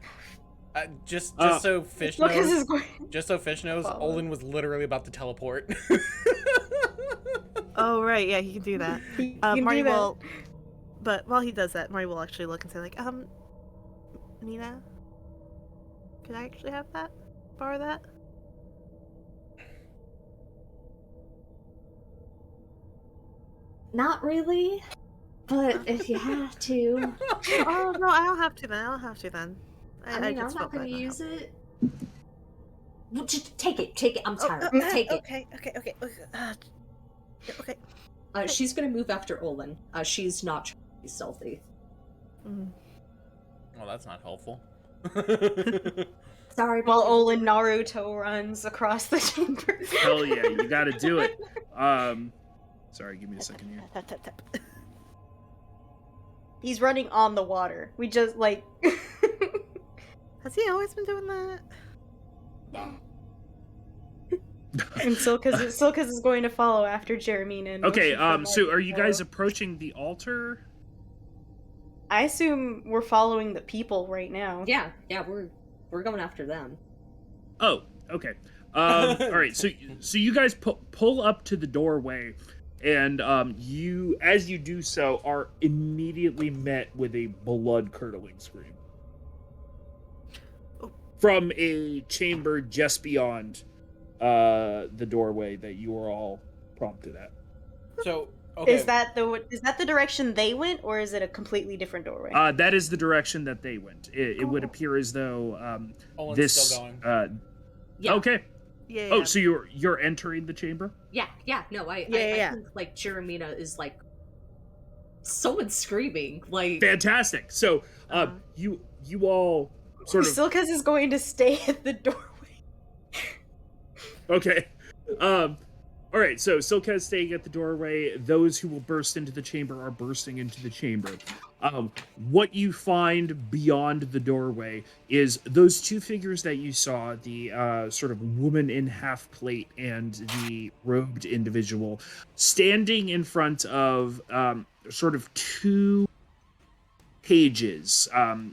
Just so Fish knows. Just so Fish knows, Follow. Olin was literally about to teleport. Oh right, yeah, he can do that. He can Marty do that. will, but while he does that, Marty will actually look and say like, Nina, could I actually have that? Borrow that? Not really, but if you have to. Oh no, I don't have to then. I mean, I'm just not felt gonna bad not use helping. it. Well, just take it. I'm tired. Take it. Okay. She's gonna move after Olin. She's not trying to be stealthy. Well, that's not helpful. Sorry. While Olin Naruto runs across the chamber. Hell yeah, you gotta do it. Sorry, give me a second here. Tap. He's running on the water. We just like. Has he always been doing that? And Silkas is going to follow after Jeremina. And Okay, motion for Marty so to are you guys follow. approaching the altar? I assume we're following the people right now. Yeah, we're going after them. Oh, okay. All right. So you guys pull up to the doorway, and you, as you do so, are immediately met with a blood-curdling scream from a chamber just beyond the doorway that you are all prompted at. So, okay. Is that the direction they went, or is it a completely different doorway? That is the direction that they went. It would appear as though Owen's this. still going. Yeah. Okay. Yeah. Oh, so you're entering the chamber? Yeah. No, I think like Jeremina is like someone's screaming like Fantastic. So you all sort of Silkas is going to stay at the doorway. okay. All right. So Silka is staying at the doorway. Those who will burst into the chamber are bursting into the chamber. What you find beyond the doorway is those two figures that you saw, the sort of woman in half plate and the robed individual, standing in front of sort of two cages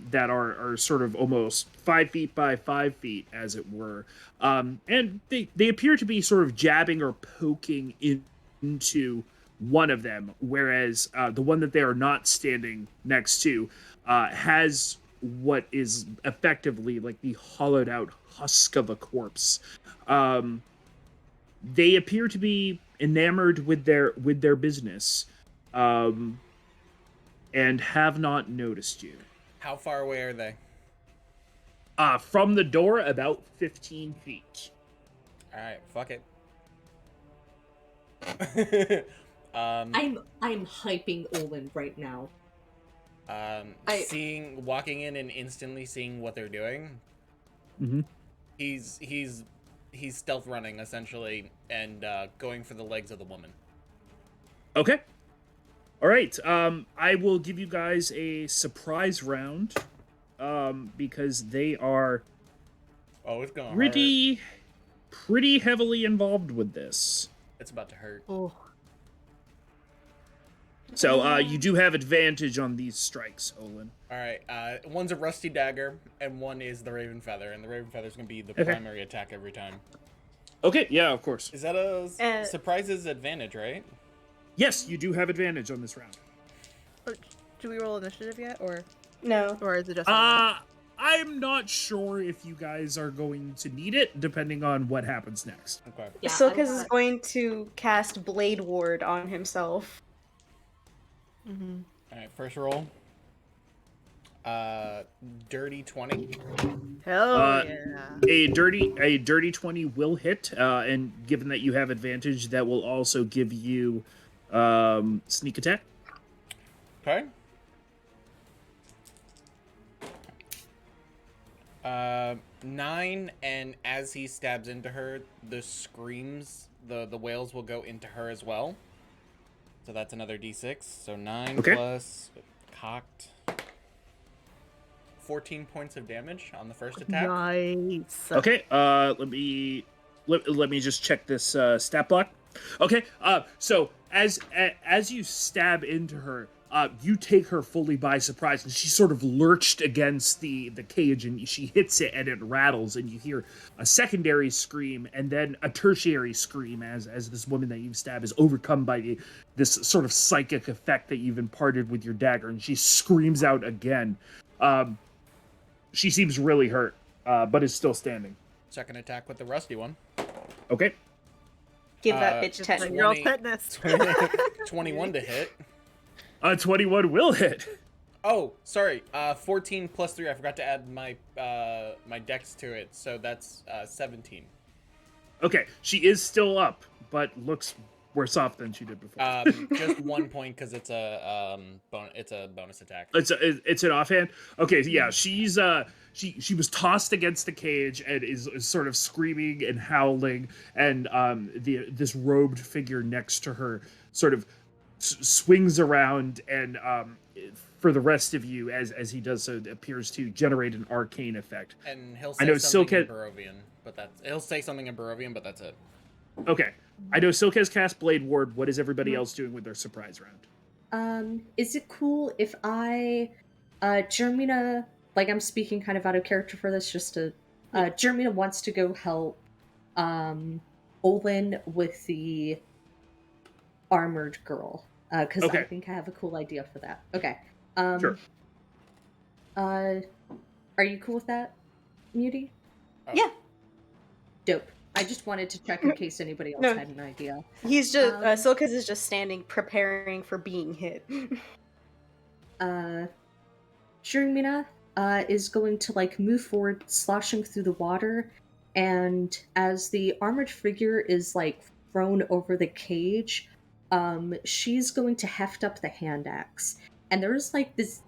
that are sort of almost 5 feet by 5 feet, as it were. And they appear to be sort of jabbing or poking into one of them, whereas the one that they are not standing next to has what is effectively like the hollowed out husk of a corpse. They appear to be enamored with their business. And have not noticed you. How far away are they? From the door, about 15 feet. Alright, fuck it. I'm hyping Olin right now. Walking in and instantly seeing what they're doing. Mm-hmm. He's stealth running essentially and going for the legs of the woman. Okay. All right. I will give you guys a surprise round, because they are it's going pretty heavily involved with this. It's about to hurt. Oh. So you do have advantage on these strikes, Olin. All right. One's a rusty dagger, and one is the raven feather, and the raven feather is gonna be the primary attack every time. Okay. Yeah, of course. Is that a surprises advantage, right? Yes, you do have advantage on this round. Do we roll initiative yet, or No. or is it just? I'm not sure if you guys are going to need it, depending on what happens next. Okay. Yeah, Silkas is going to cast Blade Ward on himself. Mm-hmm. All right. First roll. Dirty 20. Hell yeah. A dirty 20 will hit, and given that you have advantage, that will also give you sneak attack. Okay. 9, and as he stabs into her, the screams, the wails will go into her as well. So that's another d6. So 9 plus cocked. 14 points of damage on the first attack. Nice. Okay, let me just check this stat block. Okay, so as you stab into her, you take her fully by surprise, and she sort of lurched against the cage, and she hits it, and it rattles, and you hear a secondary scream, and then a tertiary scream as this woman that you've stabbed is overcome by this sort of psychic effect that you've imparted with your dagger, and she screams out again. She seems really hurt, but is still standing. Second attack with the rusty one. Okay. Give that bitch Just 10. like girl fitness. 21 to hit. 21 will hit. Oh, sorry. 14 plus 3. I forgot to add my my dex to it, so that's 17. Okay, she is still up, but looks worse off than she did before. Just 1 point because it's a bonus attack. It's an offhand. Okay, yeah, she's she was tossed against the cage and is sort of screaming and howling, and this robed figure next to her sort of swings around and for the rest of you, as he does so, appears to generate an arcane effect. And he'll I say know something in Silket. Barovian, he'll say something in Barovian, but that's it. Okay, I know Silk has cast Blade Ward. What is everybody else doing with their surprise round? Is it cool if Jermina, like I'm speaking kind of out of character for this, just to, Jermina wants to go help, Olin with the armored girl, because I Okay. think I have a cool idea for that. Okay. Sure. Are you cool with that, Muty? Yeah. Dope. I just wanted to check in case anybody else No. had an idea. He's just Silkus is just standing preparing for being hit. Jermina is going to like move forward, sloshing through the water, and as the armored figure is like thrown over the cage, she's going to heft up the hand axe. And there's like this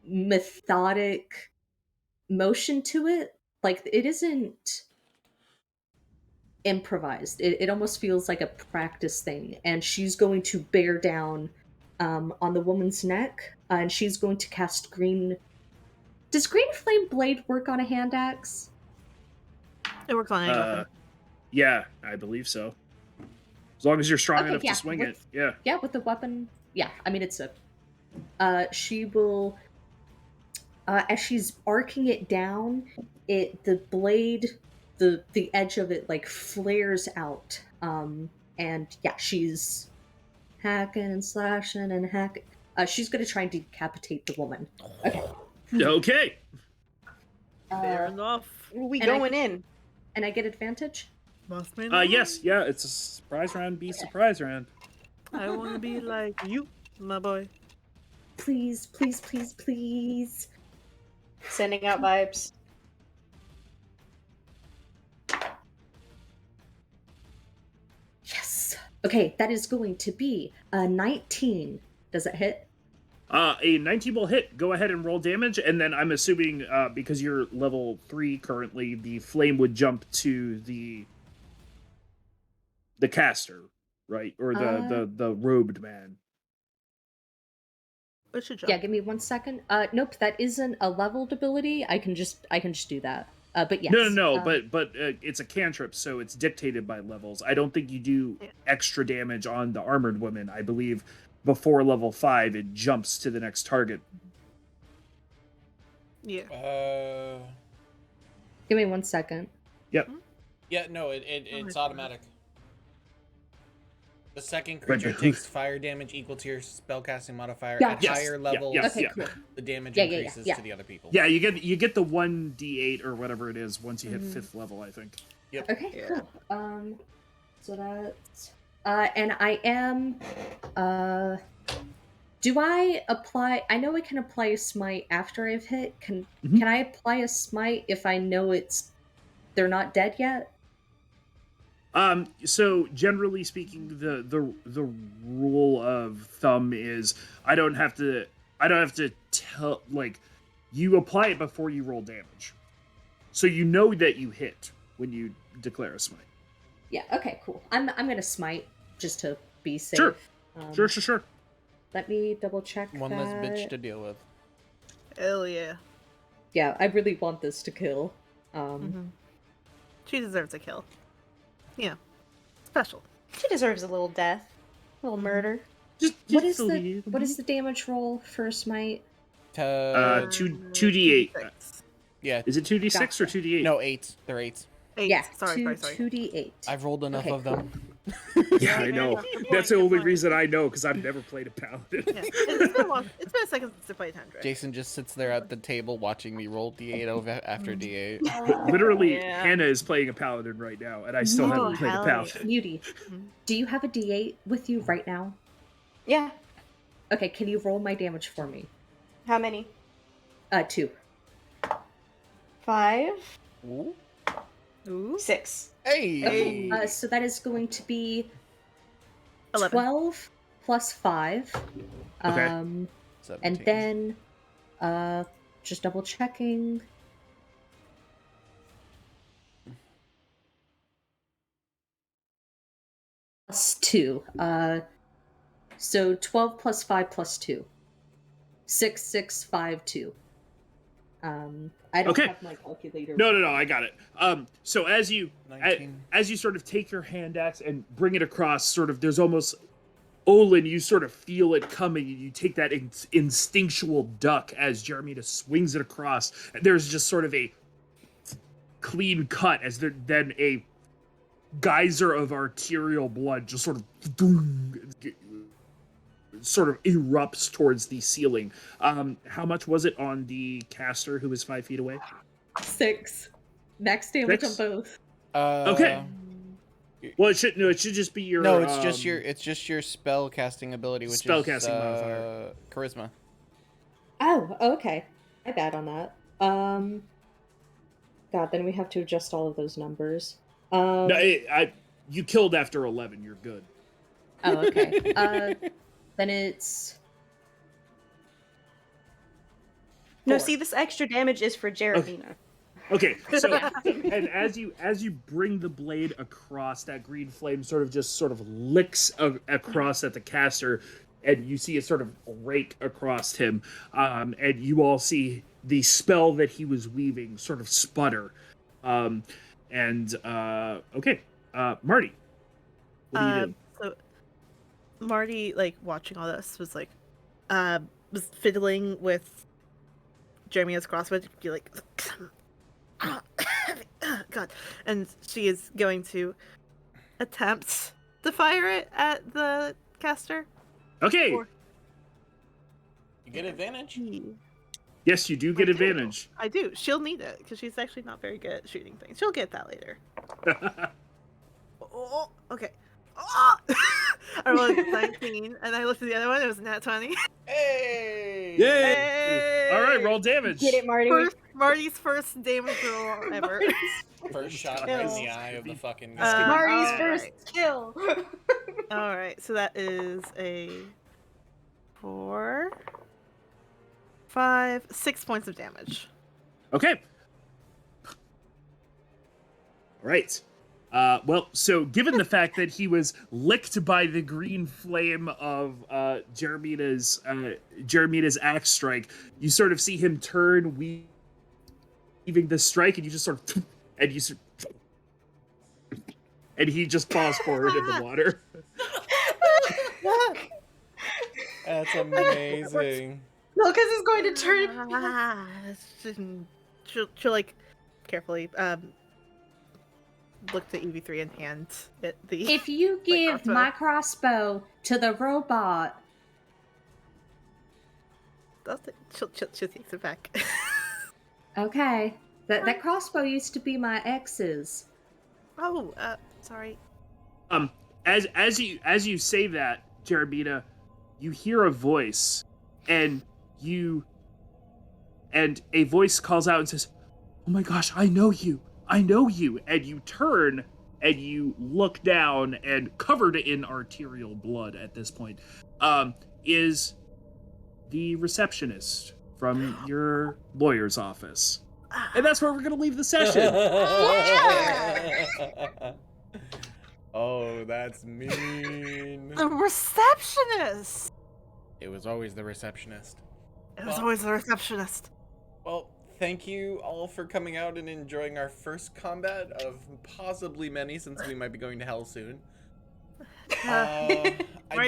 methodic motion to it. Like it isn't improvised. It almost feels like a practice thing. And she's going to bear down on the woman's neck, and she's going to cast green. Does green flame blade work on a hand axe? It works on any weapon. Yeah, I believe so. As long as you're strong enough to swing it. Yeah. Yeah, with the weapon. Yeah, I mean it's a. She will. As she's arcing it down, the blade, the edge of it like flares out. And yeah, she's hacking and slashing and hacking. She's gonna try and decapitate the woman. Okay. Okay. Fair enough. We And going in. And I get advantage? Must be Yes, yeah, it's a surprise round, surprise round. I want to be like you, my boy. Please, please, please, please. Sending out vibes. Yes. Okay, that is going to be a 19. Does it hit? A 19 will hit. Go ahead and roll damage, and then I'm assuming because you're level 3 currently, the flame would jump to the caster, right? Or the robed man. It should jump. Yeah, give me 1 second. Nope, that isn't a leveled ability. I can just do that. But yes. No. But it's a cantrip, so it's dictated by levels. I don't think you do extra damage on the armored woman. I believe before level 5, it jumps to the next target. Yeah. Give me 1 second. Yep. Yeah, no, it's automatic. The second Right, creature but takes fire damage equal to your spellcasting modifier Yeah. at Yes, higher yeah, levels. yes, Okay, yeah. cool. The damage Yeah, increases yeah. to the other people. Yeah, you get the 1d8 or whatever it is once you hit 5th level, I think. Yep. Okay, cool. So that's and I am do I apply I know I can apply a smite after I've hit. Can I apply a smite if I know they're not dead yet? So generally speaking, the rule of thumb is I don't have to tell, like, you apply it before you roll damage. So you know that you hit when you declare a smite. Yeah, okay, cool. I'm gonna smite just to be safe. Sure. Sure. Let me double check. One less bitch to deal with. Hell yeah. Yeah, I really want this to kill. She deserves a kill. Yeah. Special. She deserves a little death. A little murder. What is the damage roll for a smite? 2d8. Yeah. Is it 2d6 Gotcha. or 2d8? No, 8s. They're 8s. Yeah, Sorry. 2d8. I've rolled enough of them. Yeah, I know. That's the only reason I know, because I've never played a paladin. Yeah. It's been long. It's been a second since I played Tundra. Jason just sits there at the table watching me roll d8 over after d8. Literally, Yeah. Hannah is playing a paladin right now, and I still haven't played a hell paladin. Beauty, do you have a d8 with you right now? Yeah. Okay, can you roll my damage for me? How many? 2. 5, Ooh. 6. Hey! Okay, so that is going to be 11. 12 plus 5. Okay. And 17. then, just double checking. Plus 2. So 12 plus 5 plus 2. 6652. I don't Okay. have my calculator. No, I got it. So as you 19. as you sort of take your hand axe and bring it across, sort of there's almost Olin, you sort of feel it coming, and you take that instinctual duck as Jeremy just swings it across. And there's just sort of a clean cut as then a geyser of arterial blood just sort of erupts towards the ceiling. How much was it on the caster who was 5 feet away? 6. Max damage 6? on both. Okay. Well, it should just be your. No, it's just your spell casting ability, which Spell is casting modifier. charisma. Oh, okay. My bad on that. God, then we have to adjust all of those numbers. No, you killed after 11. You're good. Oh, okay. Then it's... No, 4. see, this extra damage is for Jeremina. Okay, so and as you bring the blade across, that green flame sort of licks across at the caster, and you see it sort of rake across him, and you all see the spell that he was weaving sort of sputter. Okay, Marty, what are you doing? So Marty, like, watching all this, was like, was fiddling with Jeremia's crossbow to be like, God, and she is going to attempt to fire it at the caster. Okay, Or- You get advantage. yes, you do get advantage. I do. She'll need it because she's actually not very good at shooting things. She'll get that later. Oh, okay. Oh! I rolled 19, and I looked at the other one. It was a nat 20. Hey! Yay! Hey! All right, roll damage. Get it, Marty? Marty's first damage roll ever. First shot right in the eye of the fucking Uh, guy. Marty's all first right. kill. All right, so that is a 4, 5, 6 points of damage. Okay. All right. Well, so given the fact that he was licked by the green flame of Jeremida's axe strike, you sort of see him turn, weaving the strike, and you just sort of, and he just falls forward in the water. That's amazing. No, because it's going to turn. She'll like carefully look to EV3 and hand it the. If you give crossbow. my crossbow to the robot... She'll take it back. Okay. That crossbow used to be my ex's. Oh, sorry. As you say that, Jeremina, you hear a voice, and a voice calls out and says, "Oh my gosh, I know you! And you turn and you look down, and covered in arterial blood at this point, is the receptionist from your lawyer's office. And that's where we're gonna leave the session. Oh, that's mean. The receptionist! It was always the receptionist. It was Well- always the receptionist. Well, thank you all for coming out and enjoying our first combat of possibly many, since we might be going to hell soon. Right,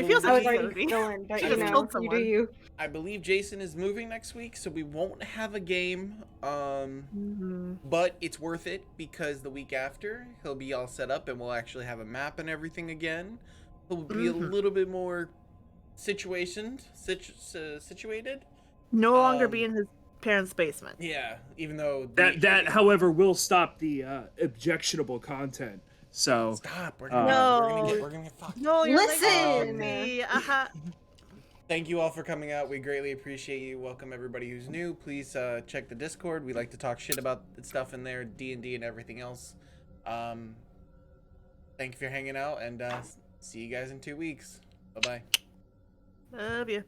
it feels I was like already going, but She you just know, killed you someone. do you. I believe Jason is moving next week, so we won't have a game. But it's worth it because the week after he'll be all set up and we'll actually have a map and everything again. He'll be a little bit more situated. No longer Um, be in his parents' basement. Yeah, even though That, however, will stop the objectionable content. So stop. We're No. gonna get fucked. No, you're Listen! me. Thank you all for coming out. We greatly appreciate you. Welcome everybody who's new. Please check the Discord. We like to talk shit about stuff in there, D&D and everything else. Thank you for hanging out, and see you guys in 2 weeks. Bye-bye. Love you.